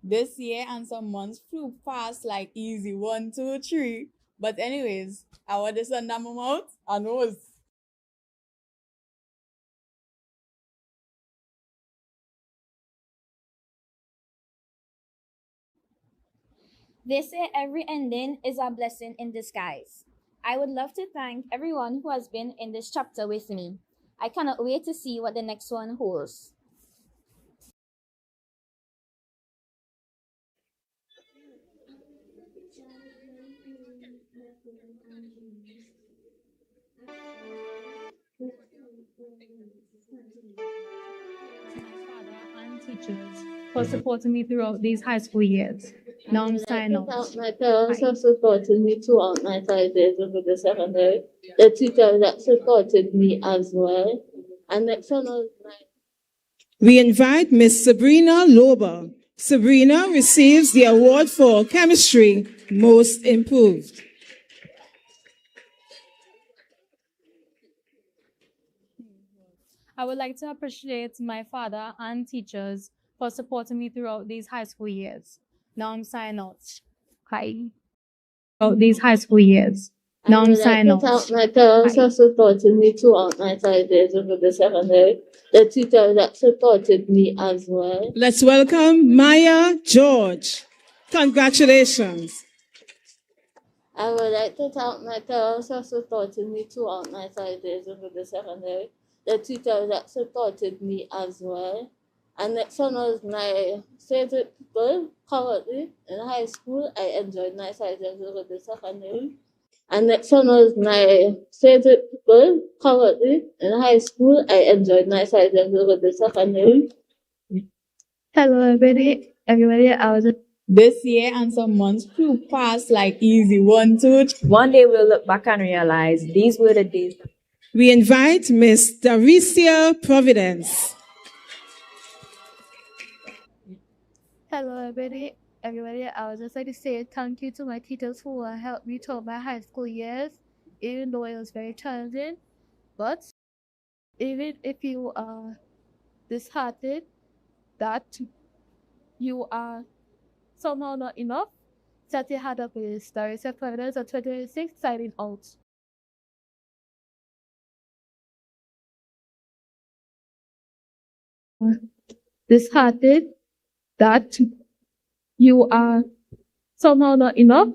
This year and some months flew fast like easy 1, 2, 3. But anyways, I want this on my mouth and nose. They say every ending is a blessing in disguise. I would love to thank everyone who has been in this chapter with me. I cannot wait to see what the next one holds. And teachers for supporting me throughout these high school years. Now I'm signing off. My parents have supported me throughout my 5 years over the secondary. The teachers that supported me as well. And next one was We invite Miss Sabrina Loba. Sabrina receives the award for Chemistry Most Improved. I would like to appreciate my father and teachers for supporting me throughout these high school years. Now I'm signing out. Hi. Throughout these high school years. Now I'm signing out. My parents have supported me throughout my 5 years over the secondary. The teachers that supported me as well. Let's welcome Maya George. Congratulations. I would like to thank my parents for supporting me throughout my 5 years over the secondary. The teachers that supported me as well. And next one was my favorite people currently in high school. I enjoyed my 5 years over the secondary. And next one was my favorite people currently in high school. I enjoyed my 5 years over the secondary. Hello, everybody. I was This year and some months flew fast like easy 1, 2, 3. One day we'll look back and realize these were the days. We invite Miss Daricia Providence. Hello, everybody. I would just like to say thank you to my teachers who helped me through my high school years, even though it was very challenging. But even if you are disheartened that you are somehow not enough, set your heart up with Daricia Providence at 2026, signing out. Disheartened that you are somehow not enough,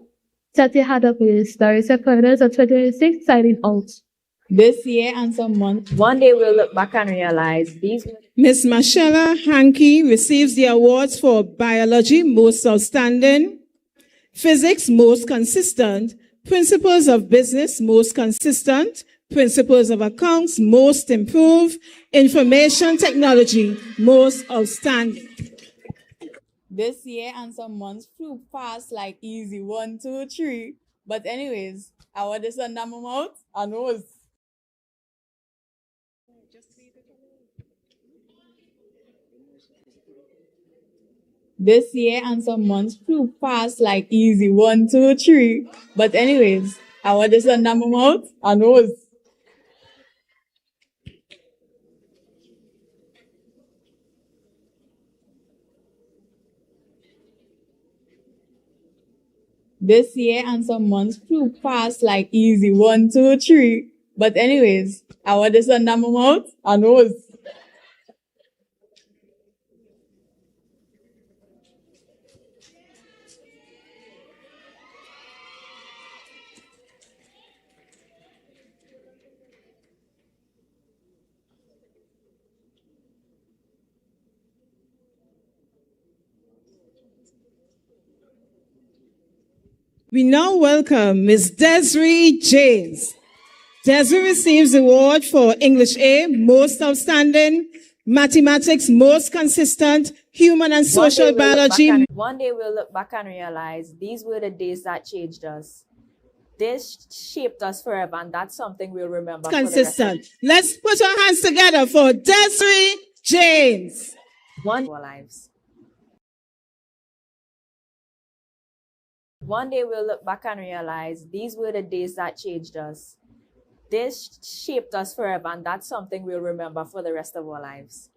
set your heart up with Daricia Providence at 2026, signing out. This year and some months. One day we'll look back and realize these. Miss Marcella Hankey receives the awards for Biology Most Outstanding, Physics Most Consistent, Principles of Business Most Consistent, Principles of Accounts Most Improved, Information Technology Most Outstanding. This year and some months flew fast like easy 1, 2, 3. But anyways, I want this on my mouth and nose. This year and some months flew fast like easy. 1, 2, 3. But anyways, I want this on number mouth and nose. This year and some months flew fast like easy. 1, 2, 3. But anyways, I want this on number mouth and nose. We now welcome Ms. Desiree James. Desiree receives the award for English A, Most Outstanding, Mathematics, Most Consistent, Human and Social Biology. One day we'll look back and realize these were the days that changed us. This shaped us forever, and that's something we'll remember. Consistent. Let's put our hands together for Desiree James. One our lives. One day we'll look back and realize these were the days that changed us. This shaped us forever, and that's something we'll remember for the rest of our lives.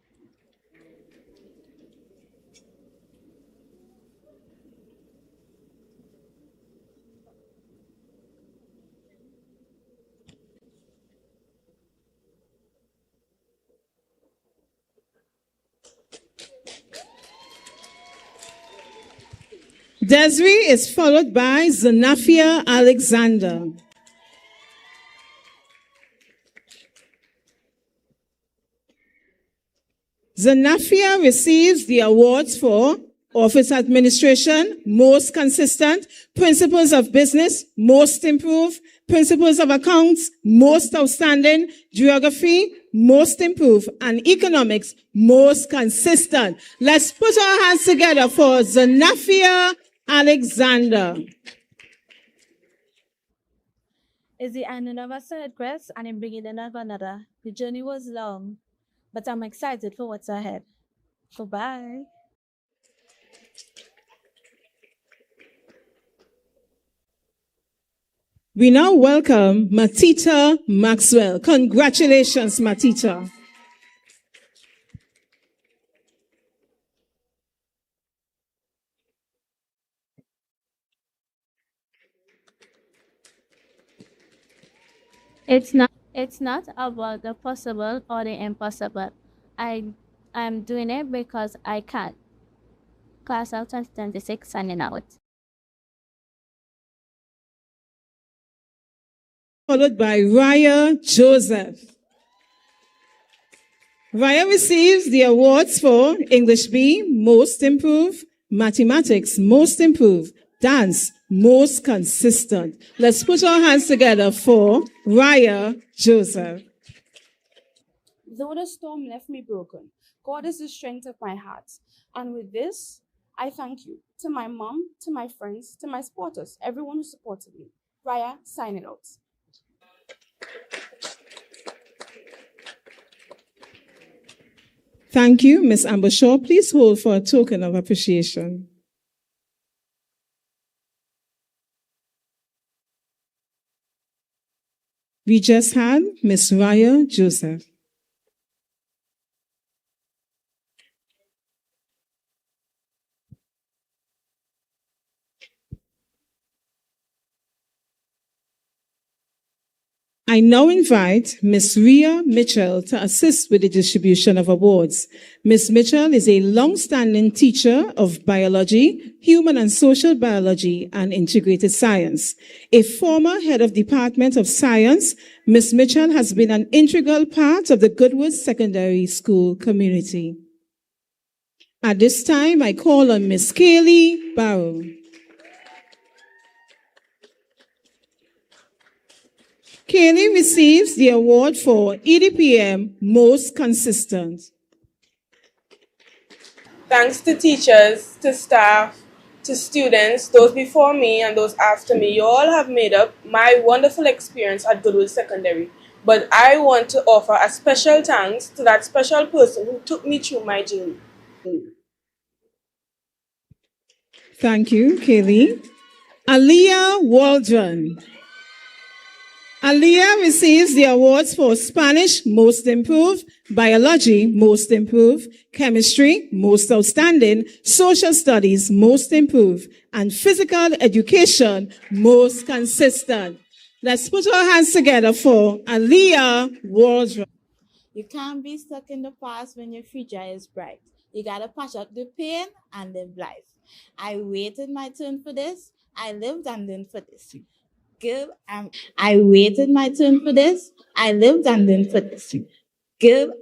Desiree is followed by Zanafia Alexander. Zanafia receives the awards for Office Administration, Most Consistent, Principles of Business, Most Improved, Principles of Accounts, Most Outstanding, Geography, Most Improved, and Economics, Most Consistent. Let's put our hands together for Zanafia Alexander. It's the end of a third quest and the beginning of another. The journey was long, but I'm excited for what's ahead. Goodbye. We now welcome Matita Maxwell. Congratulations, Matita. It's not about the possible or the impossible. I'm doing it because I can. Class out 2026 signing out. Followed by Raya Joseph. Raya receives the awards for English B, Most Improved, Mathematics, Most Improved, Dance, Most Consistent. Let's put our hands together for Raya Joseph. Though the storm left me broken, God is the strength of my heart. And with this, I thank you to my mom, to my friends, to my supporters, everyone who supported me. Raya, signing out. Thank you, Ms. Amber Shaw. Please hold for a token of appreciation. We just had Ms. Raya Joseph. I now invite Ms. Ria Mitchell to assist with the distribution of awards. Ms. Mitchell is a long-standing teacher of biology, human and social biology, and integrated science. A former head of Department of Science, Ms. Mitchell has been an integral part of the Goodwood Secondary School community. At this time, I call on Ms. Kaylee Barrow. Kaylee receives the award for EDPM Most Consistent. Thanks to teachers, to staff, to students, those before me and those after me, you all have made up my wonderful experience at Goodwood Secondary. But I want to offer a special thanks to that special person who took me through my journey. Thank you, Kaylee. Aliyah Waldron. Aliyah receives the awards for Spanish, Most Improved, Biology, Most Improved, Chemistry, Most Outstanding, Social Studies, Most Improved, and Physical Education, Most Consistent. Let's put our hands together for Aliyah Waldron. You can't be stuck in the past when your future is bright. You gotta patch up the pain and live life. I waited my turn for this. I lived and learned for this. I waited my turn for this. I lived and learned for this.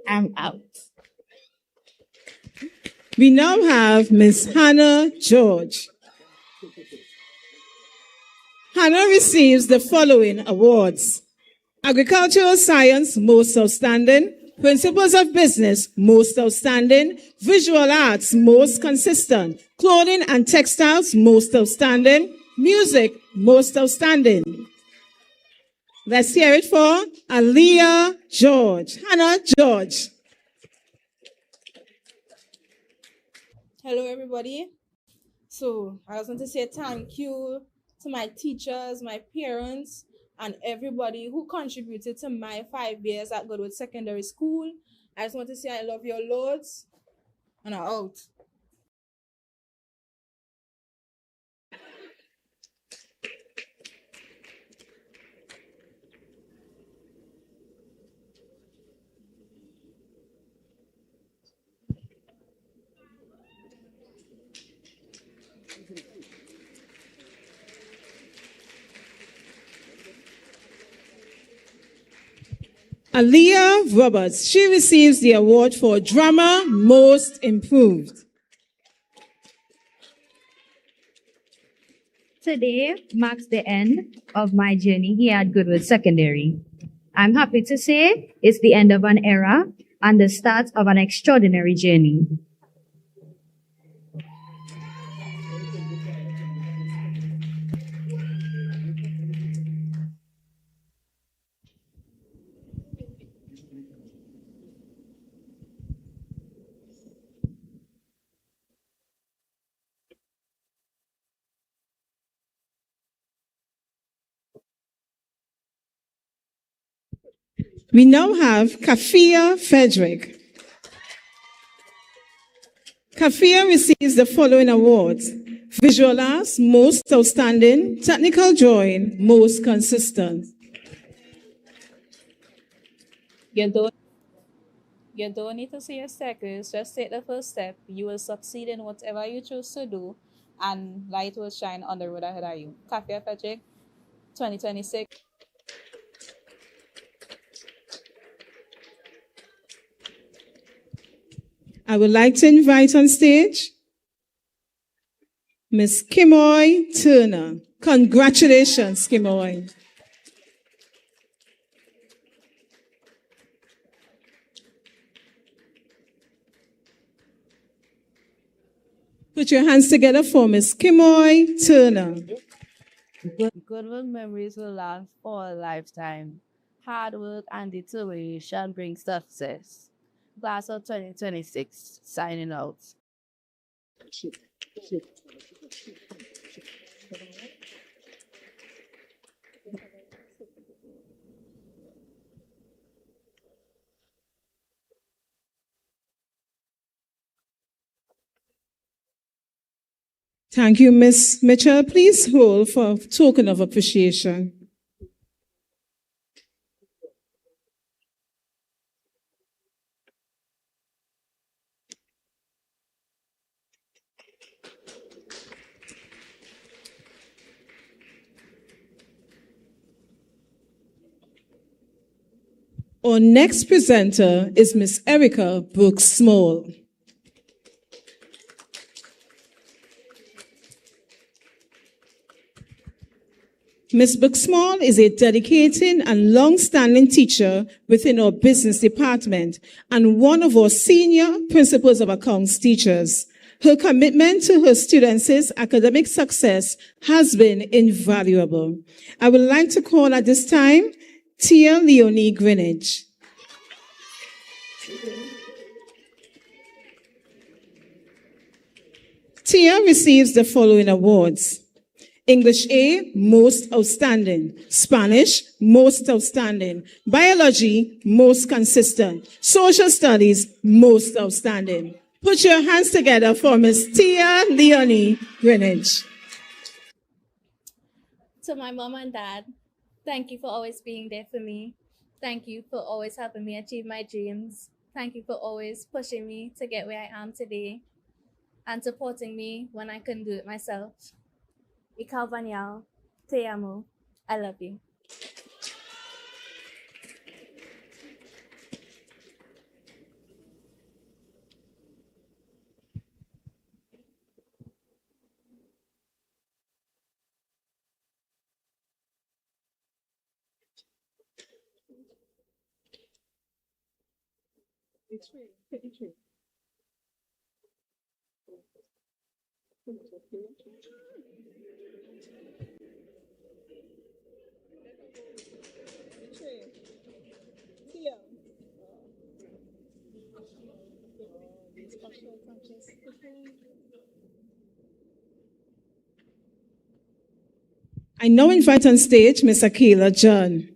I'm out. We now have Miss Hannah George. Hannah receives the following awards: Agricultural Science, Most Outstanding; Principles of Business, Most Outstanding; Visual Arts, Most Consistent; Clothing and Textiles, Most Outstanding; Music, Most Outstanding. Let's hear it for Aliyah George. Hannah George. Hello, everybody. So I just want to say thank you to my teachers, my parents, and everybody who contributed to my 5 years at Goodwood Secondary School. I just want to say I love you loads, and I'm out. Aliyah Roberts. She receives the award for Drama Most Improved. Today marks the end of my journey here at Goodwood Secondary. I'm happy to say it's the end of an era and the start of an extraordinary journey. We now have Kafia Frederick. Kafia receives the following awards: Visual Arts, Most Outstanding; Technical Drawing, Most Consistent. You don't need to say a second. Just take the first step. You will succeed in whatever you choose to do, and light will shine on the road ahead of you. Kafia Frederick, 2026. I would like to invite on stage Miss Kimoy Turner. Congratulations, Kimoy. Put your hands together for Miss Kimoy Turner. Goodwood memories will last for a lifetime. Hard work and determination bring success. Class of 2026, signing out. Thank you, Miss Mitchell. Please hold for a token of appreciation. Our next presenter is Miss Erica Brooks Small. Ms. Brooks-Small is a dedicated and long-standing teacher within our business department and one of our senior principals of accounts teachers. Her commitment to her students' academic success has been invaluable. I would like to call at this time Tia Leonie Greenwich. Tia receives the following awards. English A, most outstanding. Spanish, most outstanding. Biology, most consistent. Social studies, most outstanding. Put your hands together for Miss Tia Leonie Greenwich. To my mom and dad, thank you for always being there for me. Thank you for always helping me achieve my dreams. Thank you for always pushing me to get where I am today and supporting me when I couldn't do it myself. Ikaw Vanyal, te amo. I love you. I now invite on stage Miss Akela John.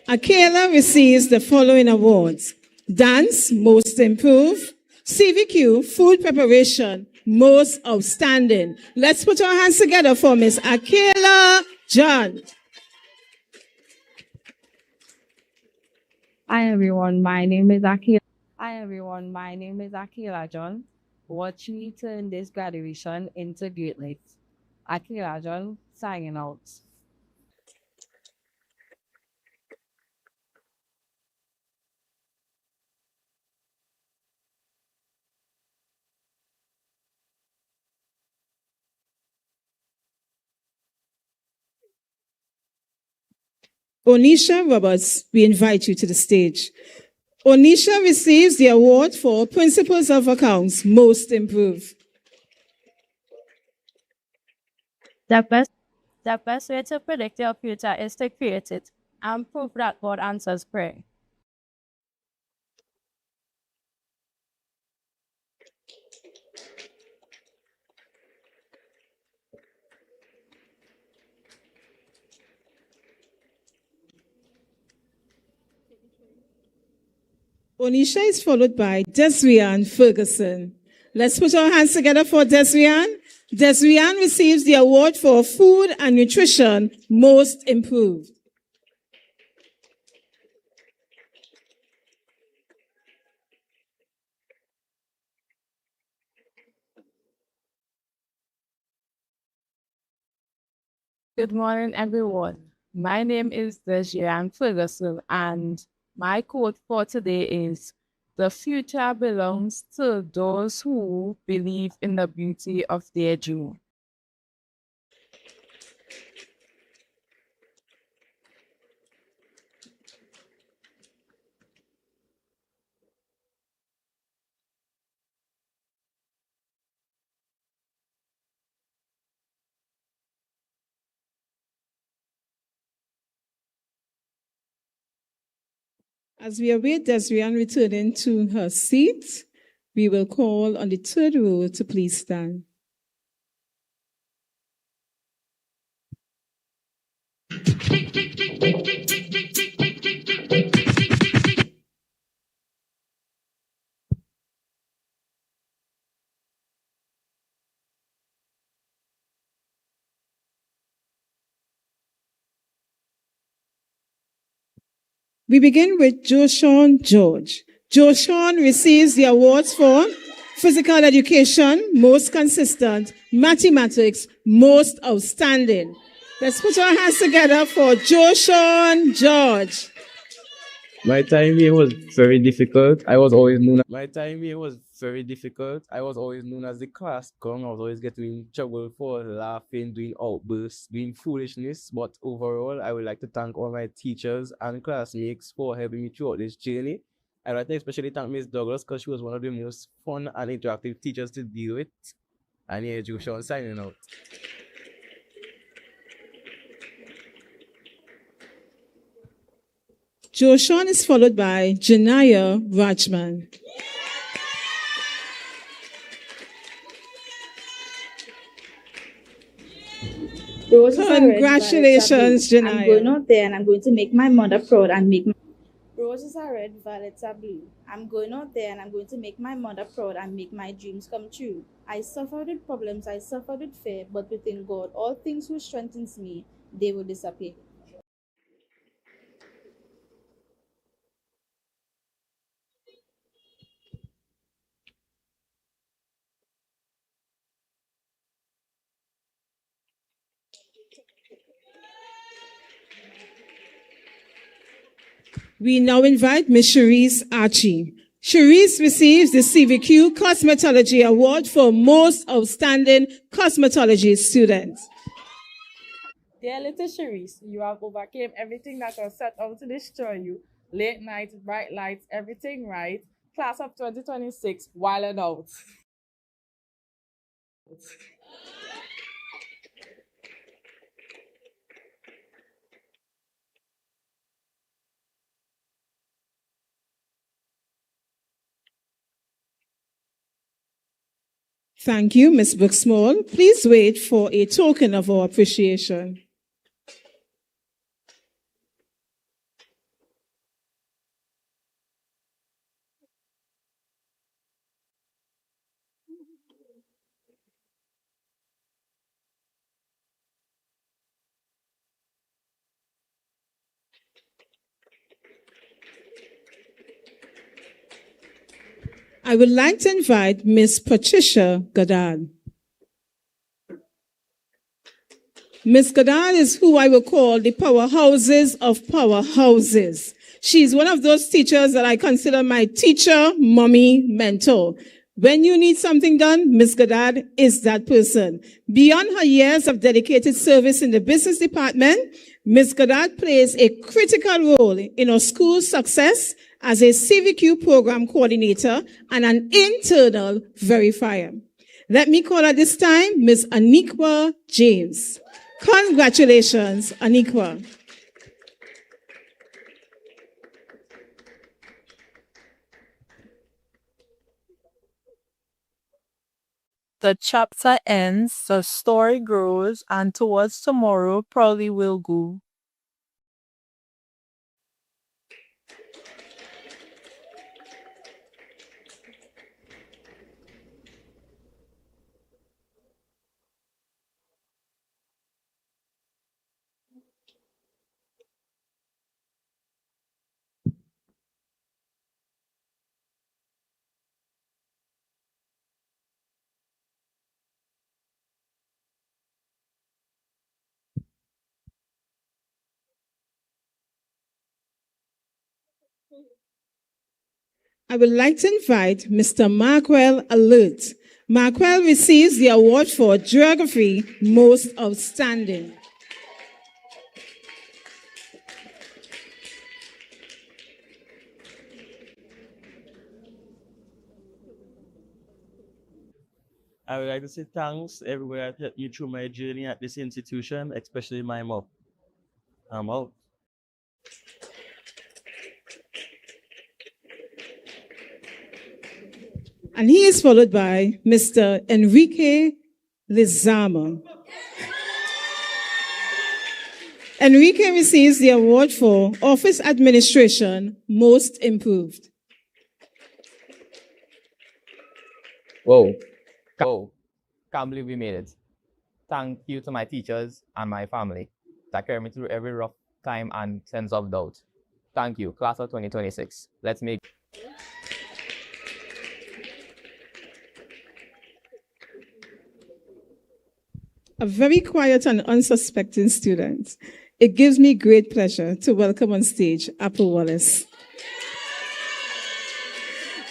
Akela receives the following awards. Dance, most improved. CVQ, food preparation, most outstanding. Let's put our hands together for Miss Akela John. Hi everyone, my name is Akila. Hi everyone, my name is Akila John. Watch me turn this graduation into greatness. Akila John, signing out. Onisha Roberts, we invite you to the stage. Onisha receives the award for Principles of Accounts, most improved. The best way to predict your future is to create it and prove that God answers prayer. Onisha is followed by Desrian Ferguson. Let's put our hands together for Desrian. Desrian receives the award for Food and Nutrition, most improved. Good morning, everyone. My name is Desrian Ferguson, and my quote for today is, "The future belongs to those who believe in the beauty of their dream." As we await Desrian returning to her seat, we will call on the third row to please stand. We begin with Joshawn George. Joshawn receives the awards for Physical Education, most consistent, Mathematics, most outstanding. Let's put our hands together for Joshawn George. My time here was very difficult. I was always known as the class clown. I was always getting in trouble for laughing, doing outbursts, doing foolishness. But overall, I would like to thank all my teachers and classmates for helping me throughout this journey. I'd like to especially thank Miss Douglas because she was one of the most fun and interactive teachers to deal with. And yeah, Joshua signing out. Joshawn is followed by Janaya Rajman. Roses are red, Congratulations, violets are blue. I'm going Janaya. out there and I'm going to make my mother proud and make my Roses are red, violets are blue. I'm going out there and I'm going to make my mother proud and make my dreams come true. I suffered with problems, I suffered with fear, but within God, all things who strengthens me, they will disappear. We now invite Miss Cherise Archie. Cherise receives the CVQ Cosmetology Award for Most Outstanding Cosmetology Student. Dear little Cherise, you have overcame everything that was set out to destroy you. Late nights, bright lights, everything right. Class of 2026, wild and out. Thank you, Ms. Buxmall. Please wait for a token of our appreciation. I would like to invite Ms. Patricia Goddard. Ms. Goddard is who I will call the powerhouses of powerhouses. She's one of those teachers that I consider my teacher, mommy, mentor. When you need something done, Ms. Goddard is that person. Beyond her years of dedicated service in the business department, Ms. Goddard plays a critical role in our school's success as a CVQ program coordinator and an internal verifier. Let me call at this time Ms. Anikwa James. Congratulations, Anikwa. The chapter ends, the story grows, and towards tomorrow probably will go. I would like to invite Mr. Markwell Alert. Markwell receives the award for Geography Most Outstanding. I would like to say thanks to everyone that helped me through my journey at this institution, especially my mom. I'm out. And he is followed by Mr. Enrique Lizama. Enrique receives the award for Office Administration Most Improved. Whoa. Can't believe we made it. Thank you to my teachers and my family that carried me through every rough time and sense of doubt. Thank you, class of 2026. Let's make a very quiet and unsuspecting student. It gives me great pleasure to welcome on stage Apple Wallace.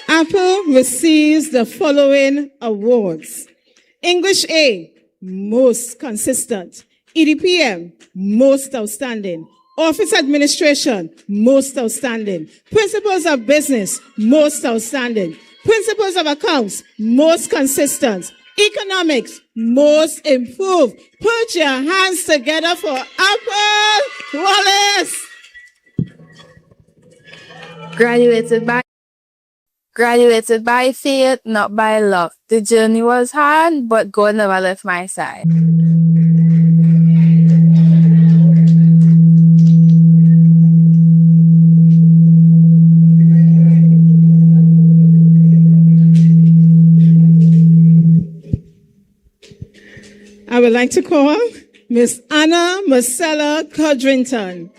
Apple receives the following awards. English A, Most Consistent. EDPM, Most Outstanding. Office Administration, Most Outstanding. Principles of Business, Most Outstanding. Principles of Accounts, Most Consistent. Economics, Most Improved. Put your hands together for Apple Wallace. Graduated by faith, not by luck. The journey was hard, but God never left my side. would like to call Miss Anna Marcella Codrington.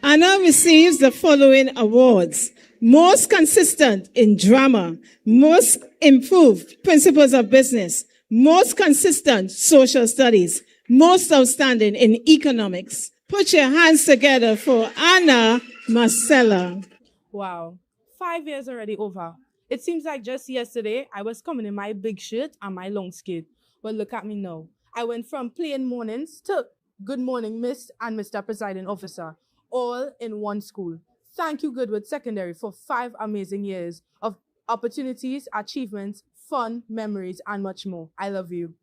Anna receives the following awards: most consistent in drama, most improved principles of business, most consistent social studies, most outstanding in economics. Put your hands together for Anna Marcella. Wow, 5 years already over. It seems like just yesterday I was coming in my big shirt and my long skirt. But look at me now. I went from plain mornings to good morning, Miss and Mr. Presiding Officer, all in one school. Thank you, Goodwood Secondary, for 5 amazing years of opportunities, achievements, fun, memories, and much more. I love you.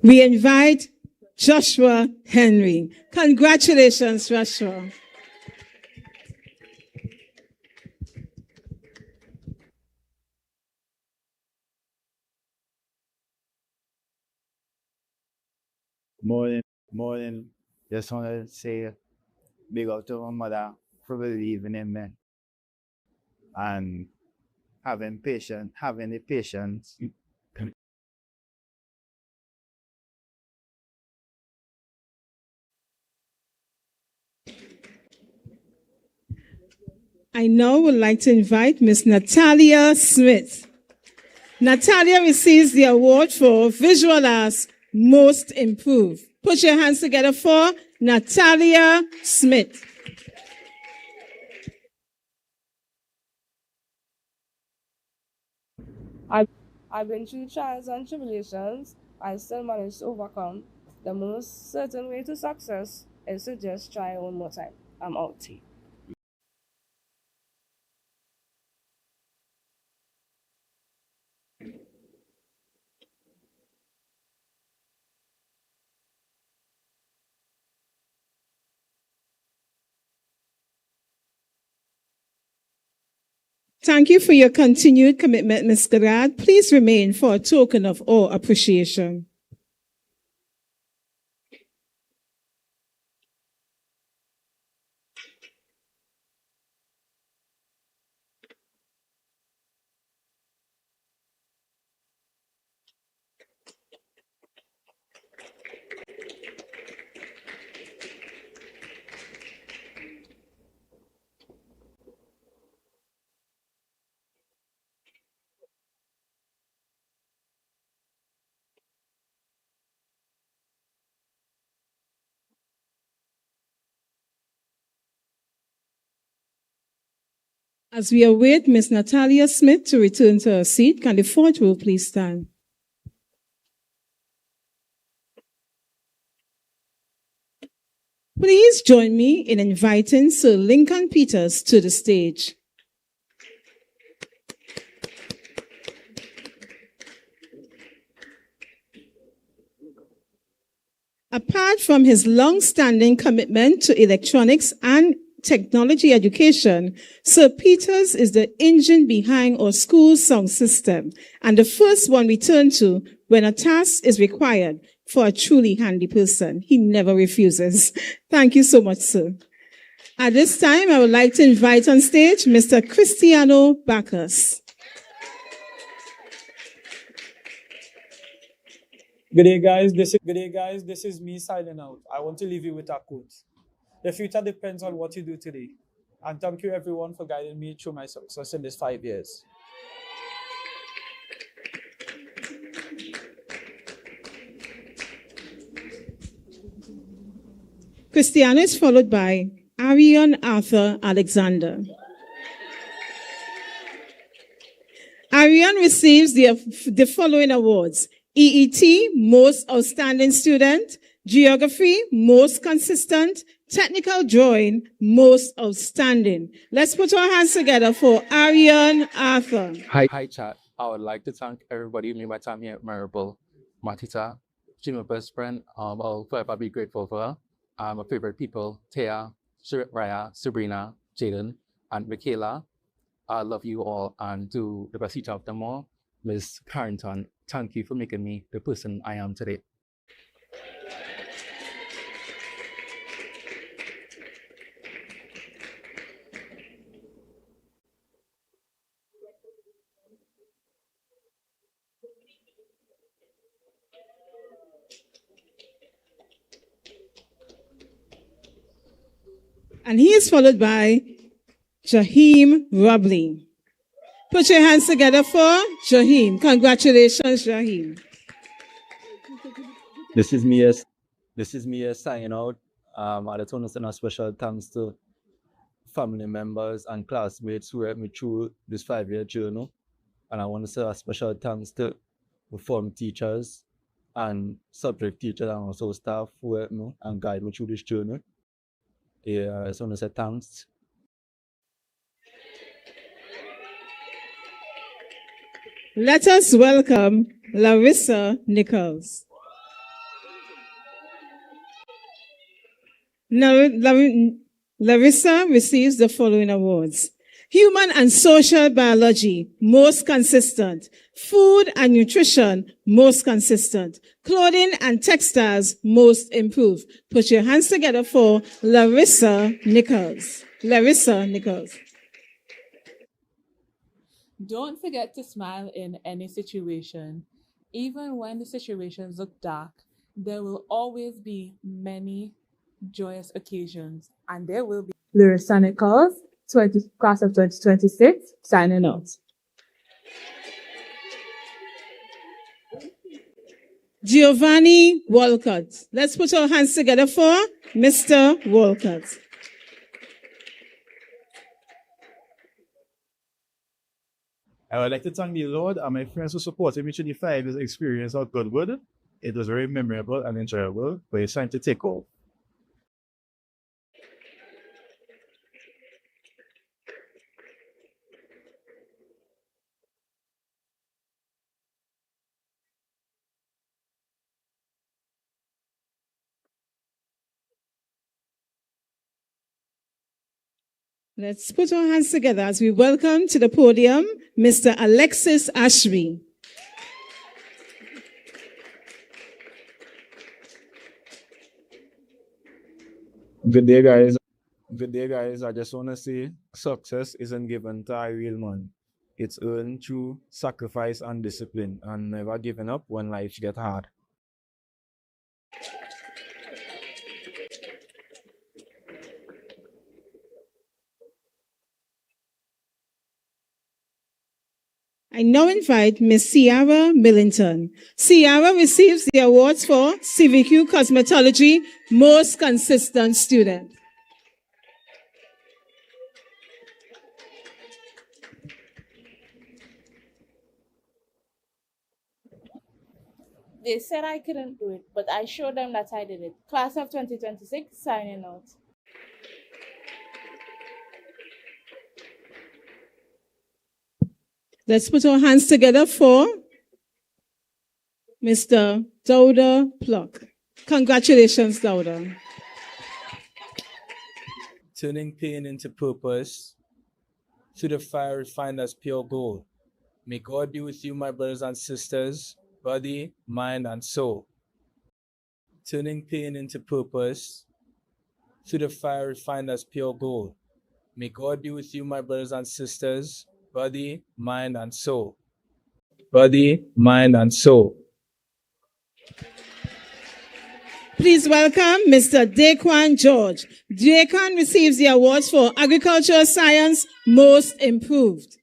We invite Joshua Henry. Congratulations, Joshua. Morning. Just want to say big up to my mother for believing in me and having the patience. I now would like to invite Miss Natalia Smith. Natalia receives the award for Visual Arts Most Improved. Put your hands together for Natalia Smith. I've been through trials and tribulations. I still managed to overcome. The most certain way to success is to just try one more time. I'm out. Tea. Thank you for your continued commitment, Ms. Garad. Please remain for a token of our appreciation. As we await Ms. Natalia Smith to return to her seat, can the fourth row please stand? Please join me in inviting Sir Lincoln Peters to the stage. Apart from his long-standing commitment to electronics and technology education, Sir Peters is the engine behind our school sound system and the first one we turn to when a task is required for a truly handy person. He never refuses. Thank you so much, sir. At this time, I would like to invite on stage Mr. Cristiano Bacchus. Good day, guys. This is me signing out. I want to leave you with a quote. The future depends on what you do today. And thank you, everyone, for guiding me through my success in these 5 years. Cristiano is followed by Arion Arthur Alexander. Arion receives the following awards: EET, Most Outstanding Student; Geography, Most Consistent; Technical Drawing, Most Outstanding. Let's put our hands together for Arion Arthur. Hi, chat. I would like to thank everybody who made my time here memorable. Matita, she's my best friend. I'll forever be grateful for her. My favorite people, Thea, Raya, Sabrina, Jaden, and Michaela. I love you all, and to the best each of them all, Ms. Carrington, thank you for making me the person I am today. And he is followed by Jaheem Robley. Put your hands together for Jaheem. Congratulations, Jaheem. This is me signing out. I just want to send a special thanks to family members and classmates who helped me through this 5-year journey. And I want to say a special thanks to the form teachers and subject teachers and also staff who helped me and guide me through this journey. Yeah, I just want to say thanks. Let us welcome Larissa Nichols. Larissa receives the following awards. Human and Social Biology, most consistent. Food and Nutrition, most consistent. Clothing and Textiles, most improved. Put your hands together for Larissa Nichols. Larissa Nichols. Don't forget to smile in any situation. Even when the situations look dark, there will always be many joyous occasions, and there will be. Larissa Nichols, class of 2026, signing out. Giovanni Walcott. Let's put our hands together for Mr. Walcott. I would like to thank the Lord and my friends who supported me through the 5 years experience at Goodwood. It was very memorable and enjoyable, but it's time to take off. Let's put our hands together as we welcome to the podium Mr. Alexis Ashby. Good day, guys. I just want to say success isn't given to a real man. It's earned through sacrifice and discipline, and never giving up when life gets hard. I now invite Miss Ciara Millington. Ciara receives the awards for CVQ Cosmetology Most Consistent Student. They said I couldn't do it, but I showed them that I did it. Class of 2026, signing out. Let's put our hands together for Mr. Dauda Pluck. Congratulations, Dauda. Turning pain into purpose, through the fire refined as pure gold. May God be with you, my brothers and sisters, body, mind, and soul. Turning pain into purpose, through the fire refined as pure gold. May God be with you, my brothers and sisters, body, mind, and soul. Body, mind, and soul. Please welcome Mr. Daquan George. Daquan receives the awards for Agricultural Science Most Improved.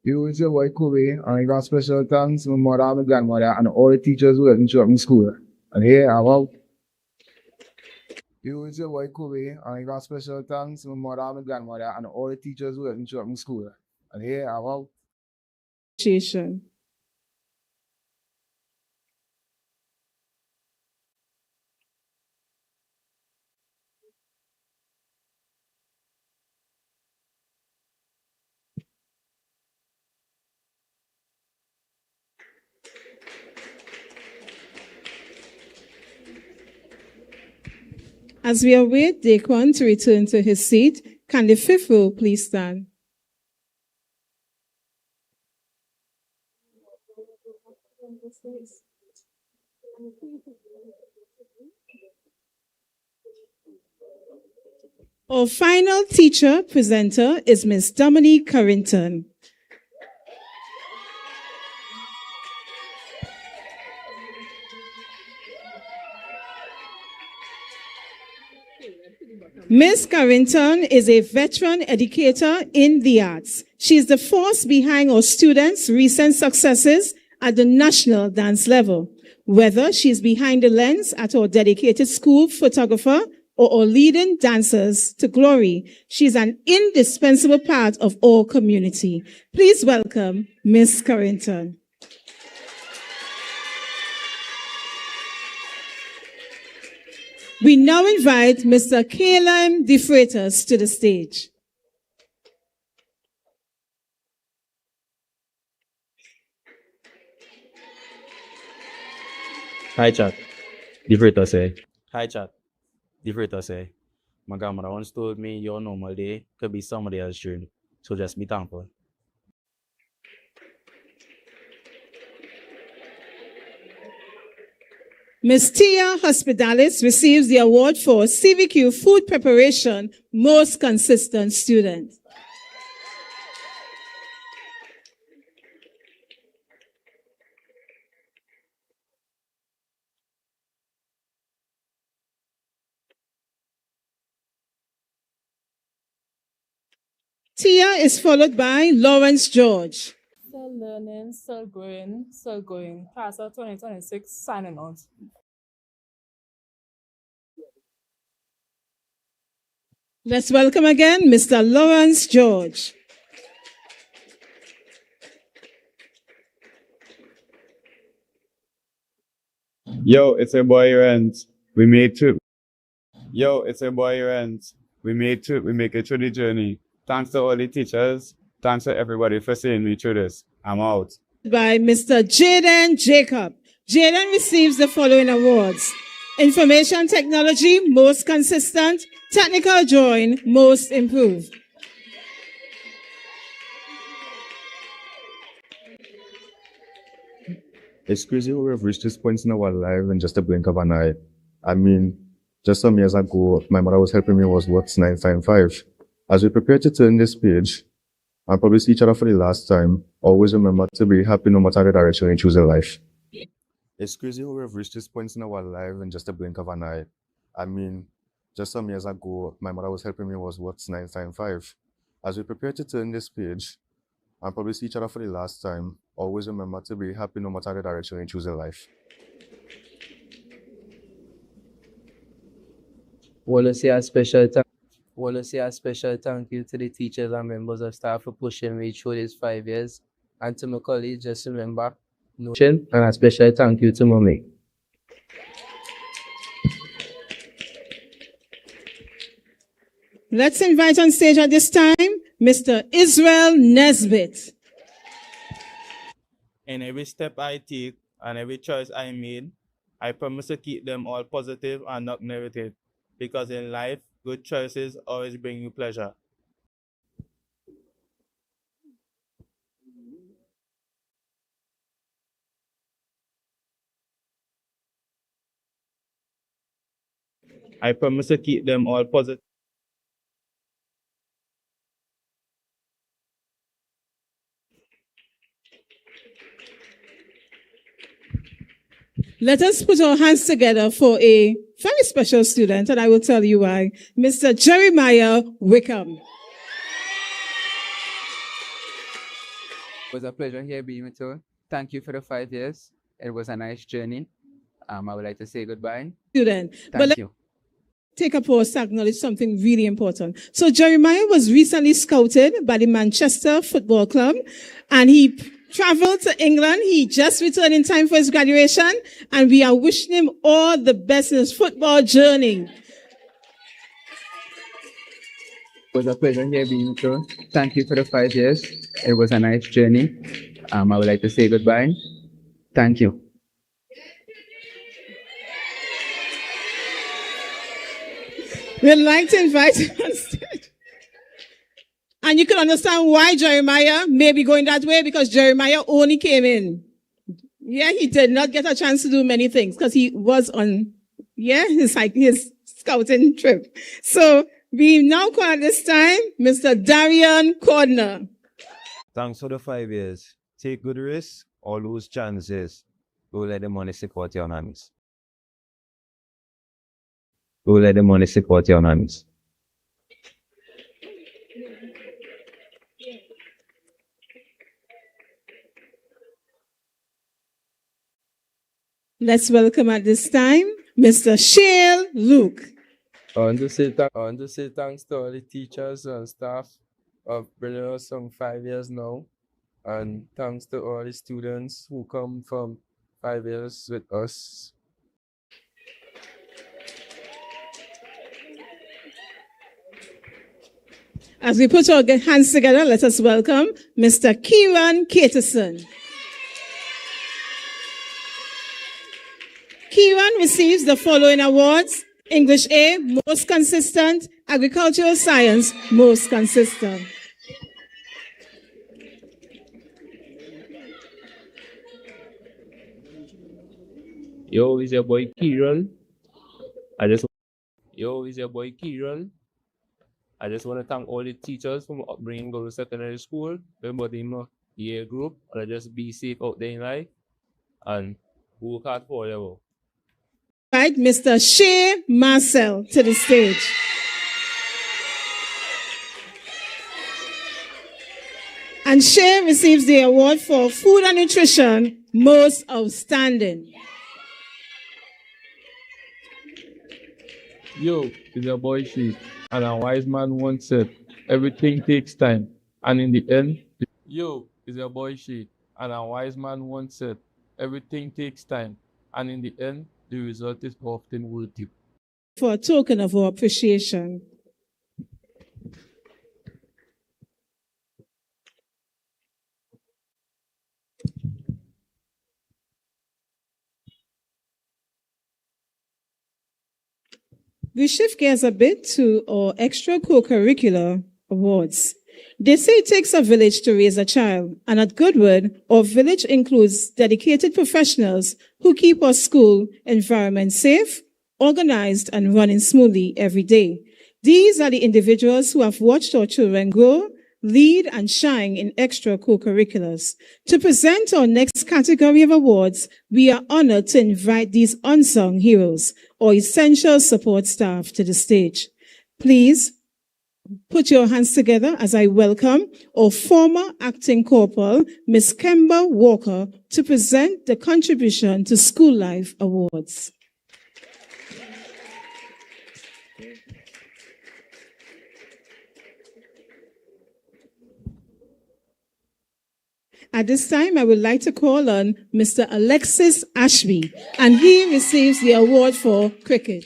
You is your boy Kobe, and I got special thanks to my mother and my grandmother and all the teachers who helped me throughout my school. And here I'm out. You is your boy Kobe, and I got special thanks to my mother and my grandmother and all the teachers who helped me throughout my school. And here I'm out. Appreciation. As we await Daquan to return to his seat, can the fifth row please stand? Our final teacher presenter is Miss Dominique Carrington. Miss Carrington is a veteran educator in the arts. She is the force behind our students' recent successes at the national dance level. Whether she's behind the lens at our dedicated school photographer or our leading dancers to glory, she's an indispensable part of our community. Please welcome Miss Carrington. We now invite Mr. Caleb De Freitas to the stage. Hi, chat. De Freitas say. Hi, chat. De Freitas say. My grandmother once told me your normal day could be somebody else's dream, so just be thankful. Ms. Tia Hospitalis receives the award for CVQ Food Preparation Most Consistent Student. Tia is followed by Lawrence George. Still learning, still growing, still going. Class of 2026, signing out. Let's welcome again Mr. Lawrence George. Yo, it's a boy Rent. We made it. Yo, it's a boy Rent. We made it. We make it through the journey. Thanks to all the teachers. Thanks to everybody for seeing me through this. I'm out. By Mr. Jaden Jacob. Jaden receives the following awards: Information Technology, Most Consistent; Technical Drawing, Most Improved. It's crazy how we've reached this point in our life in just a blink of an eye. I mean, just some years ago, my mother was helping me was what's 955. As we prepare to turn this page and probably see each other for the last time, always remember to be happy no matter the direction you choose in life. It's crazy how we've reached this point in our life in just a blink of an eye. I mean, just some years ago, my mother was helping me was what's 955. As we prepare to turn this page and probably see each other for the last time, always remember to be happy no matter the direction you choose in life. Want to say a special thank you to the teachers and members of staff for pushing me through these 5 years. And to my colleagues, just remember, and a special thank you to Mommy. Let's invite on stage at this time Mr. Israel Nesbitt. In every step I take and every choice I made, I promise to keep them all positive and not negative, because in life, good choices always bring you pleasure. I promise to keep them all positive. Let us put our hands together for a very special student, and I will tell you why. Mr. Jeremiah Wickham. It was a pleasure here being with you. Thank you for the 5 years. It was a nice journey. I would like to say goodbye. Student. Thank you. Take a pause to acknowledge something really important. So Jeremiah was recently scouted by the Manchester Football Club, and he traveled to England. He just returned in time for his graduation, and we are wishing him all the best in his football journey. It was a pleasure here being with you. Thank you for the 5 years. It was a nice journey. I would like to say goodbye. Thank you. We'd like to invite him on stage. And you can understand why Jeremiah may be going that way, because Jeremiah only came in. Yeah, he did not get a chance to do many things because he was on, his scouting trip. So we now call at this time Mr. Darian Cordner. Thanks for the 5 years. Take good risks or lose chances. Don't let the money support your hands. Don't let the money support your hands. Let's welcome at this time Mr. Shale Luke. I want to say thanks to all the teachers and staff of bringing us some 5 years now. And thanks to all the students who come from 5 years with us. As we put our hands together, let us welcome Mr. Kieran Caterson. Kieran receives the following awards: English A, most consistent; Agricultural Science, most consistent. Yo, it's your boy Kieran. It's your boy Kieran. I just want to thank all the teachers from upbringing Goodwood Secondary School, everybody in my year group, and just be safe out there in life and work hard forever. Right, Mr. Shea Marcel to the stage. And Shea receives the award for Food and Nutrition, most outstanding. Yo, it's your boy Sheik, and a wise man once said, everything takes time, and in the end... Yo, it's your boy Sheik, and a wise man once said, everything takes time, and in the end, the result is often worth it. For a token of our appreciation. We shift gears a bit to our extra co-curricular awards. They say it takes a village to raise a child, and at Goodwood, our village includes dedicated professionals who keep our school environment safe, organized, and running smoothly every day. These are the individuals who have watched our children grow, lead, and shine in extra co-curriculars. To present our next category of awards, we are honored to invite these unsung heroes or essential support staff to the stage. Please put your hands together as I welcome our former acting corporal, Miss Kemba Walker, to present the Contribution to School Life Awards. At this time, I would like to call on Mr. Alexis Ashby, and he receives the award for cricket.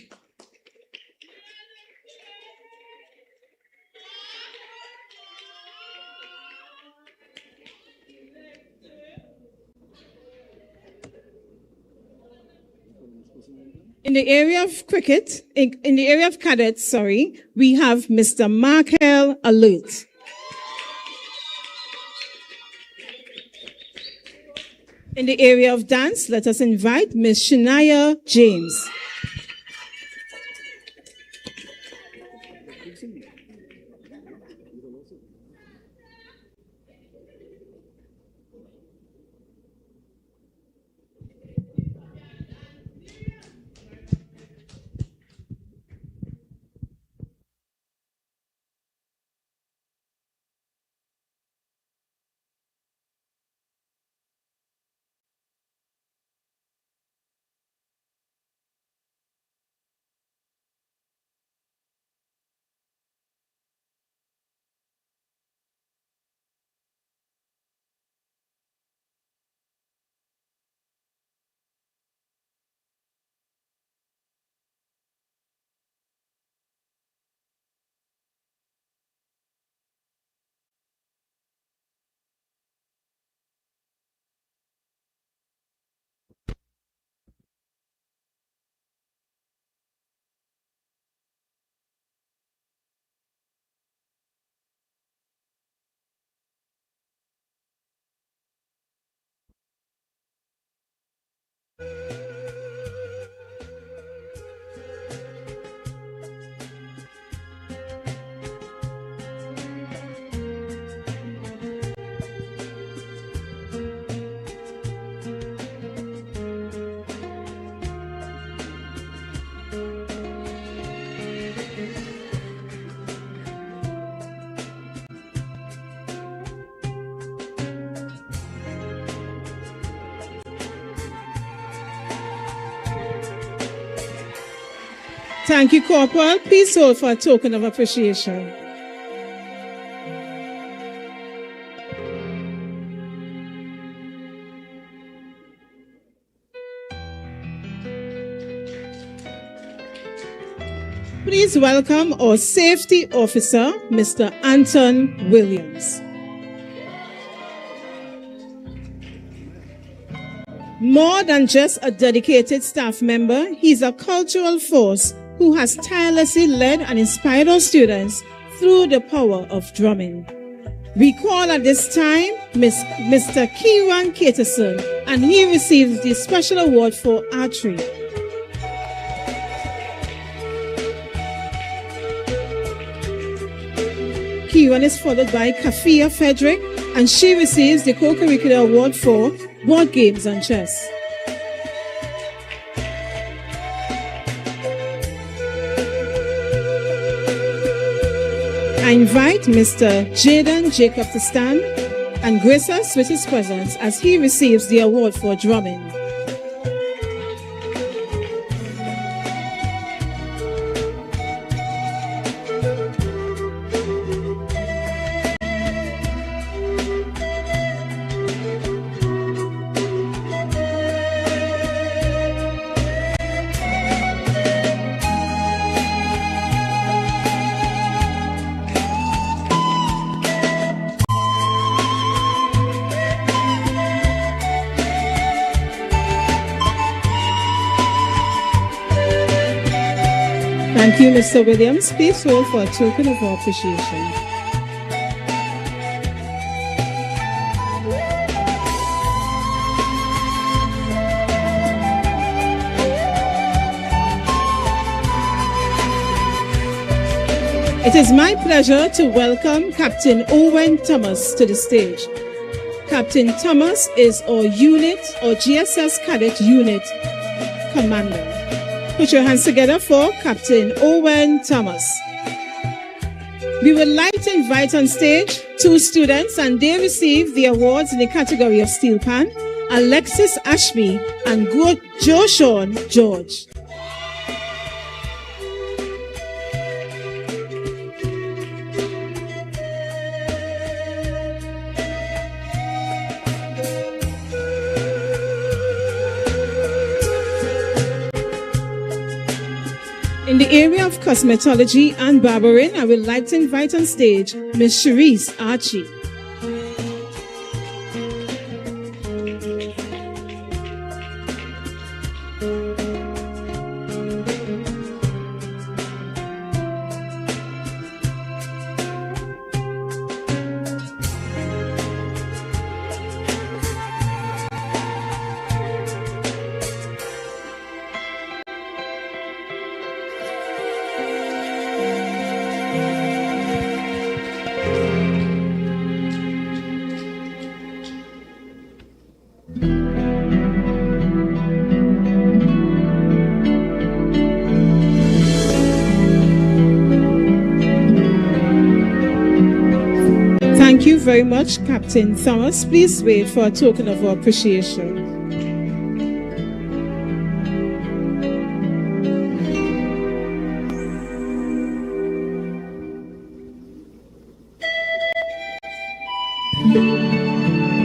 In the area of cricket, in the area of cadets, we have Mr. Markel Alert. In the area of dance, let us invite Ms. Shania James. Thank you, Corporal. Please hold for a token of appreciation. Please welcome our safety officer, Mr. Anton Williams. More than just a dedicated staff member, he's a cultural force who has tirelessly led and inspired our students through the power of drumming. We call at this time Mr. Kieran Caterson, and he receives the special award for archery. Kieran is followed by Kafia Frederick, and she receives the co-curricular award for board games and chess. I invite Mr. Jaden Jacob to stand and grace us with his presence as he receives the award for drumming. Thank you, Mr. Williams. Please hold for a token of our appreciation. It is my pleasure to welcome Captain Owen Thomas to the stage. Captain Thomas is our GSS Cadet Unit Commander. Put your hands together for Captain Owen Thomas. We would like to invite on stage 2 students, and they receive the awards in the category of Steel Pan: Alexis Ashby and Joshon George. In the area of cosmetology and barbering, I would like to invite on stage Ms. Cherise Archie. Thank you very much, Captain Thomas. Please wait for a token of our appreciation.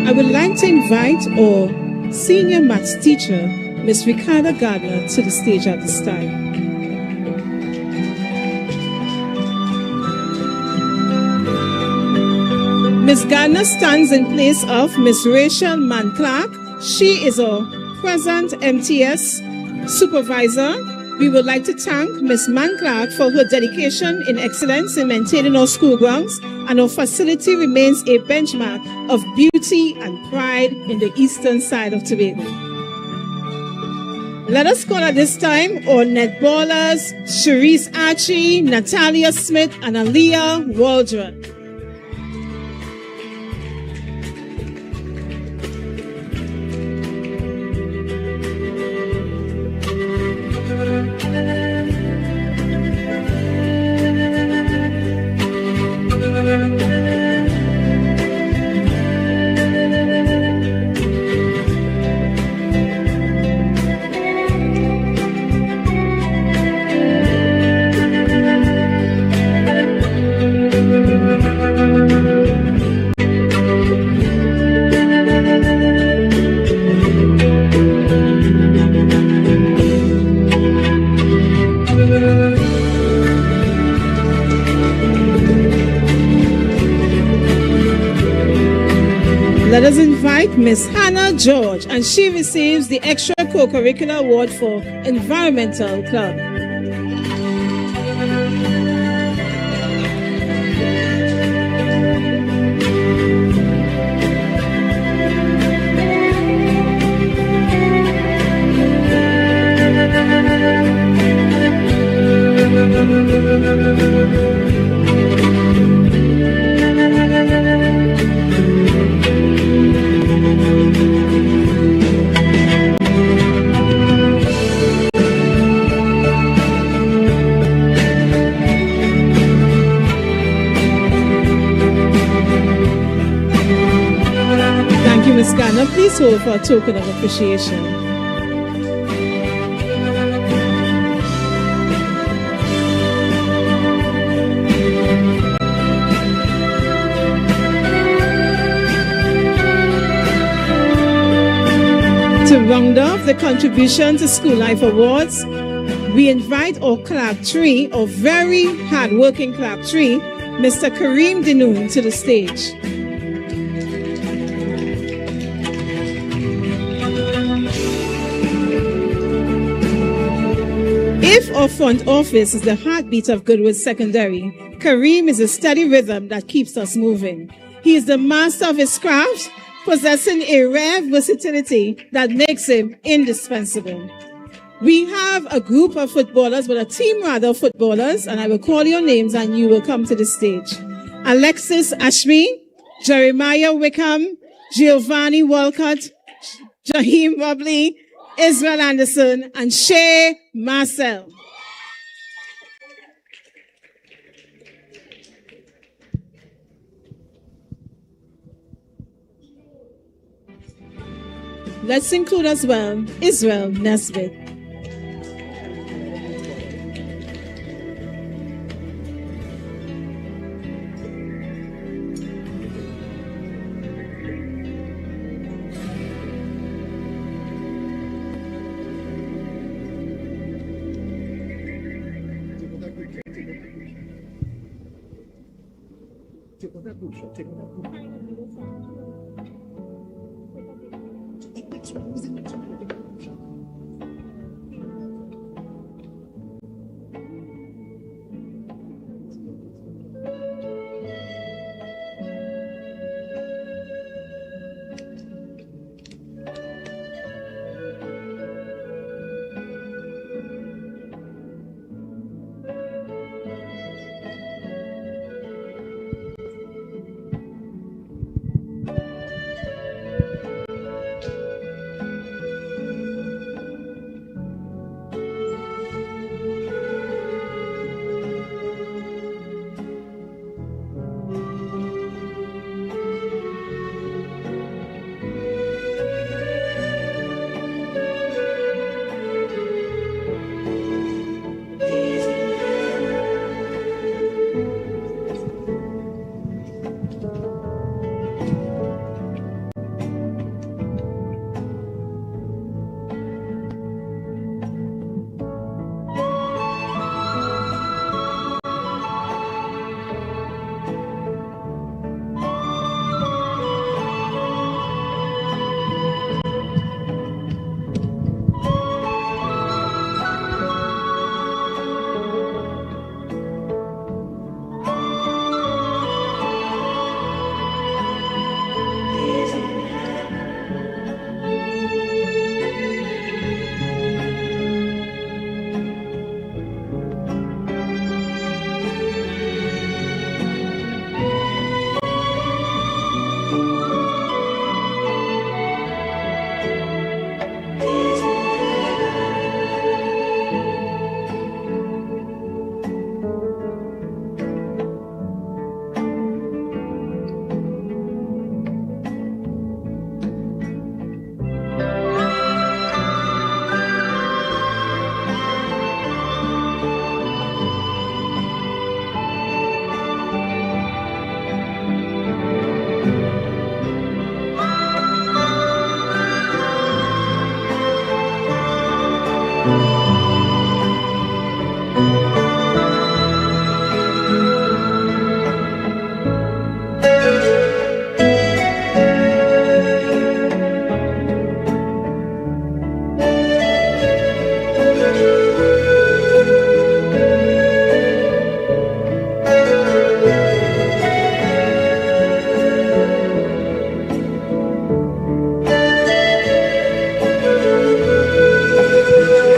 I would like to invite our senior maths teacher, Ms. Ricarda Gardner, to the stage at this time. Ms. Gardner stands in place of Ms. Rachel Mann-Clark. She is our present MTS supervisor. We would like to thank Ms. Mann-Clark for her dedication in excellence in maintaining our school grounds, and our facility remains a benchmark of beauty and pride in the eastern side of Tobago. Let us call at this time our netballers, Cherise Archie, Natalia Smith, and Aliyah Waldron. Miss Hannah George, and she receives the Extra Co-Curricular Award for Environmental Club. Thank you, Ms. Garner. Please hold for a token of appreciation. To round off the Contribution to School Life Awards, we invite our Clark Tree, our very hard-working Clark Tree, Mr. Kareem Dinoon, to the stage. If our front office is the heartbeat of Goodwood Secondary, Kareem is a steady rhythm that keeps us moving. He is the master of his craft, possessing a rare versatility that makes him indispensable. We have a group of footballers, but a team rather of footballers, and I will call your names and you will come to the stage. Alexis Ashby, Jeremiah Wickham, Giovanni Walcott, Jaheem Robley, Israel Anderson, and Shay Marcel. Let's include as well Israel Nesbitt.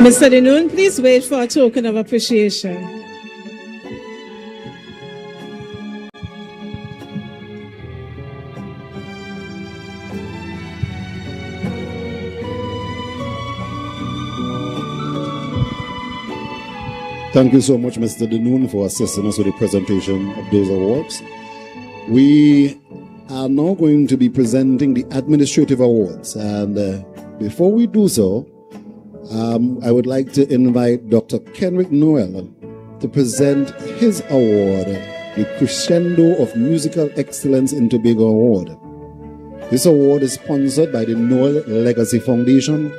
Mr. Denoon, please wait for a token of appreciation. Thank you so much, Mr. Denoon, for assisting us with the presentation of those awards. We are now going to be presenting the administrative awards. And before we do so, I would like to invite Dr. Kenrick Noel to present his award, the Crescendo of Musical Excellence in Tobago Award. This award is sponsored by the Noel Legacy Foundation,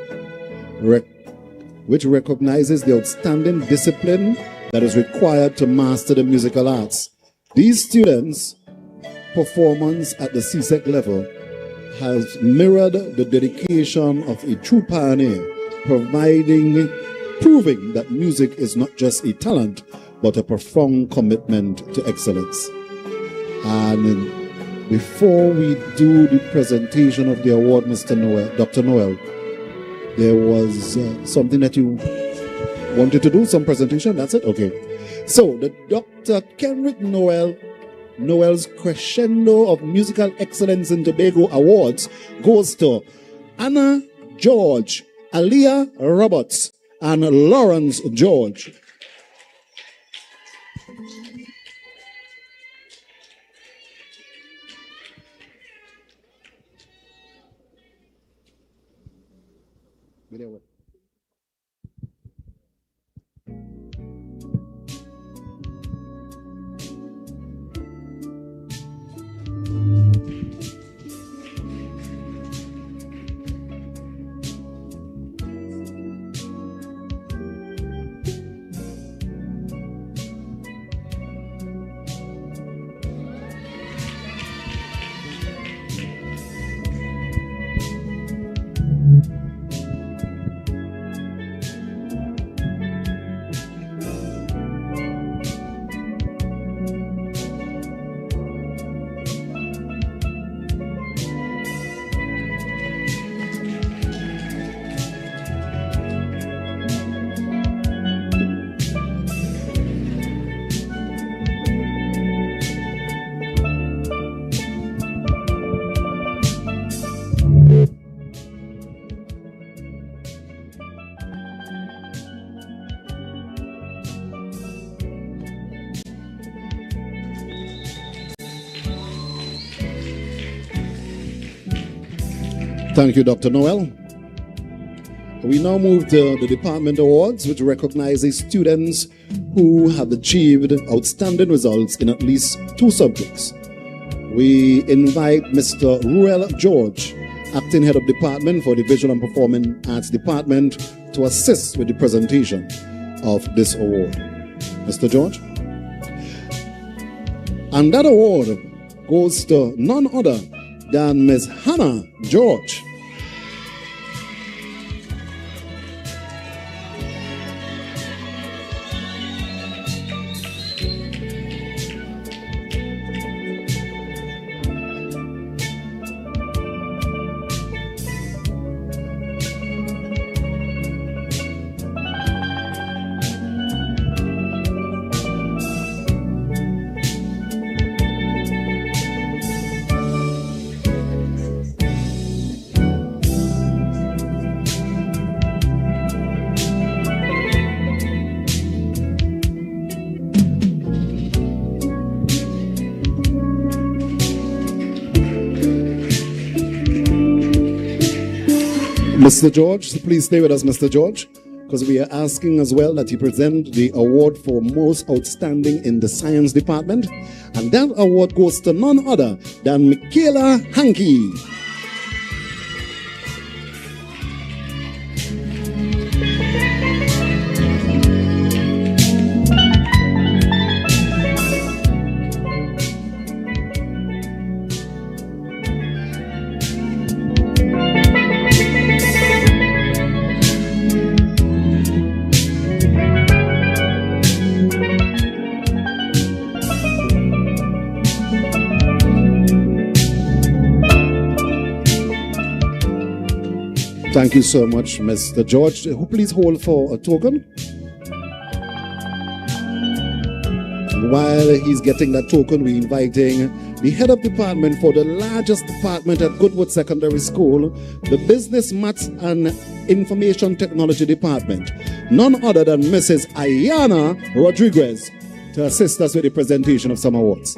which recognizes the outstanding discipline that is required to master the musical arts. These students' performance at the CSEC level has mirrored the dedication of a true pioneer, proving that music is not just a talent, but a profound commitment to excellence. And before we do the presentation of the award, Dr. Noel, there was something that you wanted to do, some presentation, that's it? Okay. So the Dr. Kenrick Noel's Crescendo of Musical Excellence in Tobago Awards goes to Anna George, Aliyah Roberts, and Lawrence George. Thank you, Dr. Noel. We now move to the Department Awards, which recognizes students who have achieved outstanding results in at least 2 subjects. We invite Mr. Ruel George, Acting Head of Department for the Visual and Performing Arts Department, to assist with the presentation of this award. Mr. George? And that award goes to none other than Ms. Hannah George. Mr. George, please stay with us, Mr. George, because we are asking as well that you present the award for most outstanding in the science department. And that award goes to none other than Michaela Hankey. Thank you so much, Mr. George. Who please hold for a token? While he's getting that token, we're inviting the head of department for the largest department at Goodwood Secondary School, the Business, Maths and Information Technology Department, none other than Mrs. Ayana Rodriguez, to assist us with the presentation of some awards.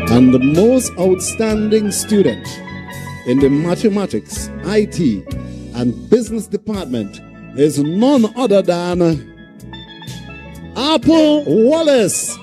And the most outstanding student in the mathematics, IT, and business department is none other than Apple Wallace.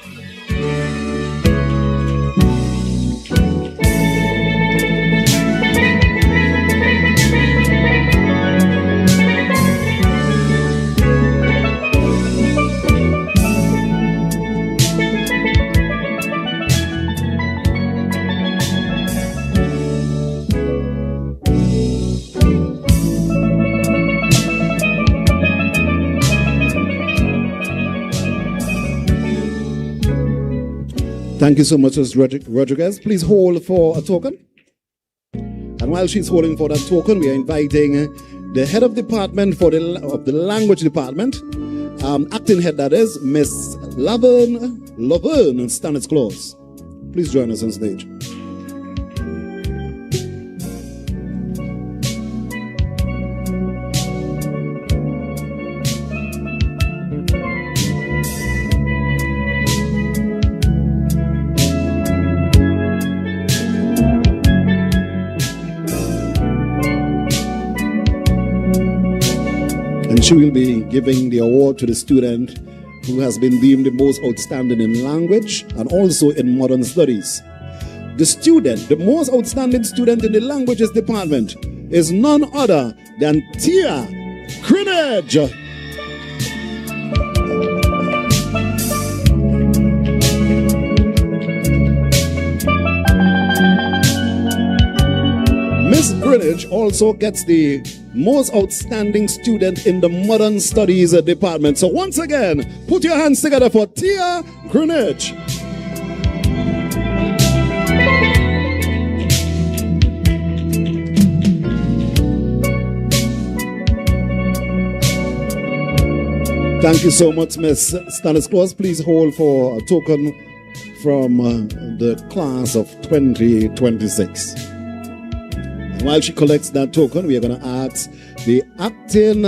Thank you so much, Ms. Rodriguez. Please hold for a token. And while she's holding for that token, we are inviting the head of department of the language department, acting head that is, Miss Laverne Stanislaus. Please join us on stage. She will be giving the award to the student who has been deemed the most outstanding in language and also in modern studies. The most outstanding student in the languages department is none other than Tia Greenidge. Miss Greenidge also gets the most outstanding student in the modern studies department. So once again, put your hands together for Tia Greenidge. Thank you so much, Miss Stanislaus. Please hold for a token from the class of 2026. While she collects that token, we are going to ask the acting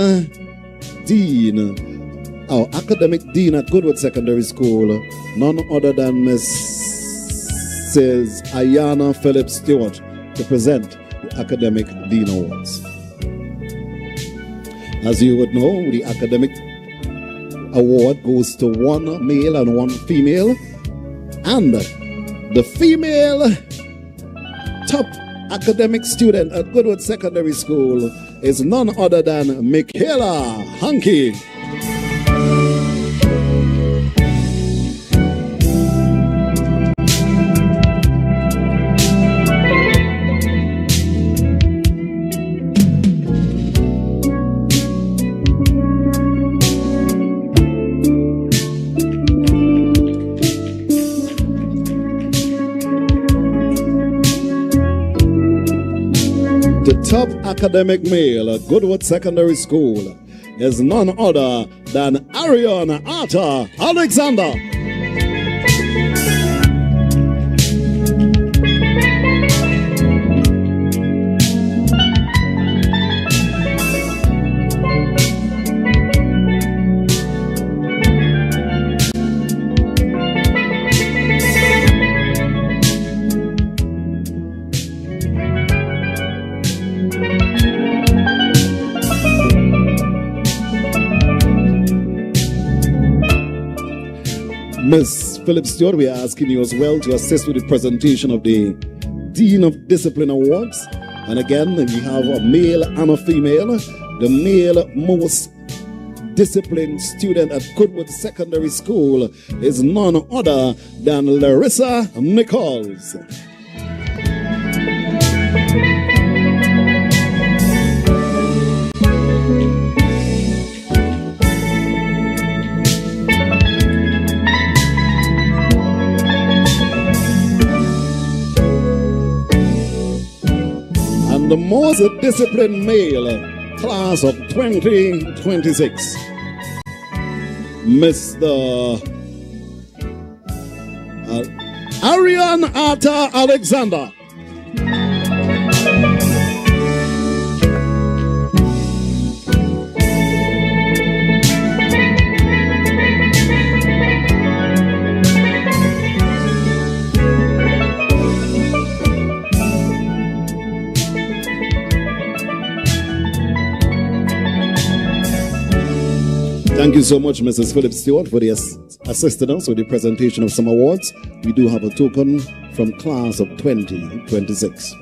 dean, our academic dean at Goodwood Secondary School, none other than Mrs. Ayana Phillips Stewart, to present the Academic Dean Awards. As you would know, the Academic Award goes to one male and one female, and the female top academic student at Goodwood Secondary School is none other than Michaela Hunky. Top academic male at Goodwood Secondary School is none other than Arion Arthur Alexander. Ms. Phillips Stewart, we are asking you as well to assist with the presentation of the Dean of Discipline Awards. And again, we have a male and a female. The male most disciplined student at Goodwood Secondary School is none other than Larissa Nichols. the most disciplined male, class of 2026, Mr. Arian Arta Alexander. Thank you so much, Mrs. Philip Stewart, for the assisting us with the presentation of some awards. We do have a token from class of 2026.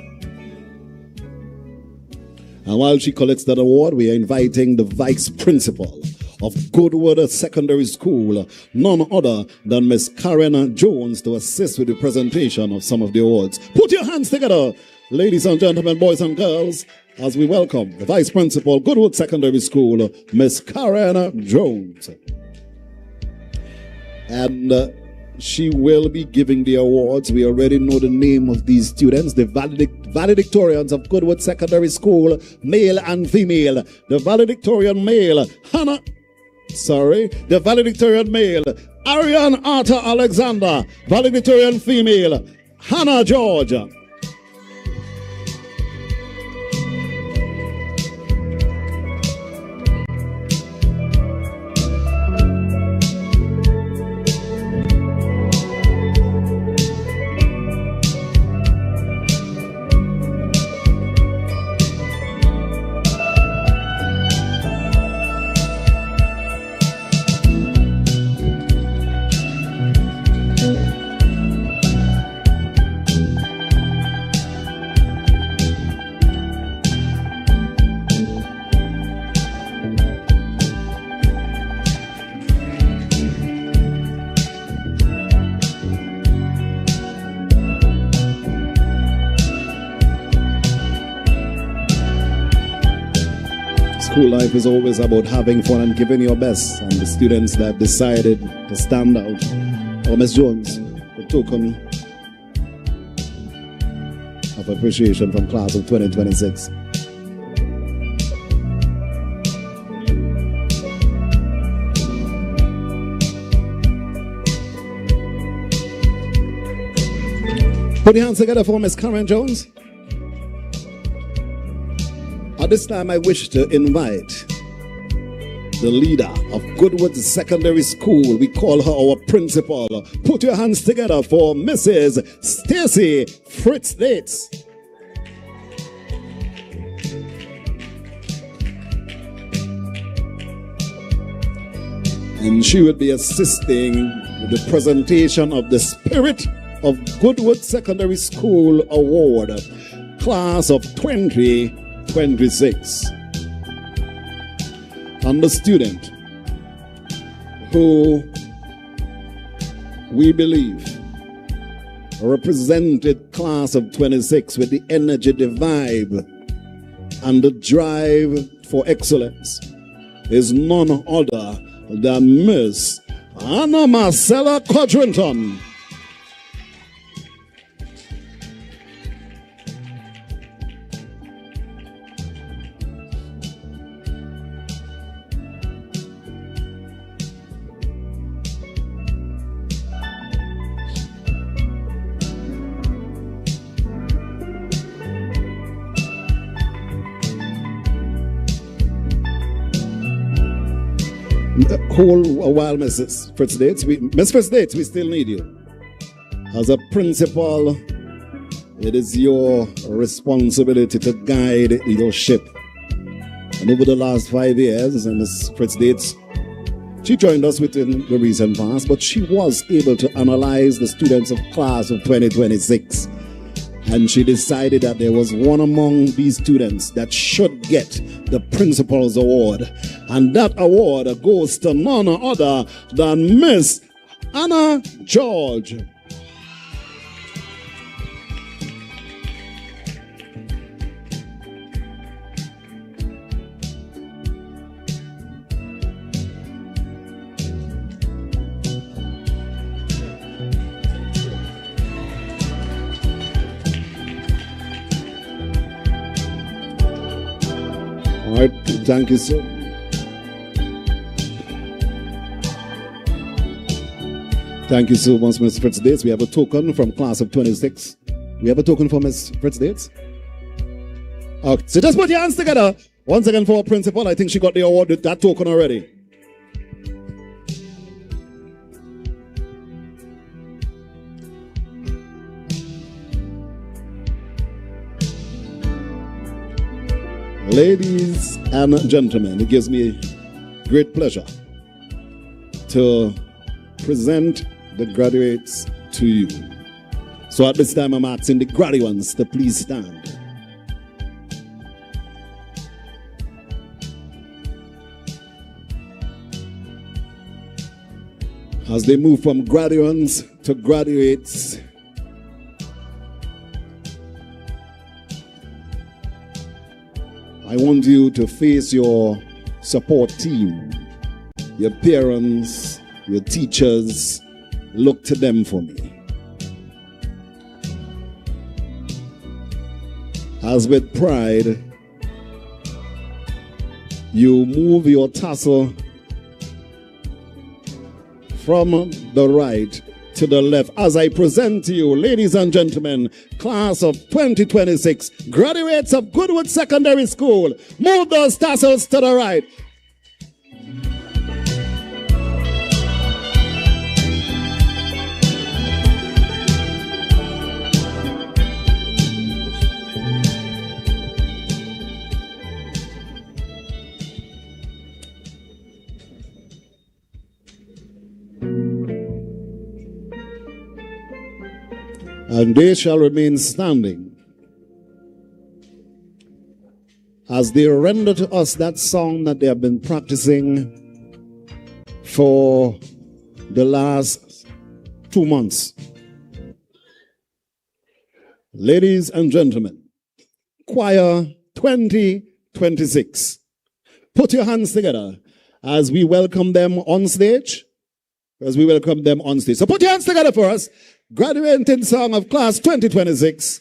And while she collects that award, we are inviting the vice principal of Goodwood Secondary School, none other than Miss Karen Jones, to assist with the presentation of some of the awards. Put your hands together, ladies and gentlemen, boys and girls, as we welcome the Vice Principal, Goodwood Secondary School, Miss Karen Jones. And she will be giving the awards. We already know the name of these students, the valedictorians of Goodwood Secondary School, male and female. The valedictorian male, the valedictorian male, Arian Arta Alexander. Valedictorian female, Hannah George. School life is always about having fun and giving your best, and the students that decided to stand out. Oh, Ms. Jones, the token of appreciation from class of 2026. Put your hands together for Ms. Karen Jones. At this time, I wish to invite the leader of Goodwood Secondary School. We call her our principal. Put your hands together for Mrs. Stacy Fritz Dates. And she will be assisting with the presentation of the Spirit of Goodwood Secondary School Award, class of 2026. And the student who we believe represented class of 26 with the energy, the vibe, and the drive for excellence is none other than Miss Anna Marcella Codrington. Hold a while, Mrs. Fritz Dates. Miss Fritz Dates, we still need you. As a principal, it is your responsibility to guide your ship. And over the last 5 years, and Miss Fritz Dates, she joined us within the recent past, but she was able to analyze the students of class of 2026. And she decided that there was one among these students that should get the Principal's Award. And that award goes to none other than Miss Anna George. Thank you so Thank you so much, Ms. Fritz Dates. We have a token from class of 26. We have a token for Ms. Fritz Dates. Okay, so just put your hands together. Once again for our principal. I think she got the award with that token already. Ladies and gentlemen, it gives me great pleasure to present the graduates to you. So at this time, I'm asking the graduates to please stand. As they move from graduates to graduates, I want you to face your support team, your parents, your teachers. Look to them for me. As with pride, you move your tassel from the right to the left as I present to you, ladies and gentlemen, class of 2026, graduates of Goodwood Secondary School. Move those tassels to the right. And they shall remain standing as they render to us that song that they have been practicing for the last 2 months. Ladies and gentlemen, Choir 2026, put your hands together as we welcome them on stage. So put your hands together for us. Graduating song of class 2026.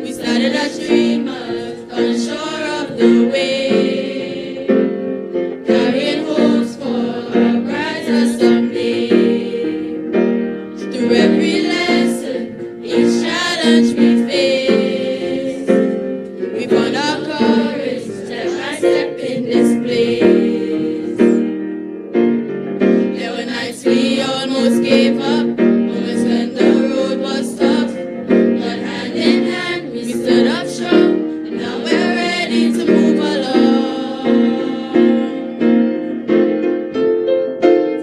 We started as dreamers on the shore of the wave, carrying hopes for a brighter someday. Through every lesson, each challenge we face, we found our courage step by step in this place. There were nights we almost gave up, moments when the road was tough, but hand in hand we stood up strong, and now we're ready to move along.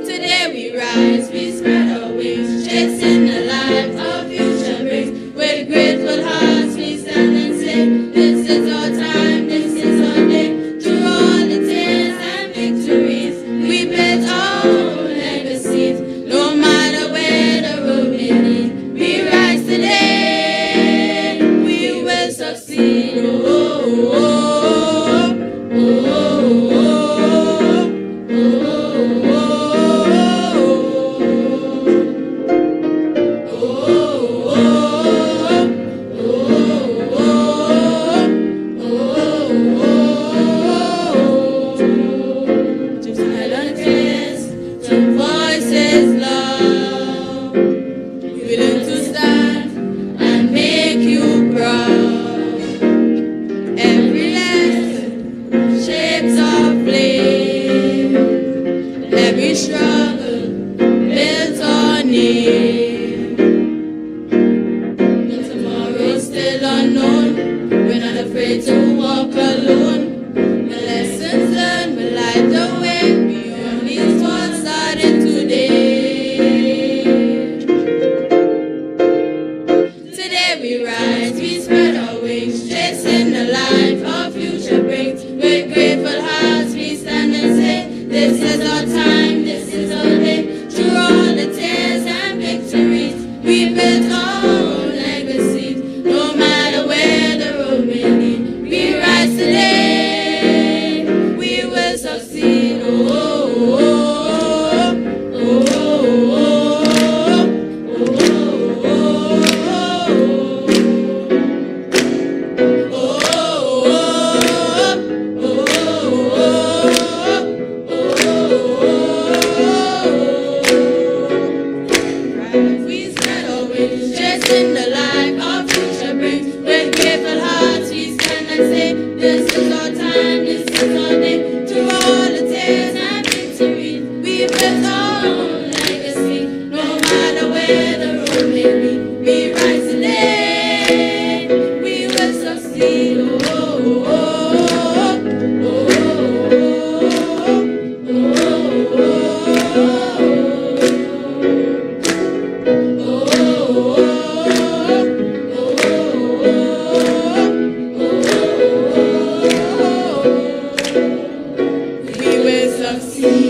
Today we rise, we spread our wings, chasing the life our future brings. With grateful hearts we stand and sing, this is our time, this is our day. Through all the tears and victories, we built our own legacies. No matter where the road may lead, we rise today, we will succeed. Oh, oh, oh, oh, oh, oh, to smile on face, to voices loud, willing to stand and make you proud. Every lesson shapes our flame, every struggle builds our name. Though tomorrow's still unknown, we're not afraid to walk alone. The lessons learned will light the way beyond these walls starting today. Today we rise, we spread our wings, chasing the life our future brings. With grateful hearts we stand and say, this is our time, this is our day. Through all the tears and victories, we built our own legacies. No matter where the road may lead, we rise today, we will succeed. Oh, oh, oh, oh, oh, we spread our wings, chasing the life our future brings. With grateful hearts we stand and say, this is our time, this is our day. Through all the tears and victories, we built our own legacy. No matter where the road may lead, we rise today, we will succeed. Oh, oh, oh, oh, we will succeed.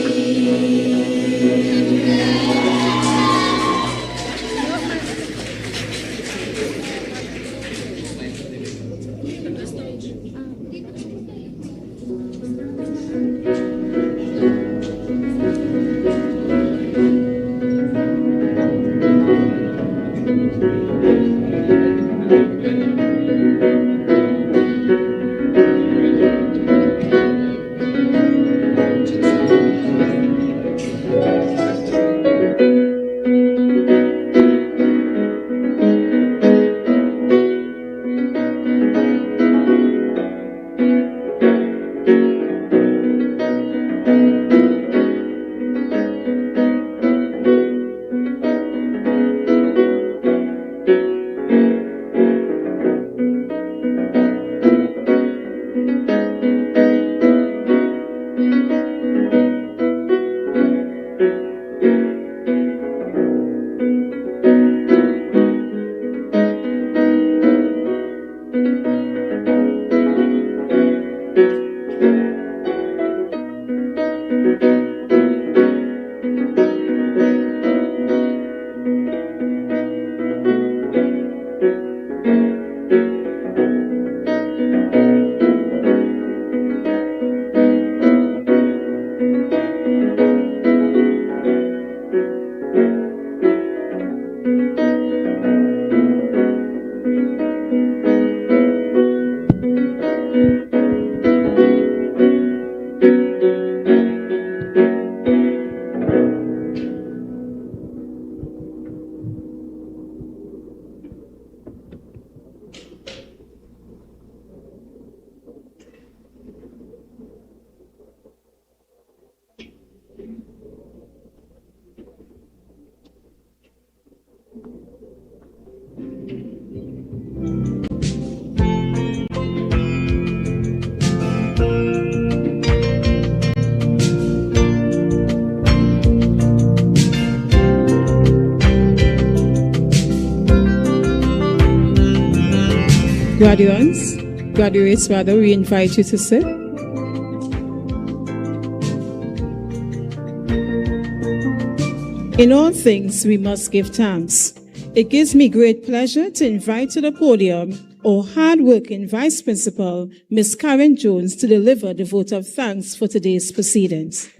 Graduates, we invite you to sit. In all things, we must give thanks. It gives me great pleasure to invite to the podium our hard-working Vice Principal, Ms. Karen Jones, to deliver the vote of thanks for today's proceedings.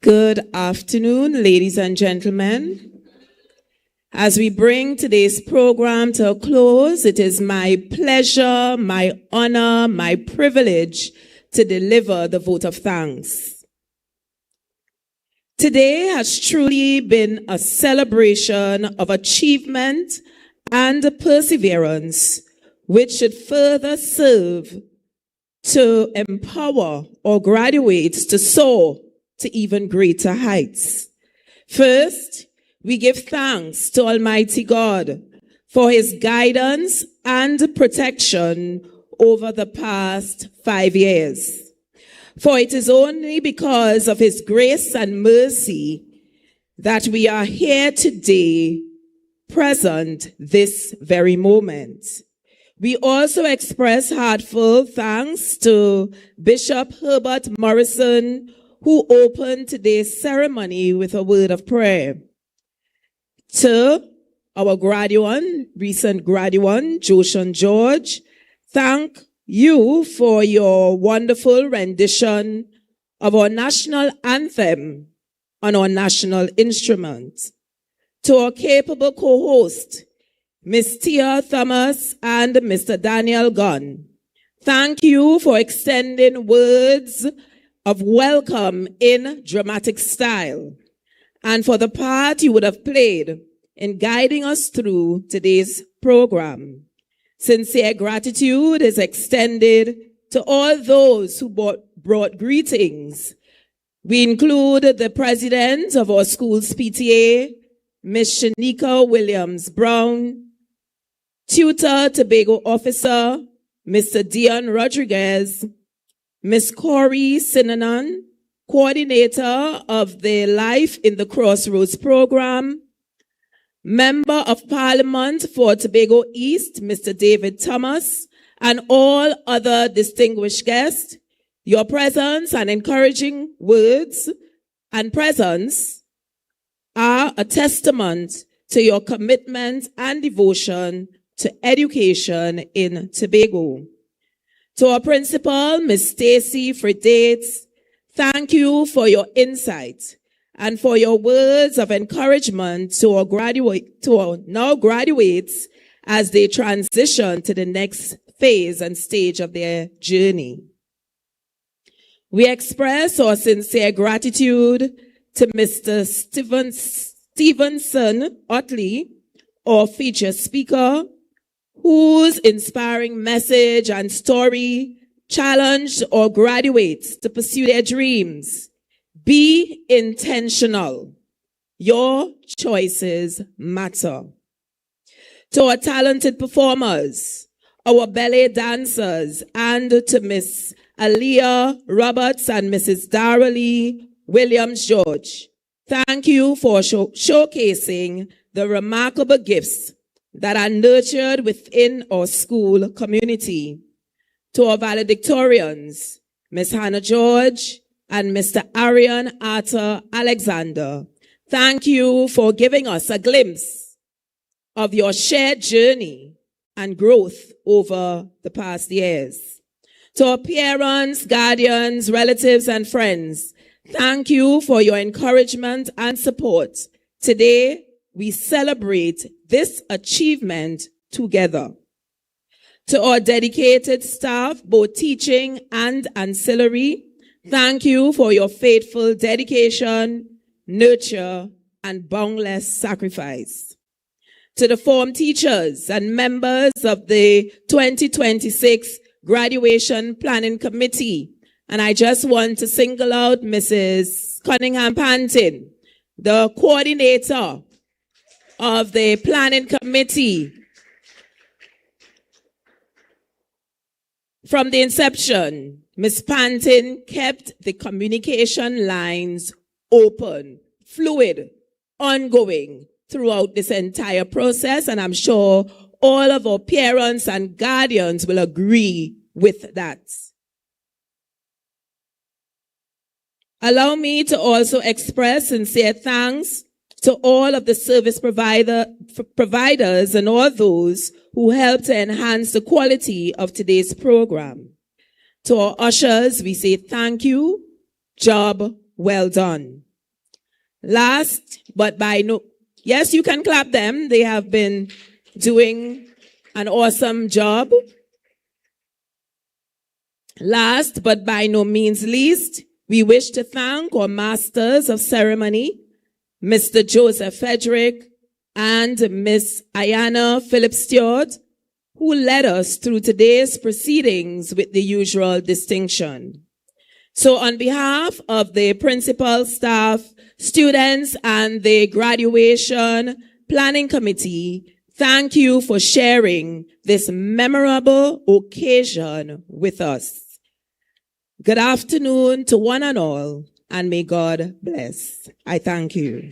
Good afternoon, ladies and gentlemen. As we bring today's program to a close, it is my pleasure, my honor, my privilege to deliver the vote of thanks. Today has truly been a celebration of achievement and perseverance, which should further serve to empower our graduates to soar to even greater heights. First, we give thanks to Almighty God for his guidance and protection over the past 5 years. For it is only because of his grace and mercy that we are here today, present this very moment. We also express heartfelt thanks to Bishop Herbert Morrison, who opened today's ceremony with a word of prayer. To our recent graduate, Joshan George, thank you for your wonderful rendition of our national anthem on our national instrument. To our capable co-host, Ms. Tia Thomas and Mr. Daniel Gunn, thank you for extending words of welcome in dramatic style, and for the part you would have played in guiding us through today's program. Sincere gratitude is extended to all those who brought greetings. We include the president of our school's PTA, Ms. Shanika Williams-Brown, tutor Tobago officer, Mr. Dion Rodriguez, Ms. Corey Sinanan, coordinator of the Life in the Crossroads program, Member of Parliament for Tobago East, Mr. David Thomas, and all other distinguished guests. Your presence and encouraging words and presence are a testament to your commitment and devotion to education in Tobago. To our principal, Ms. Stacy Fritates, thank you for your insight and for your words of encouragement to our now graduates as they transition to the next phase and stage of their journey. We express our sincere gratitude to Mr. Stevenson Otley, our featured speaker, whose inspiring message and story challenged our graduates to pursue their dreams. Be intentional. Your choices matter. To our talented performers, our ballet dancers, and to Miss Aaliyah Roberts and Mrs. Darrelly Williams-George, thank you for showcasing the remarkable gifts that are nurtured within our school community. To our valedictorians, Ms. Hannah George and Mr. Arian Arthur Alexander, thank you for giving us a glimpse of your shared journey and growth over the past years. To our parents, guardians, relatives, and friends, thank you for your encouragement and support. Today, we celebrate this achievement together. To our dedicated staff, both teaching and ancillary, thank you for your faithful dedication, nurture, and boundless sacrifice. to the form teachers and members of the 2026 Graduation Planning Committee. And I just want to single out Mrs. Cunningham Pantin, the coordinator of the Planning Committee. From the inception, Ms. Pantin kept the communication lines open, fluid, ongoing throughout this entire process, and I'm sure all of our parents and guardians will agree with that. Allow me to also express sincere thanks to all of the service providers and all those who helped to enhance the quality of today's program. To our ushers, we say thank you, job well done. Last, but by no, yes, you can clap them. They have been doing an awesome job. Last, but by no means least, we wish to thank our masters of ceremony, Mr. Joseph Frederick and Miss Ayana Phillips Stewart, who led us through today's proceedings with the usual distinction. So on behalf of the principal, staff, students, and the graduation planning committee, thank you for sharing this memorable occasion with us. Good afternoon to one and all, and may God bless. I thank you.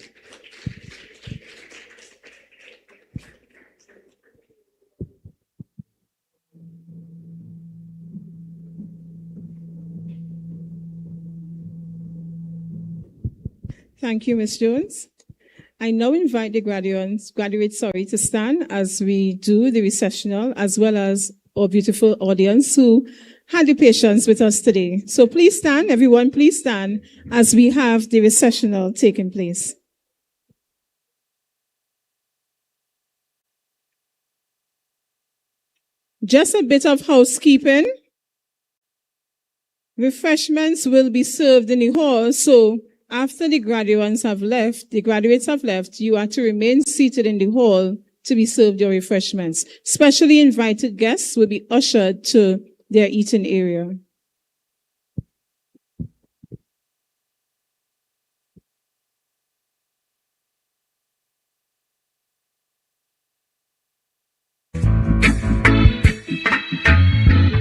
Thank you, Ms. Jones. I now invite the graduates to stand as we do the recessional, as well as our beautiful audience who had the patience with us today. So please stand, everyone, please stand as we have the recessional taking place. Just a bit of housekeeping. Refreshments will be served in the hall, so after the graduates have left, you are to remain seated in the hall to be served your refreshments. Specially invited guests will be ushered to their eating area.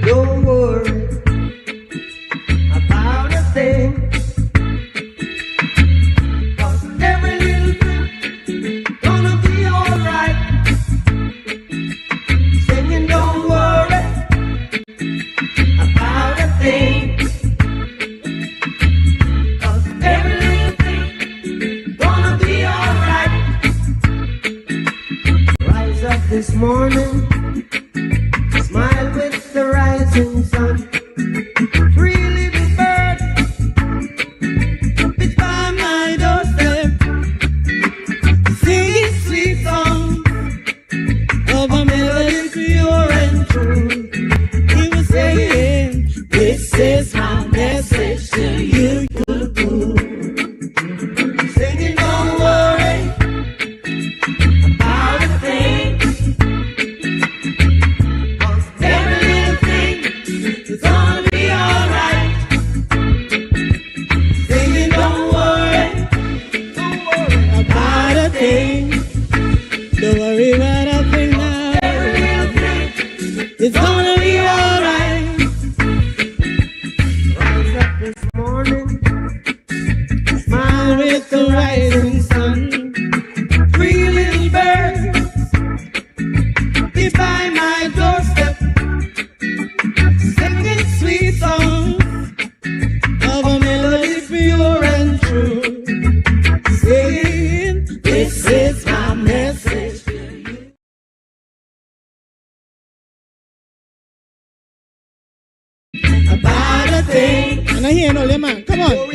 Don't worry about a thing. This morning, smile with the rising sun. Three little birds, it's by my doorstep, singing sweet songs of a melody pure and true. He was saying, this is my message to you, singing, don't worry about a thing. Don't worry about a thing now. It's gonna be alright. Rise up this morning, Smile with the rising sun. three little birds, be by my doorstep, Singing sweet songs of a melody pure and true. Saying, this is my message. About a thing. And I hear no man. Come on.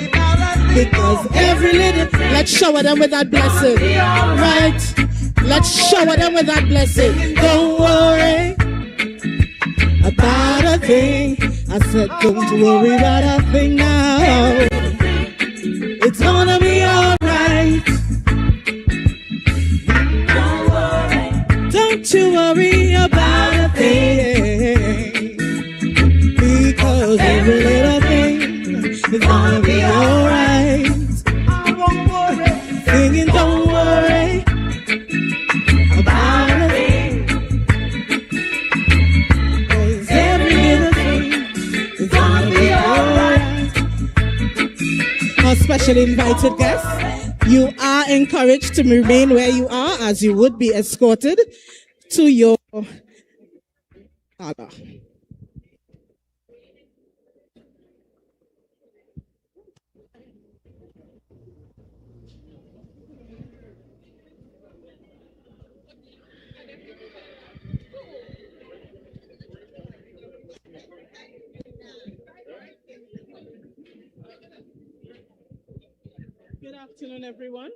Because every little, let's shower them with that blessing. Right? Let's shower them with that blessing. Don't worry about a thing. I said, don't worry about a thing now. It's gonna be alright. don't worry specially invited guests. You are encouraged to remain where you are as you would be escorted to your gala. Good afternoon, everyone.